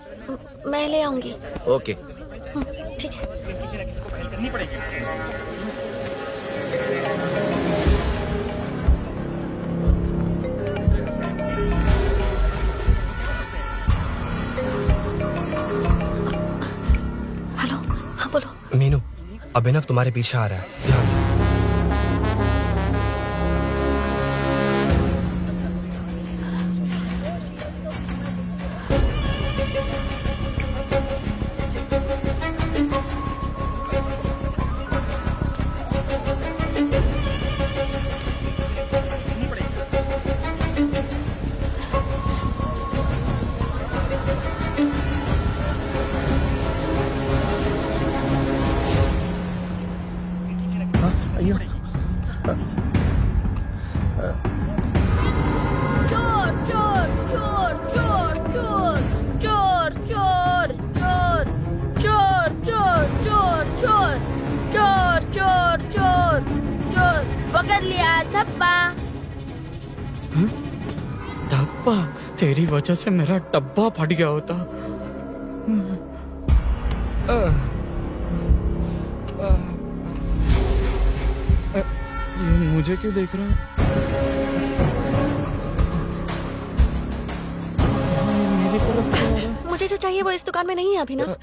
मैं ले आऊंगी। ओके ठीक है। हेलो, हाँ बोलो। मीनू, अभिनव तुम्हारे पीछे आ रहा है, ध्यान से। डब्बा? तेरी वजह से मेरा डब्बा फट गया होता। ये मुझे क्यों देख रहा है? मेरी तरफ क्यों आ रहा है? मुझे जो चाहिए वो इस दुकान में नहीं है अभिनव।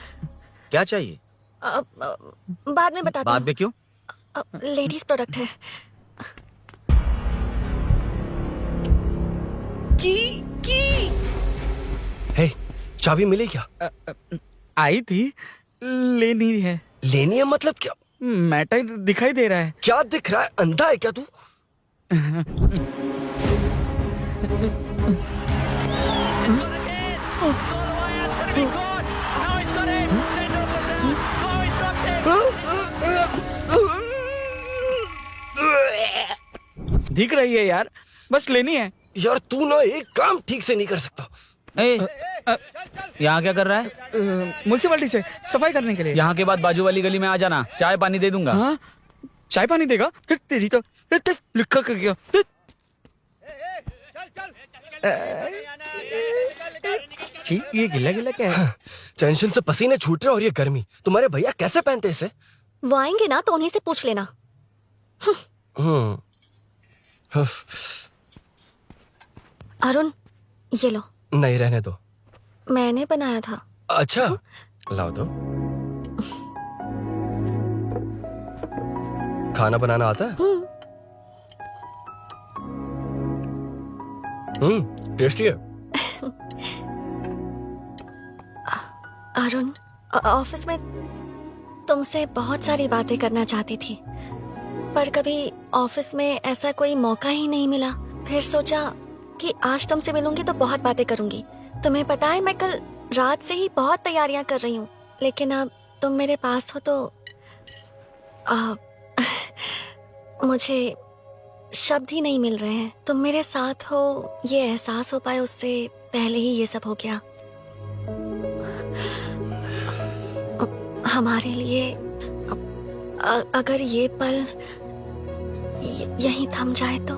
क्या चाहिए? बाद में बताती बाद में क्यों? लेडीज प्रोडक्ट है। हे, चाबी मिली क्या? आई थी, लेनी है। लेनी है मतलब क्या? मैटर दिखाई दे रहा है। क्या दिख रहा है? अंधा है क्या तू? दिख रही है यार, बस लेनी है। यार तू ना एक काम ठीक से नहीं कर सकता। यहाँ क्या कर रहा है? म्युनिसिपैलिटी से सफाई करने के लिए। यहाँ के बाद बाजू वाली गली में आ जाना, चाय पानी दे दूंगा। हाँ? चाय पानी देगा? तेरी तो लिखा कर गया। ये गिला गिला क्या है? टेंशन से पसीने छूट रहे और ये गर्मी, तुम्हारे भैया कैसे पहनते इसे? वो आएंगे ना तो उन्हीं से पूछ लेना। अरुण, ये लो। नहीं, रहने दो। मैंने बनाया था। अच्छा, लाओ तो। खाना बनाना आता है? टेस्टी है। अरुण, ऑफिस में तुमसे बहुत सारी बातें करना चाहती थी, पर कभी ऑफिस में ऐसा कोई मौका ही नहीं मिला। फिर सोचा कि आज तुमसे मिलूंगी तो बहुत बातें करूंगी। तुम्हें पता है मैं कल रात से ही बहुत तैयारियां कर रही हूँ, लेकिन अब तुम मेरे पास हो तो मुझे शब्द ही नहीं मिल रहे हैं। तुम मेरे साथ हो ये एहसास हो पाए उससे पहले ही ये सब हो गया। हमारे लिए अगर ये पल यहीं थम जाए तो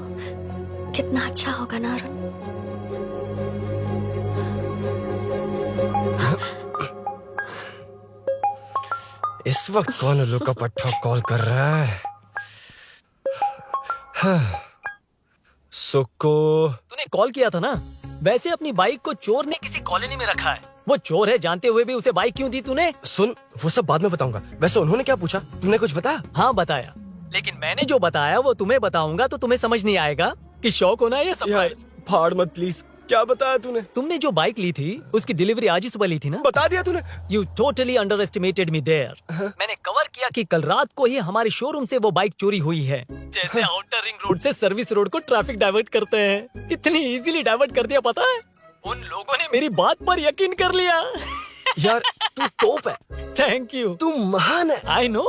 कितना अच्छा होगा ना अरुण। इस वक्त कौन उल्लू का पट्टा कॉल कर रहा है? हाँ। सुको, तूने कॉल किया था ना? वैसे अपनी बाइक को चोर ने किसी कॉलोनी में रखा है। वो चोर है जानते हुए भी उसे बाइक क्यों दी तूने? सुन, वो सब बाद में बताऊंगा। वैसे उन्होंने क्या पूछा? तुमने कुछ बताया? हाँ बताया, लेकिन मैंने जो बताया वो तुम्हें बताऊंगा तो तुम्हें समझ नहीं आएगा कि शौक होना है या सरप्राइज। फाड़ मत प्लीज। क्या बताया तूने? तुमने जो बाइक ली थी उसकी डिलीवरी आज ही सुबह ली थी ना? बता दिया तूने? You totally underestimated me there. मैंने कवर किया कि कल रात को ही हमारे शोरूम से वो बाइक चोरी हुई है। जैसे आउटर रिंग रोड से सर्विस रोड को ट्रैफिक डाइवर्ट करते हैं, इतनी इजीली डाइवर्ट कर दिया। पता है, उन लोगों ने मेरी बात पर यकीन कर लिया। यार तू टॉप है। थैंक यू, तू महान है। I know.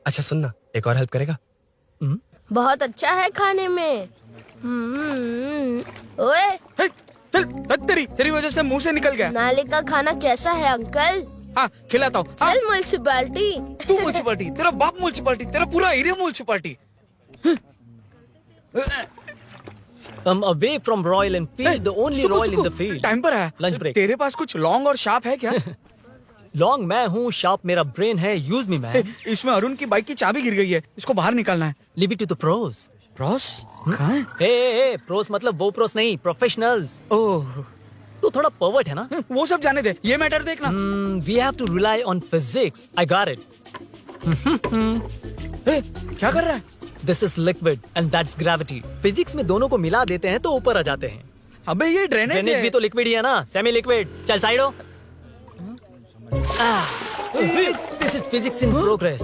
अच्छा सुनना, एक और हेल्प करेगा? बहुत अच्छा है खाने में। ओए तेरी वजह से मुंह से निकल गया। नाले का खाना कैसा है अंकल? हाँ खिलाता हूँ। चल म्युनिसिपैलिटी। तू म्युनिसिपैलिटी, तेरा बाप म्युनिसिपैलिटी, तेरा पूरा area municipality. Away from Royal Enfield, the only Royal in the field. Time पर है। Lunch break. तेरे पास कुछ लॉन्ग और शार्प है क्या? लॉन्ग मैं हूँ, शार्प मेरा ब्रेन है। Use me man. इसमें अरुण की बाइक की चाबी गिर गई है, इसको बाहर निकालना है। Leave it to the pros. Pros कहाँ है? ए प्रोस मतलब वो प्रोस नहीं, प्रोफेशनल्स। ओह, तू थोड़ा पर्वर्ट है ना? वो सब जाने दे, ये मैटर देखना। We have to rely on physics. I got it. क्या कर रहा है? This is liquid and that's gravity. Physics में दोनों को मिला देते हैं तो ऊपर आ जाते हैं। अबे ये ड्रेनेज है। भी तो लिक्विड ही है ना, सेमी लिक्विड। चल साइड हो। This is physics in progress.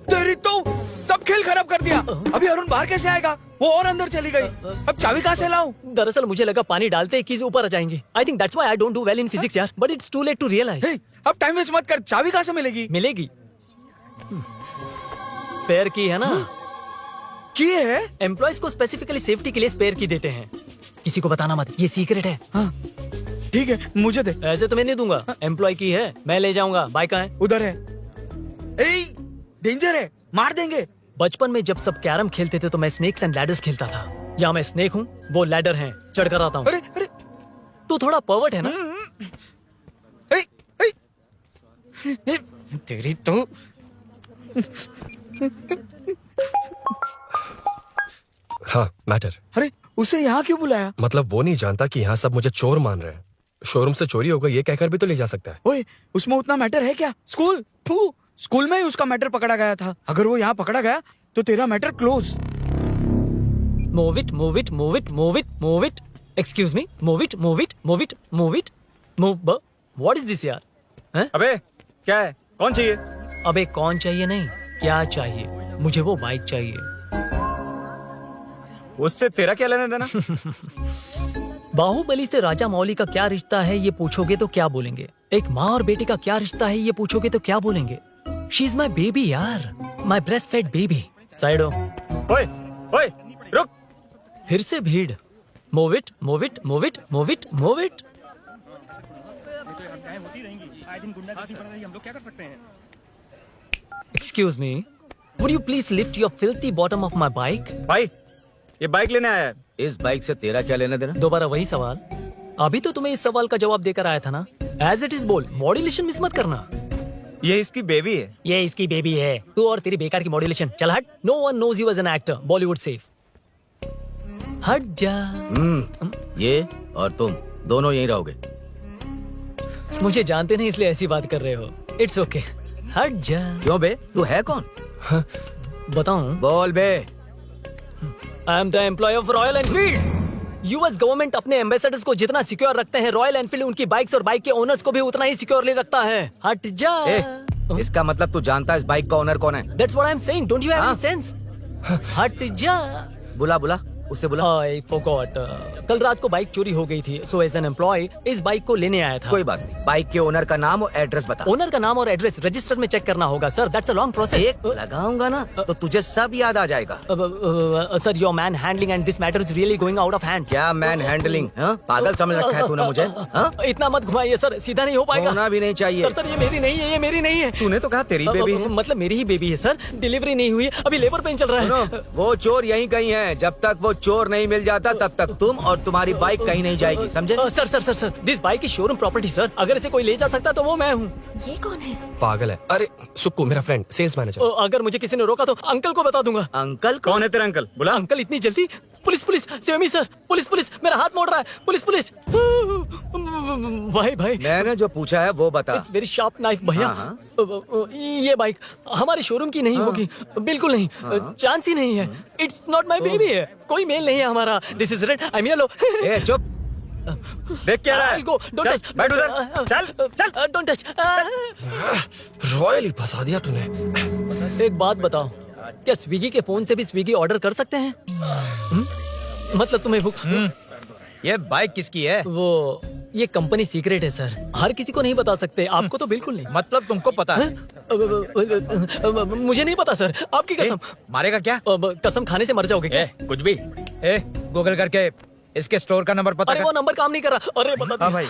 तेरी तो सब खेल खराब कर दिया। अभी अरुण बाहर कैसे आएगा? वो और अंदर चली गई। अब चाबी कहाँ से लाऊं? दरअसल मुझे लगा पानी डालते ही कीज ऊपर आ जाएंगी। I think that's why I don't do well in physics यार। But it's too late to realize. अब टाइम वेस्ट मत कर, चाबी कहाँ से मिलेगी? मिलेगी। स्पेयर की है ना? की है? एम्प्लॉयज को स्पेसिफिकली सेफ्टी के लिए स्पेयर की देते हैं। किसी को बताना मत, ये सीक्रेट है। हाँ ठीक है, मुझे दे। ऐसे तो मैं नहीं दूंगा। एम्प्लॉय की है, मैं ले जाऊंगा। बाइक कहाँ है? उधर है। डेंजर है, मार देंगे। बचपन में जब सब कैरम खेलते थे तो मैं स्नेक्स एंड लैडर्स खेलता था। या मैं स्नेक हूँ, वो लैडर है, चढ़ कर आता हूँ। अरे अरे, तू थोड़ा पर्वर्ट है ना? तेरी तो हाँ मैटर। अरे उसे यहाँ क्यों बुलाया? मतलब वो नहीं जानता कि यहाँ सब मुझे चोर मान रहे हैं। शोरूम से चोरी होगा ये कहकर भी तो ले जा सकता है। ओए, उसमें उतना मैटर है क्या? स्कूल में ही उसका मैटर पकड़ा गया था। अगर वो यहाँ पकड़ा गया तो तेरा matter close. Move it, move it, move it, move it, move it. Excuse me, move it, move it, move it, move it, move. What is this यार? हैं? अबे क्या है? कौन चाहिए? अबे कौन चाहिए नहीं, क्या चाहिए? मुझे वो बाइक चाहिए। उससे तेरा क्या लेना देना? बाहुबली से राजा मौली का क्या रिश्ता है ये पूछोगे तो क्या बोलेंगे? एक माँ और बेटे का क्या रिश्ता है ये पूछोगे तो क्या बोलेंगे? शी इज माई बेबी यार, my breast fed baby. Side हो। ओए, ओए, रुक। फिर से भीड़। Move it, move it, move it, move it, move it. Excuse me, would you please lift your filthy bottom of my bike? भाई, ये बाइक लेने आया है। इस बाइक से तेरा क्या लेना देना? दोबारा वही सवाल। अभी तो तुम्हें इस सवाल का जवाब देकर आया था ना। एज इट इज बोल, मॉड्यूलेशन मिस मत करना। ये इसकी बेबी है। ये इसकी बेबी है। तू और तेरी बेकार की मॉड्यूलेशन। चल हट। No one knows you as an actor. Bollywood safe. हट जा। ये और तुम दोनों यहीं रहोगे। मुझे जानते नहीं इसलिए ऐसी बात कर रहे हो। It's okay. हट जा। क्यों बे? तू है कौन? बताऊं? बोल बे। I am the employee of Royal Enfield. US government अपने एम्बेसडर्स को जितना सिक्योर रखते हैं, रॉयल एनफील्ड उनकी बाइक्स और बाइक के ओनर्स को भी उतना ही सिक्योरली रखता है। हट जा। इसका मतलब तू जानता है इस बाइक का ओनर कौन है? That's what I'm saying. Don't you have any sense? हट जा। बुला बुला, उससे बुला। I forgot. कल रात को बाइक चोरी हो गई थी, सो एज एन एम्प्लॉय इस बाइक को लेने आया था। कोई बात नहीं, बाइक के ओनर का नाम और एड्रेस बता। ओनर का नाम और एड्रेस रजिस्टर में चेक करना होगा sir, that's a long process. एक लगाऊंगा ना तो तुझे सब याद आ जाएगा। Sir your man handling and this matter is really going out of hand. क्या मैन हैंडलिंग? पागल समझ रखा है तूने मुझे? इतना मत घुमाइए सर, सीधा नहीं हो पाएगा। होना भी नहीं चाहिए। सर ये मेरी नहीं है, ये मेरी नहीं है। तूने तो कहा तेरी बेबी है। मतलब मेरी ही बेबी है सर, डिलीवरी नहीं हुई, अभी लेबर पेन चल रहा है। वो चोर यहीं कहीं है, जब तक वो चोर नहीं मिल जाता तब तक तुम और तुम्हारी बाइक कहीं नहीं जाएगी, समझे? Sir sir sir sir this bike is showroom property sir, अगर इसे कोई ले जा सकता तो वो मैं हूँ। ये कौन है? पागल है। अरे सुक्कू मेरा फ्रेंड, सेल्स मैनेजर। अगर मुझे किसी ने रोका तो अंकल को बता दूंगा। अंकल कौन है तेरा अंकल? बुला। अंकल इतनी जल्दी? Police police save me sir, police police, मेरा हाथ मोड़ रहा है, पुलिस पुलिस। भाई भाई मैंने जो पूछा है वो बता। इट्स वेरी शार्प नाइफ भैया। ये बाइक हमारे शोरूम की नहीं होगी, बिल्कुल नहीं, चांस ही नहीं है। इट्स नॉट माय बेबी है, कोई मेल नहीं है हमारा। This is red, I am yellow. ए चुप, देख क्या रहा है? गो, डोंट टच, बैठ उधर, चल चल, डोंट टच। रॉयली फंसा दिया तूने। एक बात बताओ, क्या स्विगी के फोन से भी स्विगी ऑर्डर कर सकते हैं? मतलब तुम्हें भूख? ये बाइक किसकी है? वो ये कंपनी सीक्रेट है सर, हर किसी को नहीं बता सकते। आपको तो बिल्कुल नहीं। मतलब तुमको पता है? मुझे नहीं पता सर, आपकी कसम। मारेगा क्या? कसम खाने से मर जाओगे क्या? कुछ भी। गूगल करके इसके स्टोर का नंबर पता अरे कर। वो नंबर काम नहीं कर रहा। अरे बता। हाँ भाई।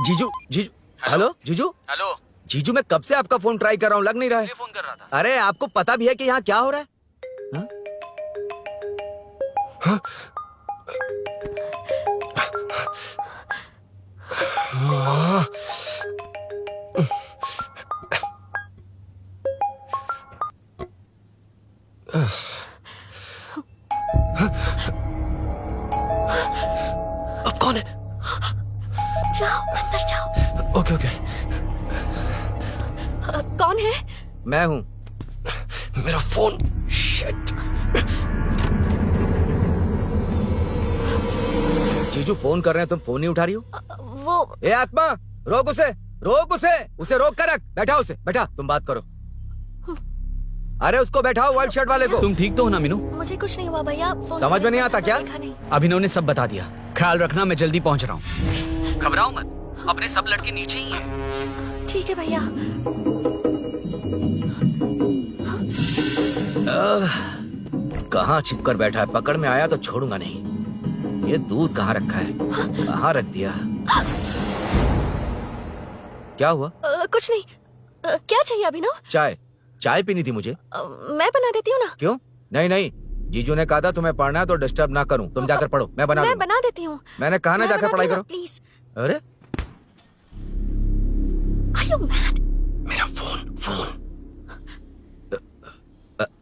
जीजू जीजू, हेलो जीजू। हेलो जीजू, मैं कब से आपका फोन ट्राई कर रहा हूँ, लग नहीं रहा है। फोन कर रहा था। अरे आपको पता भी है कि यहाँ क्या हो रहा है? अब कौन है? जाओ अंदर जाओ। Okay okay. कौन है? मैं हूँ। मेरा फोन। शिट। जीजू फोन कर रहे हैं, तुम फोन नहीं उठा रही हो? वो ए आत्मा, रोक उसे, उसे रोक कर रख। बैठा उसे, बैठा, तुम बात करो। अरे उसको बैठाओ, व्हाइट शर्ट वाले को। तुम ठीक तो हो ना मीनू? मुझे कुछ नहीं हुआ भैया। फोन समझ से में नहीं आता क्या? देखा नहीं। अभिनव ने सब बता दिया, ख्याल रखना, मैं जल्दी पहुंच रहा हूँ। घबराओ मत, अपने सब लड़के नीचे ही हैं। ठीक है भैया। कहाँ छिपकर बैठा है, पकड़ में आया तो छोड़ूंगा नहीं। ये दूध कहाँ रखा है, कहाँ रख दिया? क्या हुआ? कुछ नहीं। क्या चाहिए अभिनव? चाय पीनी थी मुझे। मैं बना देती हूँ ना। क्यों? नहीं, जीजू ने कहा था तुम्हें पढ़ना है तो डिस्टर्ब ना करूं, तुम जाकर पढ़ो, मैं बना देती हूँ। मैंने कहा ना जाकर पढ़ाई करो प्लीज। अरे Are you mad? मेरा फोन।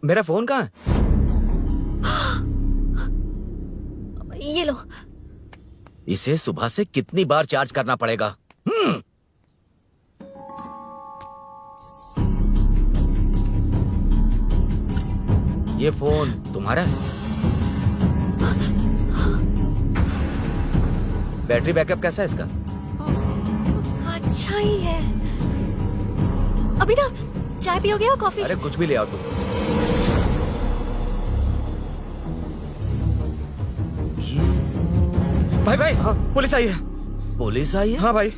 मेरा फोन कहाँ है? ये लो। इसे सुबह से कितनी बार चार्ज करना पड़ेगा? ये फोन तुम्हारा है? बैटरी बैकअप कैसा है इसका? अच्छा ही है। अभिनव, चाय पियोगे या कॉफी? अरे कुछ भी ले आओ तुम। भाई हाँ, पुलिस आई है। पुलिस आई है? हाँ भाई।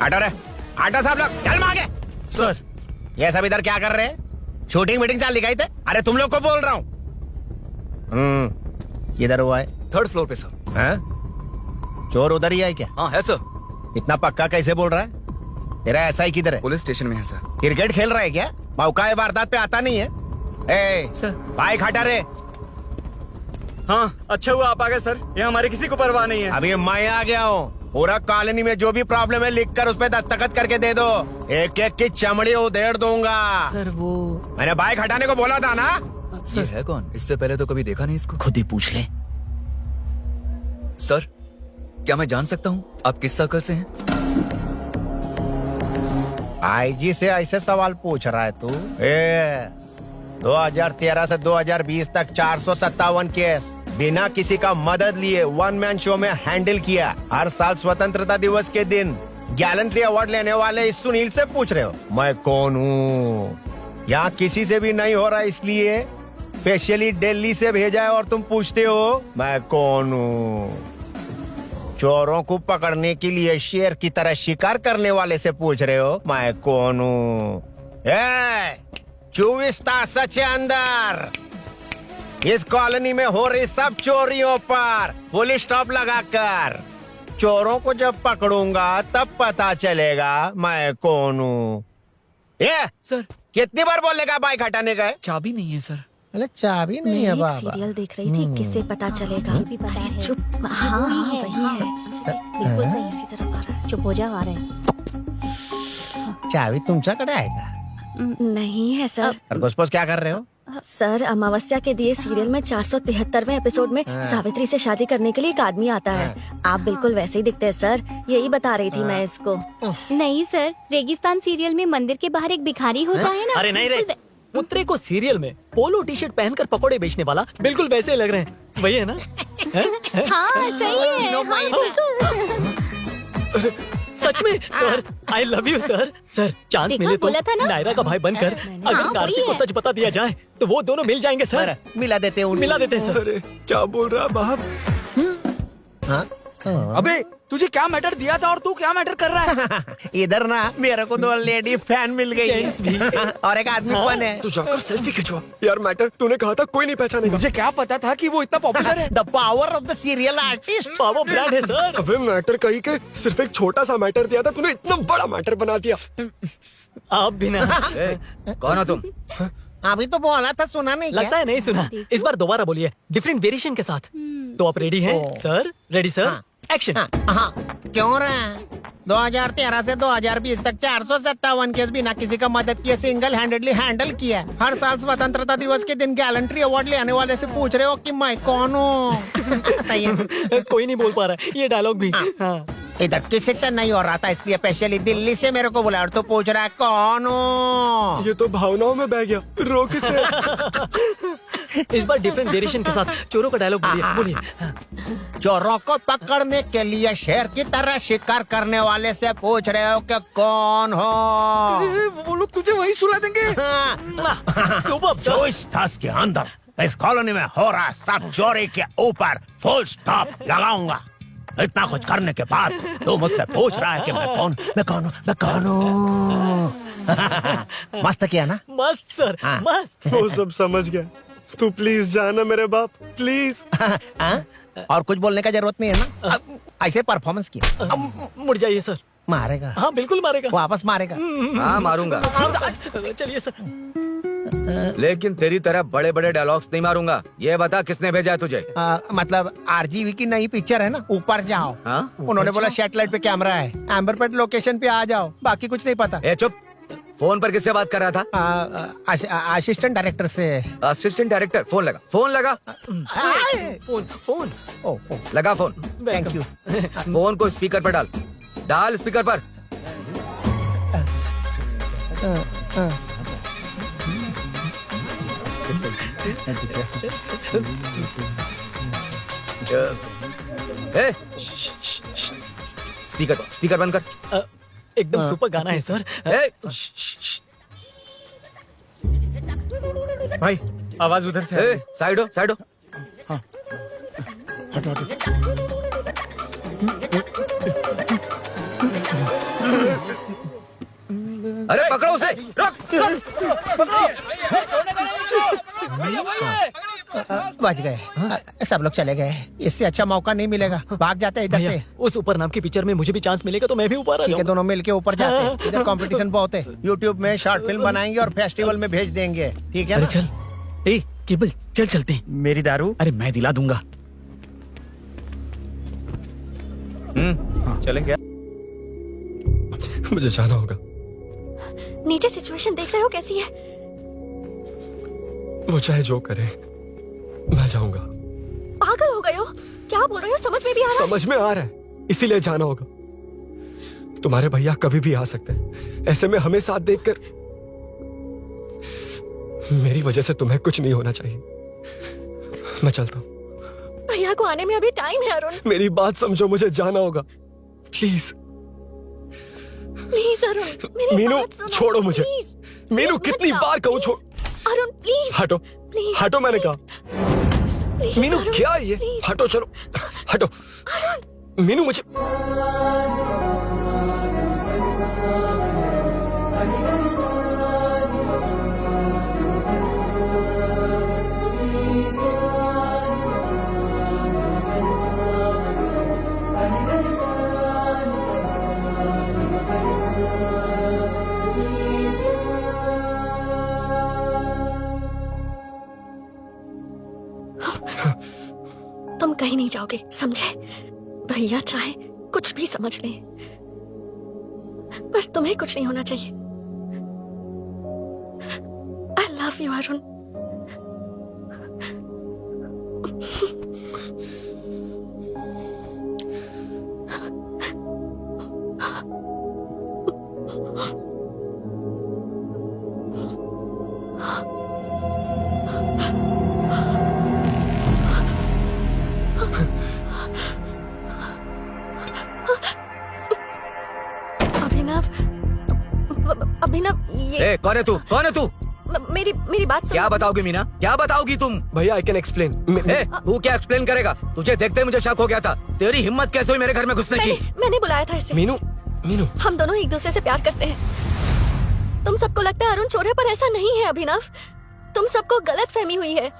आटो रे, आटो साहब लोग चल मांगे। सर ये सब इधर क्या कर रहे हैं? शूटिंग मीटिंग चाल दिखाई थे? अरे तुम लोग को बोल रहा हूँ। किधर हुआ है? 3rd फ्लोर पे सर। चोर उधर ही है क्या? हाँ है सर। इतना पक्का कैसे बोल रहा है? तेरा ऐसा ही किधर है? पुलिस स्टेशन में है सर। क्रिकेट खेल रहा है क्या? मौका है वारदात पे आता नहीं है। ए सर बाइक हटा रे। हाँ अच्छा हुआ आप आ गए सर, ये हमारे किसी को परवाह नहीं है। अभी मैं आ गया हूँ। पूरा कॉलोनी में जो भी प्रॉब्लम है लिखकर उस पे दस्तखत करके दे दो। एक एक की चमड़ी उधेड़ दूंगा। सर वो मैंने बाइक हटाने को बोला था ना? ये है कौन? इससे पहले तो कभी देखा नहीं इसको। खुद ही पूछ ले। सर क्या मैं जान सकता हूँ आप किस सर्कल से हैं? आईजी से ऐसे सवाल पूछ रहा है तू? 2013 से 2020 तक 457 केस बिना किसी का मदद लिए वन मैन शो में हैंडल किया। हर साल स्वतंत्रता दिवस के दिन गैलेंट्री अवार्ड लेने वाले इस सुनील से पूछ रहे हो मैं कौन हूँ? यहाँ किसी से भी नहीं हो रहा, इसलिए स्पेशली दिल्ली से भेजा है और तुम पूछते हो मैं कौन हूँ? चोरों को पकड़ने के लिए शेर की तरह शिकार करने वाले से पूछ रहे हो मैं कौन हूँ? 24 तास के अंदर इस कॉलोनी में हो रही सब चोरियों पर पुलिस स्टॉप लगाकर चोरों को जब पकड़ूंगा तब पता चलेगा मैं कौन हूँ। सर कितनी बार बोलेगा बाइक हटाने का? चाबी नहीं है सर। अरे चाबी नहीं है बाबा। सीरियल देख रही थी, किसे पता चलेगा? भी पता है। चुप, हाँ वही है। बिल्कुल सही, इसी तरफ आ रहा है। चुप हो जा, आ रहे हैं। चाबी तुमच्याकडे आहे का? नहीं है सर। खरगोश क्या कर रहे हो? सर अमावस्या के दिए सीरियल में 473वें एपिसोड में सावित्री से शादी करने के लिए एक आदमी आता है। आप बिल्कुल वैसे ही दिखते हैं सर, यही बता रही थी मैं इसको। नहीं सर, रेगिस्तान सीरियल में मंदिर के बाहर एक भिखारी होता है ना। अरे नहीं रे, पुत्रे को सीरियल में पोलो टी शर्ट पहनकर पकोड़े बेचने वाला बिल्कुल वैसे ही लग रहे हैं, वही है ना? हाँ सही है, हाँ, बिल्कुल। सच में sir, I love you sir. Sir chance देखा, मिले तो बोला था ना? नायरा का भाई बनकर अगर कार्तिक वही को है। सच बता दिया जाए तो वो दोनों मिल जाएंगे सर। मिला देते हैं मिला देते हैं सर। क्या बोल रहा है बाप? अबे तुझे क्या मैटर दिया था और तू क्या मैटर कर रहा है? इधर ना मेरे को 2 लेडी फैन मिल गई जेंट्स भी। और एक आदमी कौन है? तू जाकर सेल्फी खिंचवा। यार मैटर तूने कहा था कोई नहीं पहचानेगा। मुझे क्या पता था कि वो इतना पॉपुलर है? The power of the serial artist. Power brand है सर। अबे मैटर कही के सिर्फ एक छोटा सा मैटर दिया था, तूने इतना बड़ा मैटर बना दिया। आप भी ना। कौन हो तुम? अभी तो बोला था, सुना नहीं लगता है नहीं सुना। इस बार दोबारा बोलिए डिफरेंट वेरिएशन के साथ। तो आप रेडी हैं सर? Ready sir, action. हाँ, क्यों रहे? 2013 से 2020 तक 457 केस बिना किसी का मदद किए सिंगल हैंडेडली हैंडल किया। हर साल स्वतंत्रता दिवस के दिन गैलेंट्री अवार्ड लेने वाले से पूछ रहे हो कि मैं कौन हूँ? कोई नहीं बोल पा रहा है ये डायलॉग भी। हाँ। इधर किसी से नहीं हो रहा था, इसलिए स्पेशली दिल्ली से मेरे को बुलाया और तो पूछ रहा है कौन हूँ? ये तो भावनाओं में बह गया। रो किसे? इस बार डिफरेंट वेरिएशन के साथ चोरों का डायलॉग बोलिए। चोरों को पकड़ने के लिए शेर की तरह शिकार करने वाले से पूछ रहे हो कि कौन हो? वो लोग तुझे वही सुला देंगे। Super sir. 24 तास के अंदर इस कॉलोनी में हो रहा सब चोरी के ऊपर फुल स्टॉप लगाऊंगा। इतना कुछ करने के बाद तू मुझसे पूछ रहा है कि मैं कौन हूँ? मस्त किया ना? मस्त सर, मस्त। वो सब समझ गया। तू प्लीज जाना मेरे बाप, प्लीज। और कुछ बोलने का जरूरत नहीं है ना? ऐसे परफॉर्मेंस किया। मुड़ जाइए सर। मारेगा? हाँ बिल्कुल मारेगा। वापस मारेगा? हाँ मारूंगा। चलिए सर। लेकिन तेरी तरह बड़े बड़े डायलॉग्स नहीं मारूंगा। ये बता किसने भेजा है तुझे? मतलब आरजीवी की नई पिक्चर है ना, ऊपर जाओ। उन्होंने बोला सैटेलाइट पे कैमरा है, एम्बरपेट लोकेशन पे आ जाओ, बाकी कुछ नहीं पता। ए चुप। फोन पर किससे बात कर रहा था? असिस्टेंट डायरेक्टर से। Assistant director? फोन लगा, फोन लगा। फोन लगा फोन। Thank you. फोन को स्पीकर पर डाल। डाल स्पीकर पर। स्पीकर बंद कर। एकदम सुपर गाना है सर। भाई आवाज उधर से। साइड हो, साइड हो। अरे पकड़ो उसे। रुक, बच गए। सब लोग चले गए, इससे अच्छा मौका नहीं मिलेगा। भाग जाते हैं इधर से। उस ऊपर नाम की पिक्चर में मुझे भी चांस मिलेगा तो मैं भी ऊपर आ जाऊंगा। दोनों मिलके ऊपर जाते हैं। इधर कंपटीशन बहुत है। यूट्यूब में शॉर्ट फिल्म बनाएंगे और फेस्टिवल में भेज देंगे, ठीक है? अरे चल, ए केबल चल चलते हैं। मेरी दारू? अरे मैं दिला दूंगा। चलेंगे। मुझे जाना होगा। नीचे सिचुएशन देख रहे हो कैसी है? वो चाहे जो करे, मैं जाऊंगा। पागल हो गए हो? क्या बोल रहे हो? समझ में भी आ रहा है? समझ में आ रहा है। इसीलिए जाना होगा। तुम्हारे भैया कभी भी आ सकते हैं, ऐसे में हमें साथ देखकर मेरी वजह से तुम्हें कुछ नहीं होना चाहिए। मैं चलता हूँ। भैया को आने में अभी टाइम है अरुण। मेरी बात समझो, मुझे जाना होगा। प्लीज प्लीज अरुण, मेरी मीनू, बात सुनो, छोड़ो मुझे। प्लीज। मीनू, प्लीज कितनी मत बार जाओ, कहूँ छोड़। अरुण प्लीज। हटो, प्लीज, हटो, मैंने कहा। प्लीज, मीनू अरुण, क्या ये? प्लीज। हटो, चलो हटो। मीनू मुझे तुम कहीं नहीं जाओगे, समझे? भैया चाहे कुछ भी समझ लें, पर तुम्हें कुछ नहीं होना चाहिए। I love you Arun. Abhinav, ये कौन है तू? कौन है तू? मेरी बात सुनो। क्या बताओगी मीना? क्या बताओगी तुम? भैया, आई कैन एक्सप्लेन। तू क्या एक्सप्लेन करेगा? तुझे देखते ही मुझे शक हो गया था। तेरी हिम्मत कैसे हुई मेरे घर में घुसने की? मैंने बुलाया था इसे। मीनू, मीनू, हम दोनों एक दूसरे से प्यार करते हैं। तुम सबको लगता है अरुण चोर है, पर ऐसा नहीं है अभिनव। तुम सबको गलत फहमी हुई है।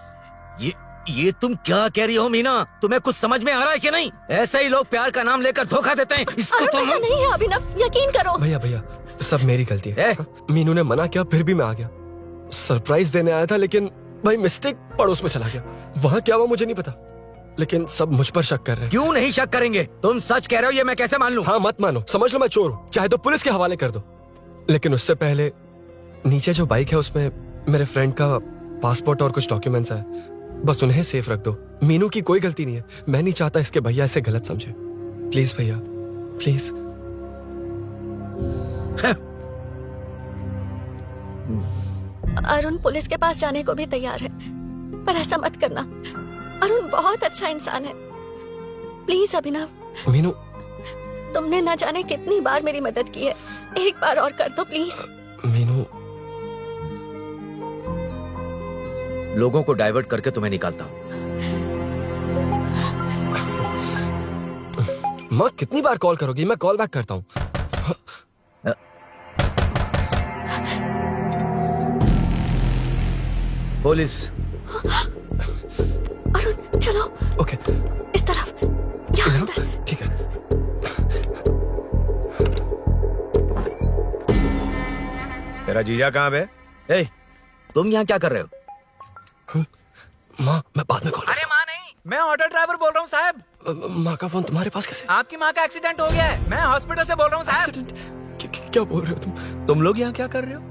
ये तुम क्या कह रही हो मीना? तुम्हें कुछ समझ में आ रहा है कि नहीं? ऐसे ही लोग प्यार का नाम लेकर धोखा देते हैं। इसको अरुण ऐसा नहीं है अभिनव, यकीन करो। भैया भैया, सब मेरी गलती है। मीनू ने मना किया, फिर भी मैं आ गया। सरप्राइज देने आया था, लेकिन भाई मिस्टेक पड़ोस में चला गया। वहाँ क्या हुआ मुझे नहीं पता, लेकिन सब मुझ पर शक कर रहे हैं। क्यों नहीं शक करेंगे? तुम सच कह रहे हो, ये मैं कैसे मान लूं? हाँ, मत मानो, समझ लो मैं चोर हूँ, चाहे तो पुलिस के हवाले कर दो। लेकिन उससे पहले नीचे जो बाइक है उसमें मेरे फ्रेंड का पासपोर्ट और कुछ डॉक्यूमेंट्स है, बस उन्हें सेफ रख दो। मीनू की कोई गलती नहीं है। मैं नहीं चाहता इसके भैया इसे गलत समझे। प्लीज भैया, प्लीज। अरुण पुलिस के पास जाने को भी तैयार है, पर ऐसा मत करना। अरुण बहुत अच्छा इंसान है। प्लीज अभिनव। मीनू, तुमने न जाने कितनी बार मेरी मदद की है, एक बार और कर दो प्लीज। मीनू, लोगों को डाइवर्ट करके तुम्हें निकालता हूँ। माँ कितनी बार कॉल करोगी? मैं कॉल बैक करता हूँ। पुलिस। अरुण चलो। ओके, इस तरफ, यहाँ अंदर। ठीक है। तेरा जीजा कहाँ पे? ए, तुम यहाँ क्या कर रहे हो? माँ, मैं बाद में कॉल। अरे माँ नहीं, मैं ऑटो ड्राइवर बोल रहा हूँ साहब। माँ का फोन तुम्हारे पास कैसे? आपकी माँ का एक्सीडेंट हो गया है, मैं हॉस्पिटल से बोल रहा हूँ साहब। क्या बोल रहे हो तुम लोग यहाँ क्या कर रहे हो?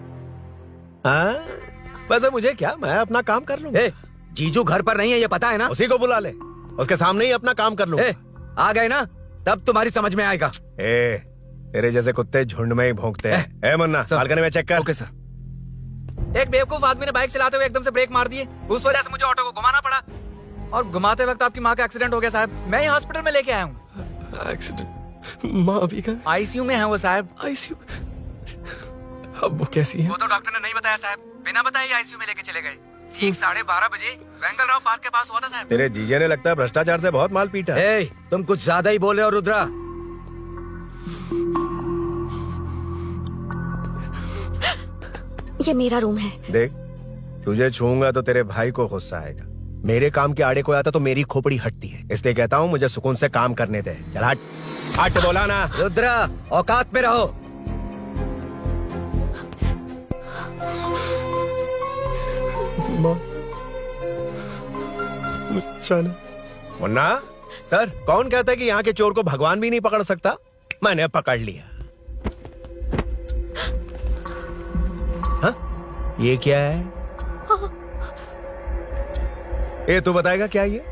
हाँ, वैसे मुझे क्या, मैं अपना काम कर लूँ। जीजू घर पर नहीं है, ये पता है ना? उसी को बुला ले, उसके सामने ही अपना काम कर लूँ। आ गए ना, तब तुम्हारी समझ में आएगा। तेरे जैसे कुत्ते झुंड में ही भौंकते हैं। मुन्ना, बालकनी में चेक कर। Okay sir. एक बेवकूफ आदमी ने बाइक चलाते हुए एकदम से ब्रेक मार दिए, उस वजह से मुझे ऑटो को घुमाना पड़ा, और घुमाते वक्त आपकी माँ का एक्सीडेंट हो गया साहब। मैं ही हॉस्पिटल में लेके आया हूँ। एक्सीडेंट? माँ अभी कहाँ? आईसीयू में है वो साहब। आईसीयू? अब वो कैसी है? वो तो डॉक्टर ने नहीं बताया साहब, बिना बताए आईसीयू में लेके चले गए। ठीक 12:30 बजे वेंगल राव पार्क के पास हुआ था साहब। तेरे जीजे ने लगता है भ्रष्टाचार से बहुत माल पीटा। तुम कुछ ज्यादा ही बोल रहे हो रुद्रा। ये मेरा रूम है। देख, तुझे छूऊंगा तो तेरे भाई को गुस्सा आएगा। मेरे काम के आड़े को आता तो मेरी खोपड़ी हटती है, इसलिए कहता हूँ मुझे सुकून से काम करने दे। चल हट, हट बोला ना। रुद्रा, औकात में रहो। माँ, मुन्ना सर, कौन कहता है कि यहाँ के चोर को भगवान भी नहीं पकड़ सकता? मैंने पकड़ लिया। हाँ? ये क्या है? ये तू बताएगा क्या ये?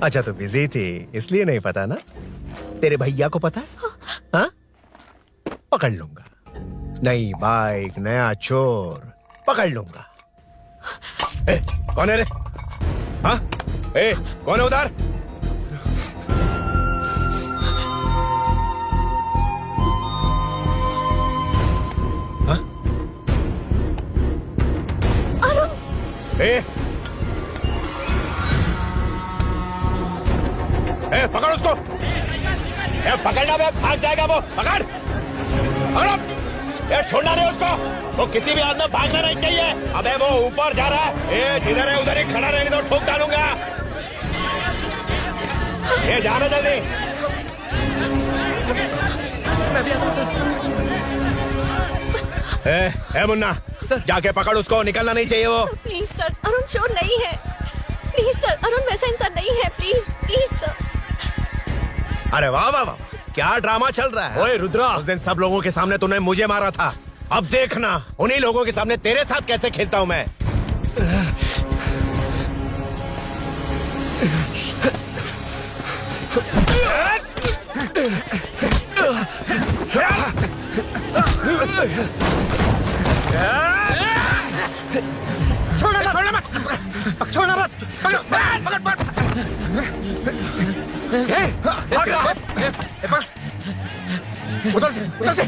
अच्छा तो बिजी थी इसलिए नहीं पता ना? तेरे भैया को पता है? हाँ? पकड़ लूंगा। नई बाइक, नया चोर, पकड़ लूंगा। कौन है रे? हाँ? कौन है उधर? हाँ? पकड़ उसको। पकड़ना बे, भाग जाएगा वो। पकड़ छोड़ना नहीं उसको। वो किसी भी हाथ में भागना नहीं चाहिए। अबे वो ऊपर जा रहा है। जिधर है उधर ही खड़ा रहने दो, ठोक डालूंगा। जाना जल्दी। मैं भी आता हूं सर। मुन्ना जाके पकड़ उसको, निकलना नहीं चाहिए वो। प्लीज सर, अरुण चोर नहीं है। प्लीज सर, अरुण वैसा इंसान नहीं है। Please please sir. अरे वाह वाह वाह, क्या ड्रामा चल रहा है। ओए रुद्रा, उस दिन सब लोगों के सामने तूने मुझे मारा था। अब देखना उन्हीं लोगों के सामने तेरे साथ कैसे खेलता हूं मैं। छोड़ना मत। उधर से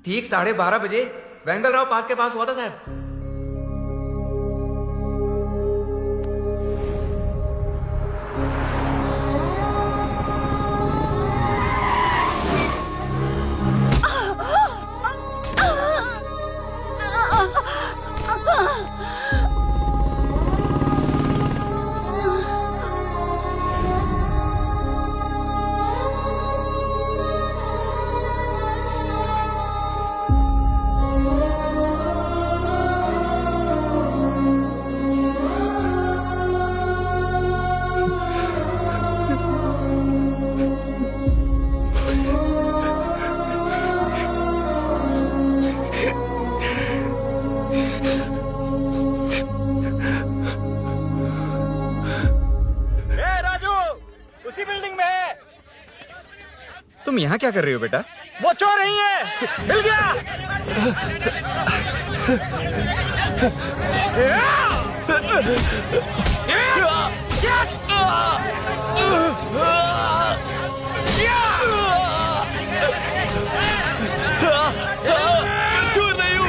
ठीक 12:30 बजे वेंगल राव पार्क के पास हुआ था साहब। तुम यहाँ क्या कर रही हो बेटा? वो चोर नहीं है। मिल गया। चोर नहीं हूँ।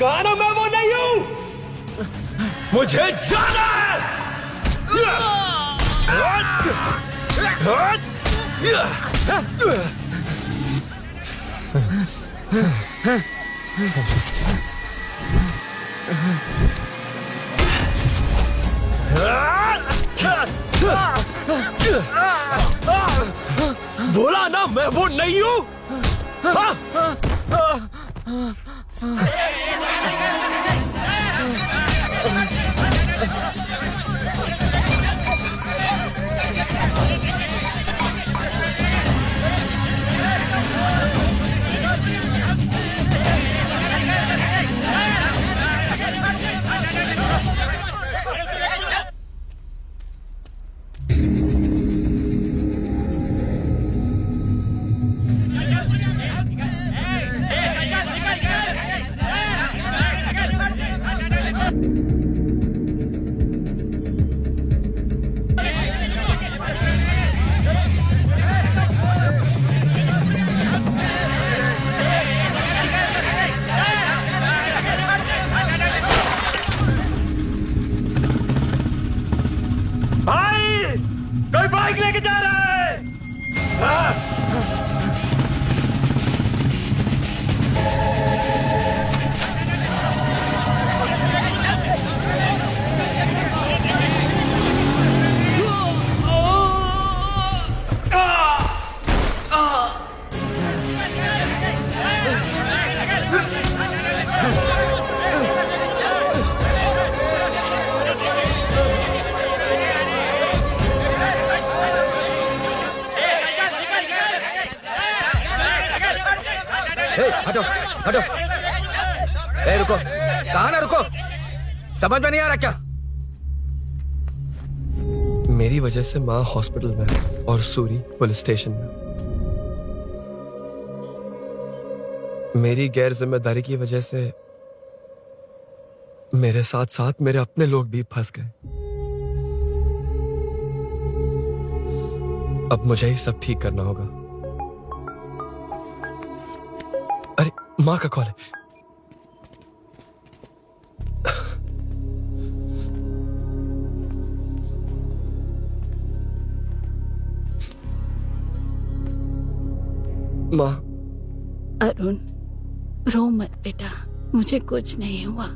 कहा मैं वो नहीं हूं। मुझे जाना है। बोला ना मैं वो नहीं हूं। हटो हटो। ए रुको, कहा ना रुको, समझ में नहीं आ रहा क्या? मेरी वजह से माँ हॉस्पिटल में है और सूरी पुलिस स्टेशन में। मेरी गैर जिम्मेदारी की वजह से मेरे साथ साथ मेरे अपने लोग भी फंस गए। अब मुझे ही सब ठीक करना होगा। अरे माँ का कॉल है। माँ। अरुण, रो मत बेटा, मुझे कुछ नहीं हुआ।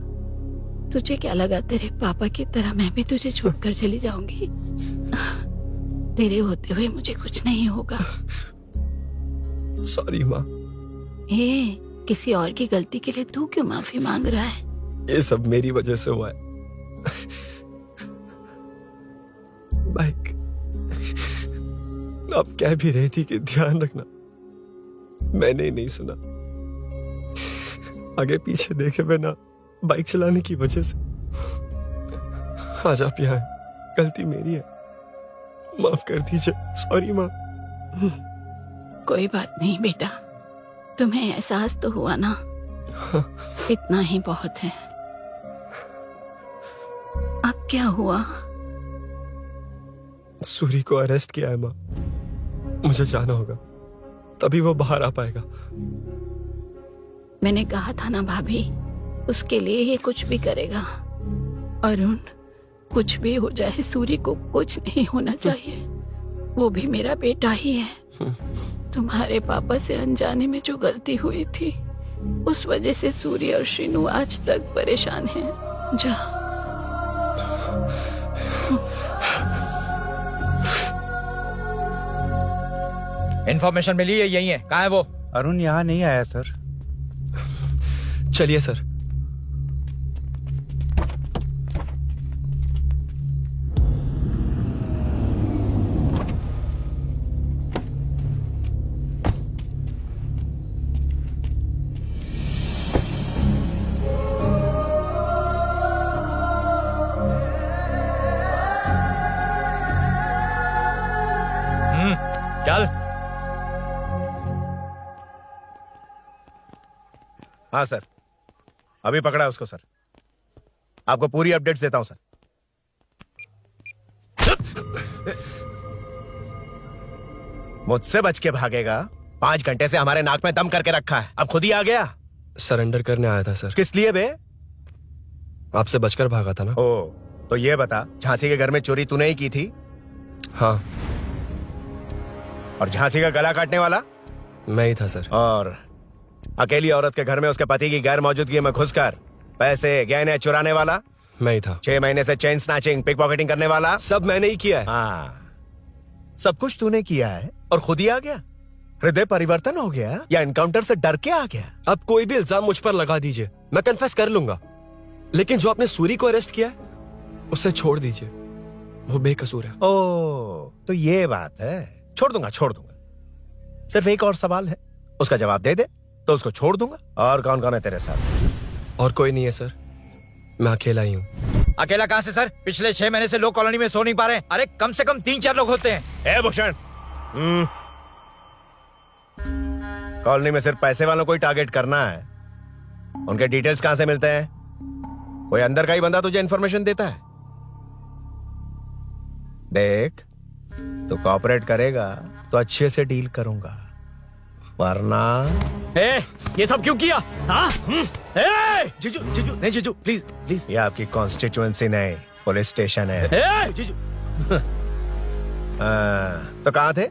तुझे क्या लगा तेरे पापा की तरह मैं भी तुझे छोड़कर चली जाऊंगी? तेरे होते हुए मुझे कुछ नहीं होगा। सॉरी माँ। ए, किसी और की गलती के लिए तू क्यों माफी मांग रहा है? ये सब मेरी वजह से हुआ है। बाइक, आप कह भी रही थी कि ध्यान रखना, मैंने ही नहीं सुना। आगे पीछे देखे बिना बाइक चलाने की वजह से आज आप यहाँ हैं। गलती मेरी है, माफ कर दीजिए। सॉरी माँ। कोई बात नहीं बेटा, तुम्हें एहसास तो हुआ ना? इतना ही बहुत है। अब क्या हुआ? सूरी को अरेस्ट किया है माँ। मुझे जाना होगा, तभी वो बाहर आ पाएगा। मैंने कहा था ना भाभी, उसके लिए ये कुछ भी करेगा। अरुण, कुछ भी हो जाए सूरी को कुछ नहीं होना चाहिए। वो भी मेरा बेटा ही है। तुम्हारे पापा से अनजाने में जो गलती हुई थी, उस वजह से सूरी और शीनू आज तक परेशान हैं। जा। इन्फॉर्मेशन मिली है, यही है। कहाँ है वो? अरुण यहाँ नहीं आया सर। चलिए सर। चल। हाँ सर, अभी पकड़ा उसको सर। आपको पूरी अपडेट्स देता हूं सर। मुझसे बच के भागेगा? 5 घंटे से हमारे नाक में दम करके रखा है, अब खुद ही आ गया। सरेंडर करने आया था सर। किस लिए बे? आपसे बचकर भागा था ना। ओ, तो ये बता, झांसी के घर में चोरी तूने ही की थी? हाँ। और झांसी का गला काटने वाला? मैं ही था सर। और अकेली औरत के घर में उसके पति की गैर मौजूदगी में घुसकर पैसे गहने चुराने वाला? मैं ही था। 6 महीने से चेन स्नैचिंग, पिक पॉकेटिंग करने वाला? सब मैंने ही किया है। हाँ, सब कुछ तूने किया है और खुद ही आ गया? हृदय परिवर्तन हो गया या एनकाउंटर से डर के आ गया? अब कोई भी इल्जाम मुझ पर लगा दीजिए, मैं कन्फेस कर लूंगा। लेकिन जो आपने सूरी को अरेस्ट किया है, उसे छोड़ दीजिए, वो बेकसूर है। ओ, तो ये बात है। छोड़ दूंगा, छोड़ दूंगा। सिर्फ एक और सवाल है, उसका जवाब दे दे तो उसको छोड़ दूंगा। और कौन कौन है तेरे साथ? और कोई नहीं है सर, मैं अकेला ही हूँ। अकेला कहाँ से सर? पिछले 6 महीने से लोग कॉलोनी में सो नहीं पा रहे। अरे कम से कम 3-4 लोग होते हैं। ए भूषण, कॉलोनी में सिर्फ पैसे वालों को ही टारगेट करना है। उनके डिटेल्स कहां से मिलते हैं? कोई अंदर का ही बंदा तुझे इंफॉर्मेशन देता है? देख, तो कोऑपरेट करेगा तो अच्छे से डील करूंगा, वरना ये सब क्यों किया? हाँ? जीजू, जीजू, नहीं जीजू, प्लीज प्लीज। ये आपकी कॉन्स्टिट्यूएंसी नहीं, पुलिस स्टेशन है। जीजू। तो कहाँ थे?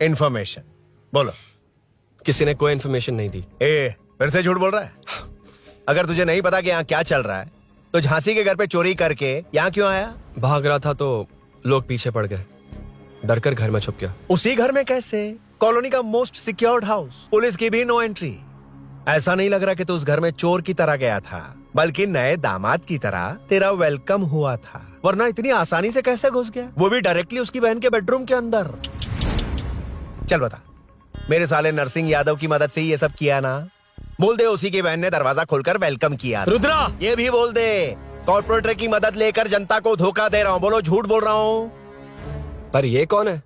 इंफॉर्मेशन बोलो। किसी ने कोई इन्फॉर्मेशन नहीं दी। फिर से झूठ बोल रहा है? अगर तुझे नहीं पता कि यहाँ क्या चल रहा है, तो झांसी के घर पे चोरी करके यहाँ क्यों आया? भाग रहा था तो लोग पीछे पड़ गए, डरकर घर में छुप गया। उसी घर में कैसे? कॉलोनी का मोस्ट सिक्योर्ड हाउस, पुलिस की भी नो एंट्री। ऐसा नहीं लग रहा कि तू उस घर में चोर की तरह गया था, बल्कि नए दामाद की तरह तेरा वेलकम हुआ था। वरना इतनी आसानी से कैसे घुस गया, वो भी डायरेक्टली उसकी बहन के बेडरूम के अंदर? चल बता, मेरे साले नरसिंह यादव की मदद से ही ये सब किया ना। बोल दे उसी की बहन ने दरवाजा खोलकर वेलकम किया। रुद्रा, ये भी बोल दे कॉर्पोरेटर की मदद लेकर जनता को धोखा दे रहा हूँ। बोलो झूठ बोल रहा हूँ। पर ये कौन है?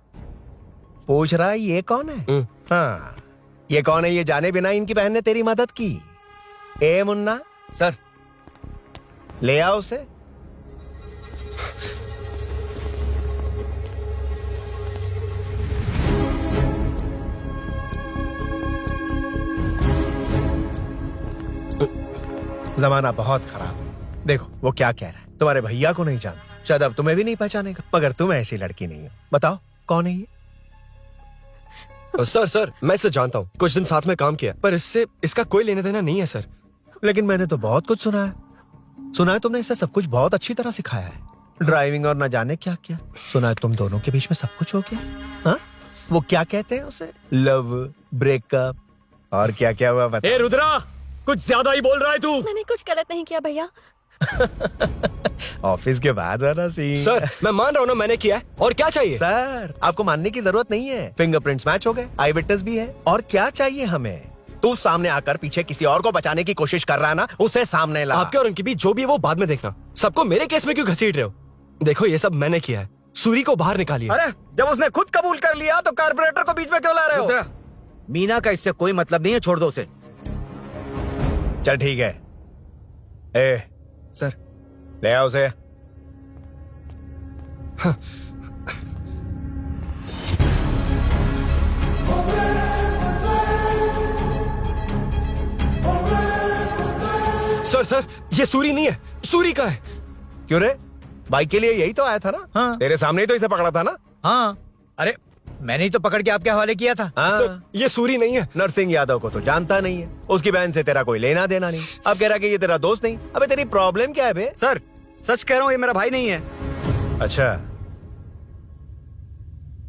पूछ रहा है ये कौन है? हाँ, ये कौन है ये जाने बिना इनकी बहन ने तेरी मदद की। ए मुन्ना सर, ले आओ उसे। जमाना बहुत खराब है। देखो वो क्या कह रहा है। तुम्हारे भैया को नहीं जानता, शायद अब तुम्हें भी नहीं पहचानेगा, मगर तुम ऐसी लड़की नहीं हो। बताओ कौन है ये? सर मैं इसे जानता हूँ, कुछ दिन साथ में काम किया, पर इससे इसका कोई लेना देना नहीं है सर। लेकिन मैंने तो बहुत कुछ सुना है। सुना है तुमने इसे सब कुछ बहुत अच्छी तरह सिखाया है, ड्राइविंग और न जाने क्या क्या। सुना है तुम दोनों के बीच में सब कुछ हो गया। हाँ, वो क्या कहते हैं उसे, लव, ब्रेकअप और क्या क्या हुआ बता। ए रुद्रा, कुछ ज्यादा ही बोल रहा है तू। मैंने कुछ गलत नहीं किया भैया। ऑफिस के बाद वाला सीन। सर मैं मान रहा हूँ ना मैंने किया है, और क्या चाहिए? सर आपको मानने की जरूरत नहीं है, फिंगरप्रिंट्स मैच हो गए, आई विटनेस भी है। और क्या चाहिए हमें? तू सामने आकर पीछे किसी और को बचाने की कोशिश कर रहा है ना, उसे सामने ला। आपके और उनके बीच जो भी है वो बाद में देखना। सबको मेरे केस में क्यों घसीट रहे हो? देखो ये सब मैंने किया है, सूरी को बाहर निकालिए। अरे जब उसने खुद कबूल कर लिया तो कारपोरेटर को बीच में क्यों ला रहे हो? मीना का इससे कोई मतलब नहीं है, छोड़ दो उसे। चल ठीक है। ए सर, ले आओ उसे। सर ये सूरी नहीं है, सूरी का है। क्यों रे, बाइक के लिए यही तो आया था ना? हाँ। तेरे सामने ही तो इसे पकड़ा था ना? हाँ, अरे मैंने ही तो पकड़ के आपके हवाले किया था। हाँ। सर ये सूरी नहीं है। नरसिंह यादव को तो जानता नहीं है, उसकी बहन से तेरा कोई लेना देना नहीं। अब कह रहा कि ये तेरा दोस्त नहीं। अबे तेरी प्रॉब्लम क्या है बे? सर सच कह रहा हूँ, ये मेरा भाई नहीं है। अच्छा,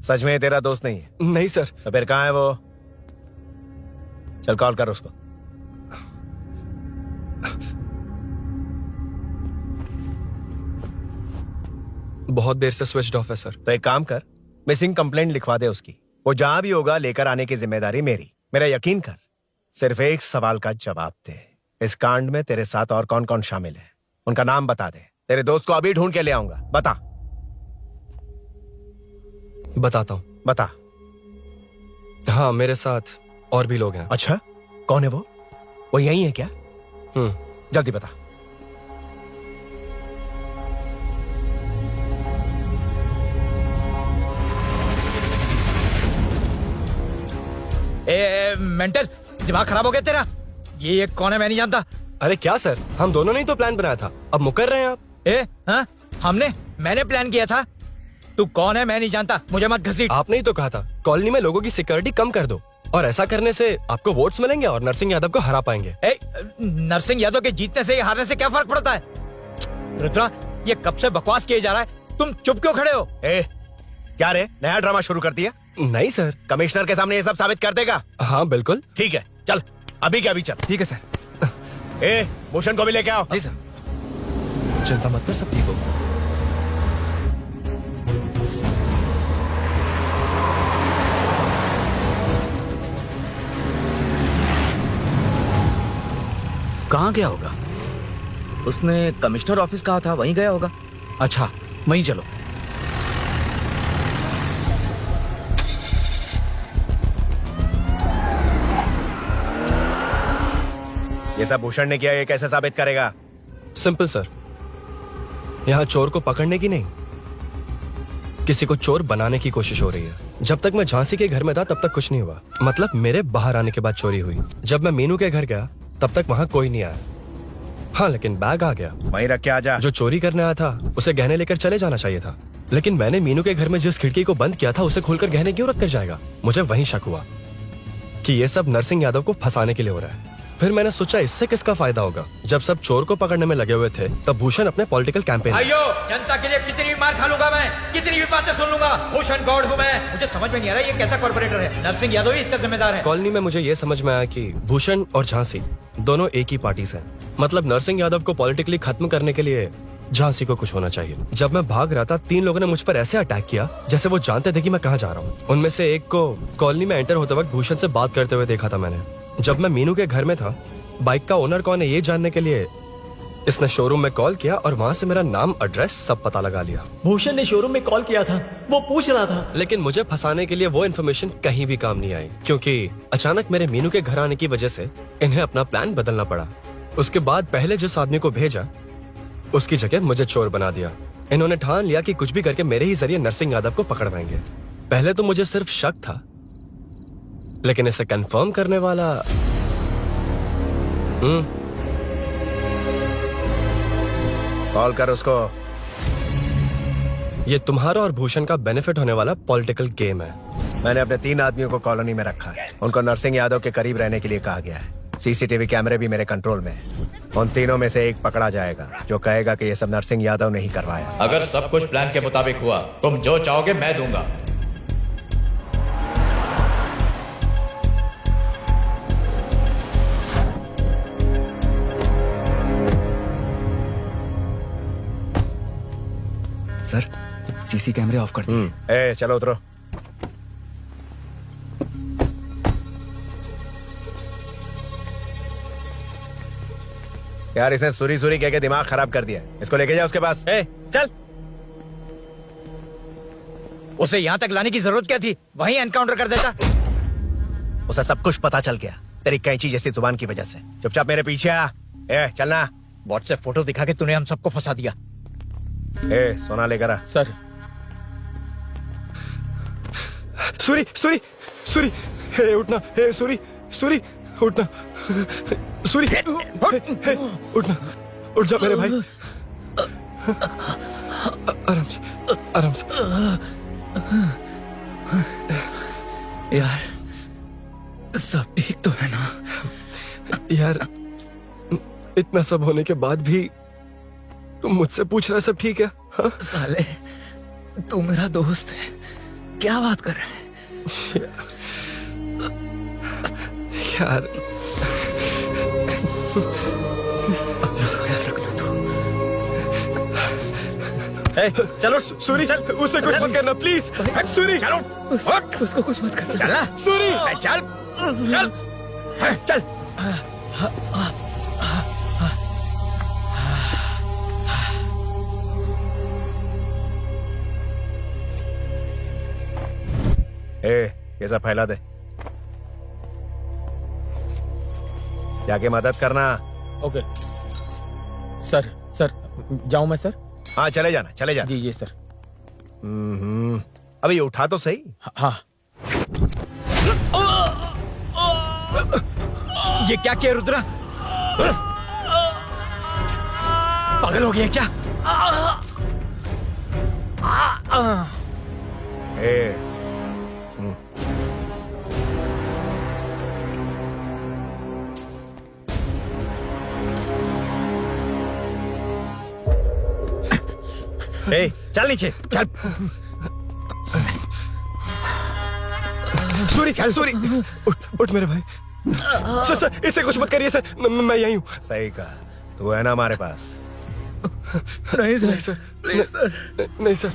सच में ये तेरा दोस्त नहीं है? नहीं सर। तो फिर कहाँ है वो? चल कॉल कर उसको। बहुत देर से स्विच ऑफ है सर। तो एक काम कर, मिसिंग कंप्लेंट लिखवा दे उसकी। वो जहां भी होगा लेकर आने की जिम्मेदारी मेरी। मेरा यकीन कर, सिर्फ एक सवाल का जवाब दे। इस कांड में तेरे साथ और कौन कौन शामिल है, उनका नाम बता दे। तेरे दोस्त को अभी ढूंढ के ले आऊंगा। बता। बताता हूँ। बता। हाँ मेरे साथ और भी लोग हैं। अच्छा, कौन है वो? वो यही है क्या? जल्दी बता। ए मेंटल, दिमाग खराब हो गया तेरा? ये कौन है मैं नहीं जानता। अरे क्या सर, हम दोनों ने ही तो प्लान बनाया था, अब मुकर रहे हैं आप। हाँ, मैंने प्लान किया था। तू कौन है मैं नहीं जानता, मुझे मत घसीट। आपने ही तो कहा था कॉलोनी में लोगों की सिक्योरिटी कम कर दो, और ऐसा करने से आपको वोट्स मिलेंगे और नरसिंह यादव को हरा पाएंगे। नरसिंह यादव के जीतने से या हारने से क्या फर्क पड़ता है? रुद्रा, ये कब से बकवास किए जा रहा है, तुम चुप क्यों खड़े हो? क्या रे, नया ड्रामा शुरू कर दिया? नहीं सर। कमिश्नर के सामने ये सब साबित कर देगा? हाँ बिल्कुल। ठीक है, चल अभी क्या अभी चल। ठीक है सर। भूषण को भी लेके आओ। जी सर। चिंता मत कर, सब ठीक होगा। कहाँ गया होगा? उसने कमिश्नर ऑफिस कहा था, वहीं गया होगा। अच्छा, वहीं चलो। ये सब भूषण ने किया, ये कैसे साबित करेगा? सिंपल सर, यहाँ चोर को पकड़ने की नहीं, किसी को चोर बनाने की कोशिश हो रही है। जब तक मैं झांसी के घर में था तब तक कुछ नहीं हुआ, मतलब मेरे बाहर आने के बाद चोरी हुई। जब मैं मीनू के घर गया तब तक वहाँ कोई नहीं आया। हाँ लेकिन बैग आ गया। वहीं रख के आ जा। जो चोरी करने आया था उसे गहने लेकर चले जाना चाहिए था, लेकिन मैंने मीनू के घर में जिस खिड़की को बंद किया था उसे खोलकर गहने क्यों रख कर जाएगा? मुझे वहीं शक हुआ कि ये सब नरसिंह यादव को फंसाने के लिए हो रहा है। फिर मैंने सोचा इससे किसका फायदा होगा। जब सब चोर को पकड़ने में लगे हुए थे तब भूषण अपने पॉलिटिकल कैंपेन। भाइयों, जनता के लिए कितनी भी मार खा लूंगा मैं, कितनी भी बातें सुन लूंगा, भूषण गौड़ हूँ मैं। मुझे समझ में नहीं आ रहा ये कैसा कॉर्पोरेटर है। नरसिंह यादव ही इसका जिम्मेदार है। कॉलोनी में मुझे ये समझ में आया कि भूषण और झांसी दोनों एक ही पार्टी से हैं। मतलब नरसिंह यादव को पॉलिटिकली खत्म करने के लिए झांसी को कुछ होना चाहिए। जब मैं भाग रहा था 3 लोगों ने मुझ पर ऐसे अटैक किया जैसे वो जानते थे कि मैं कहाँ जा रहा हूँ। उनमें से एक को कॉलोनी में एंटर होते वक्त भूषण से बात करते हुए देखा था मैंने। जब मैं मीनू के घर में था, बाइक का ओनर कौन है ये जानने के लिए इसने शोरूम में कॉल किया और वहाँ से मेरा नाम, एड्रेस सब पता लगा लिया। भूषण ने शोरूम में कॉल किया था, वो पूछ रहा था। लेकिन मुझे फंसाने के लिए वो इन्फॉर्मेशन कहीं भी काम नहीं आई, क्योंकि अचानक मेरे मीनू के घर आने की वजह से इन्हें अपना प्लान बदलना पड़ा। उसके बाद पहले जिस आदमी को भेजा उसकी जगह मुझे चोर बना दिया। इन्होंने ठान लिया कि कुछ भी करके मेरे ही जरिए नरसिंह यादव को पकड़वाएंगे। पहले तो मुझे सिर्फ शक था, लेकिन इसे कंफर्म करने वाला कॉल कर उसको। ये तुम्हारा और भूषण का बेनिफिट होने वाला पॉलिटिकल गेम है। मैंने अपने 3 आदमियों को कॉलोनी में रखा है। उनको नरसिंह यादव के करीब रहने के लिए कहा गया है। सीसीटीवी कैमरे भी मेरे कंट्रोल में है। उन तीनों में से एक पकड़ा जाएगा जो कहेगा कि ये सब नरसिंह यादव ने ही करवाया। अगर सब कुछ प्लान के मुताबिक हुआ, तुम जो चाहोगे मैं दूंगा। सर, सीसी कैमरे ऑफ कर दिए। ए चलो उतरो। यार इसने सुरी सुरी कह के दिमाग खराब कर दिया। इसको लेके जाओ उसके पास। चल। उसे यहाँ तक लाने की जरूरत क्या थी? वहीं एनकाउंटर कर देता। उसे सब कुछ पता चल गया तेरी कैंची जैसी जुबान की वजह से। चुपचाप मेरे पीछे आ। ए चलना। व्हाट्सएप फोटो दिखा के तूने हम सबको फंसा दिया। ए सोना लेकर आ। सर। सूरी सूरी सूरी, हे उठना। हे सूरी सूरी उठना। सूरी हे, उठना। उठ जा मेरे भाई। आराम से आराम से। यार सब ठीक तो है ना? यार इतना सब होने के बाद भी तुम मुझसे पूछ रहा सब ठीक है? हाँ? साले तू मेरा दोस्त है, क्या बात कर रहा है? यार चलो सूरी, चल उसे कुछ मत करना प्लीज। सूरी चलो उसको कुछ मत कर। चल सूरी चल चल चल। ए ये सब फैला दे। जाके मदद करना। Okay sir. सर जाऊं मैं सर? हाँ चले जाना, चले जाना। जी सर। अभी ये उठा तो सही। हाँ। ये क्या किया रुद्रा? पागल हो गया क्या? ए ए, चल नीचे चल। सूरी सूरी उठ मेरे भाई। सर सर इसे कुछ मत करिए सर, मैं यहीं हूँ। सही कहा। तू है ना हमारे पास? नहीं सर प्लीज सर। नहीं सर।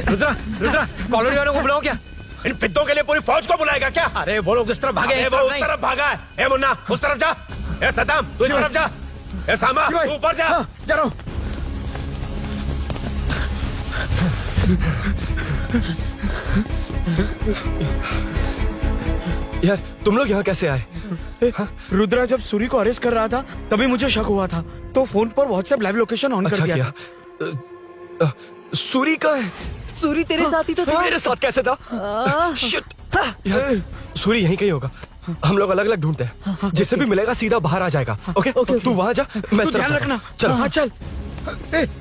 रुद्रा रुद्रा कॉलोनी वालों को बुलाओ क्या? इन पिद्दों के लिए पूरी फौज को बुलाएगा क्या? अरे वो लोग उस तरफ भागे हैं। वो उस तरफ भागा है। ए मुन्ना उस तरफ जा। ए सद्दाम तू इस तरफ जा। ए सामा तू ऊपर जा। जा रहा हूं। यार तुम लोग यहाँ कैसे आए? रुद्रा जब सूरी को अरेस्ट कर रहा था तभी मुझे शक हुआ था, तो फोन पर व्हाट्सएप लाइव लोकेशन ऑन कर दिया। सूरी का है? सूरी तेरे साथ ही तो था। मेरे साथ कैसे था? शिट। यार सूरी यहीं कहीं होगा। हम लोग अलग अलग ढूंढते हैं। जिसे भी मिलेगा सीधा बाहर आ जाएगा। ओके तू वहां जा, मैं इस तरफ ध्यान रखना। चल। हाँ चल।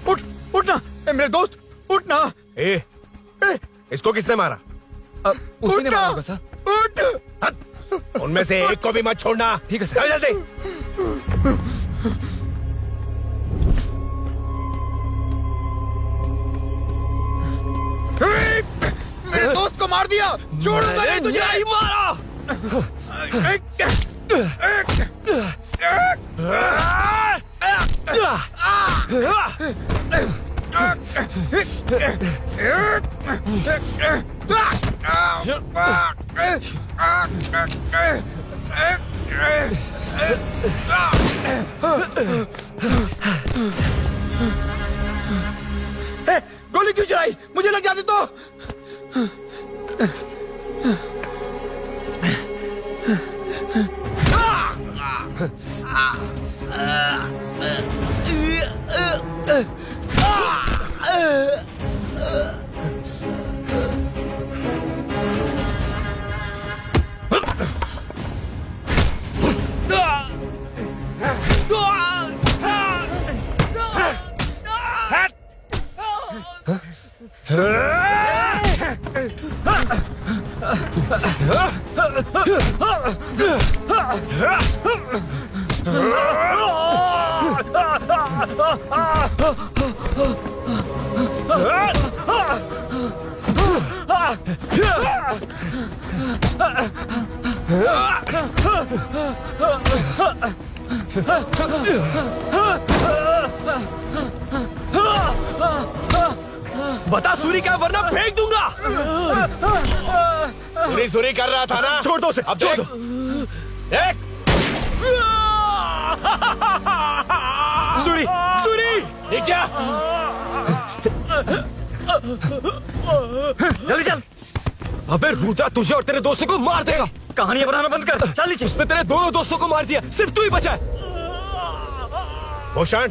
उठ उठना मेरे दोस्त, उठना। ए इसको किसने मारा? उसी ने मारा होगा सर। उठ। उनमें से एक को भी मत छोड़ना। ठीक है सर। जल्दी। मेरे दोस्त को मार दिया। छोड़ूंगा नहीं तुझे। नहीं मारा। गोली क्यों चलाई? मुझे लग जाती तो। बता सूरी क्या, वरना फेंक दूंगा। सूरी कर रहा था ना? छोड़ दो उसे, अब छोड़ दो। देख सूरी, सूरी, देख जा। जल्दी चल। अबे रुद्रा तुझे और तेरे दोस्तों को मार देगा। कहानियां बनाना बंद कर, चल नीचे। उसने तेरे दोनों दोस्तों को मार दिया, सिर्फ तू ही बचा है। भूषण,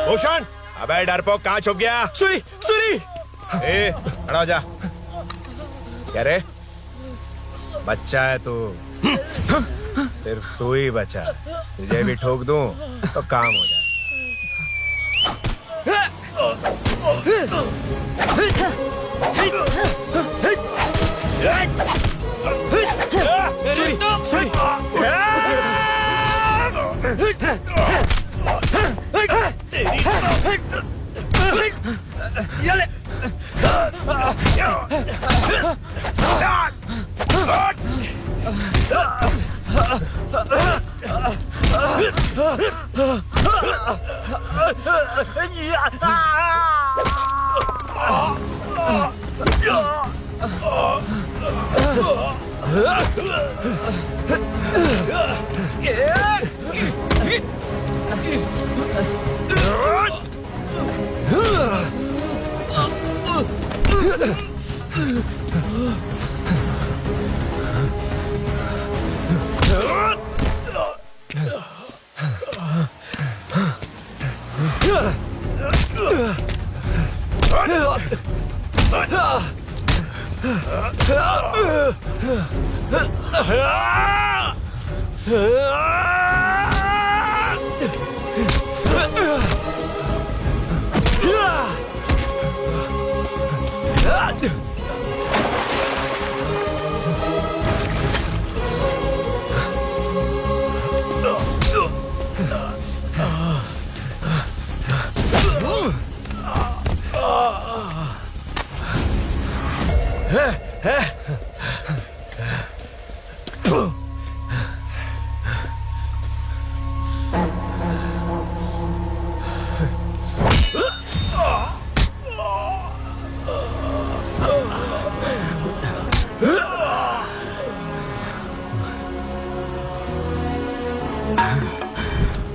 भूषण, अबे डरपोक कहाँ छुप गया? सूरी, सूरी, खड़ा हो जा। क्या रे, बच्चा है तू, सिर्फ तू ही बचा। तुझे भी ठोक दूं तो काम हो जाए।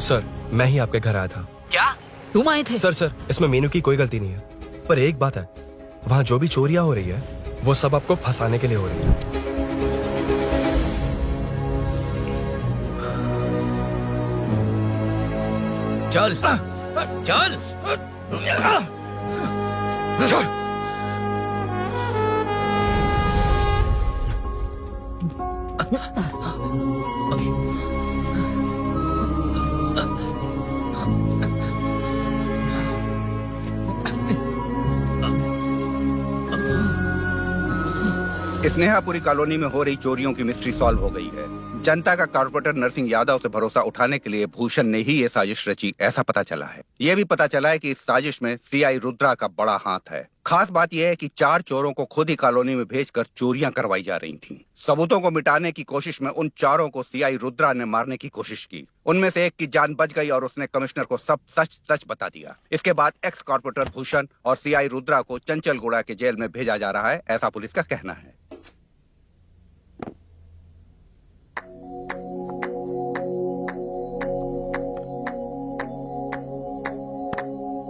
सर, मैं ही आपके घर आया था। क्या तुम आए थे? सर, इसमें मीनू की कोई गलती नहीं है, पर एक बात है, वहाँ जो भी चोरियां हो रही है वो सब आपको फंसाने के लिए हो रही है। चल चल चल। स्नेहापुरी कॉलोनी में हो रही चोरियों की मिस्ट्री सॉल्व हो गई है। जनता का कॉर्पोरेटर नरसिंह यादव से भरोसा उठाने के लिए भूषण ने ही ये साजिश रची, ऐसा पता चला है। ये भी पता चला है कि इस साजिश में सीआई रुद्रा का बड़ा हाथ है। खास बात यह है कि 4 चोरों को खुद ही कॉलोनी में भेजकर चोरियां करवाई जा रही थीं। सबूतों को मिटाने की कोशिश में उन 4 को सीआई रुद्रा ने मारने की कोशिश की। उनमें से एक की जान बच गई और उसने कमिश्नर को सब सच सच बता दिया। इसके बाद एक्स कॉर्पोरेटर भूषण और सीआई रुद्रा को चंचलगुड़ा के जेल में भेजा जा रहा है, ऐसा पुलिस का कहना है।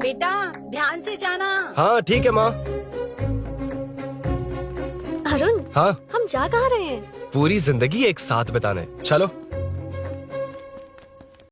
बेटा ध्यान से जाना। हाँ ठीक है माँ। अरुण, हाँ हम जा कहाँ रहे हैं? पूरी जिंदगी एक साथ बिताने, चलो।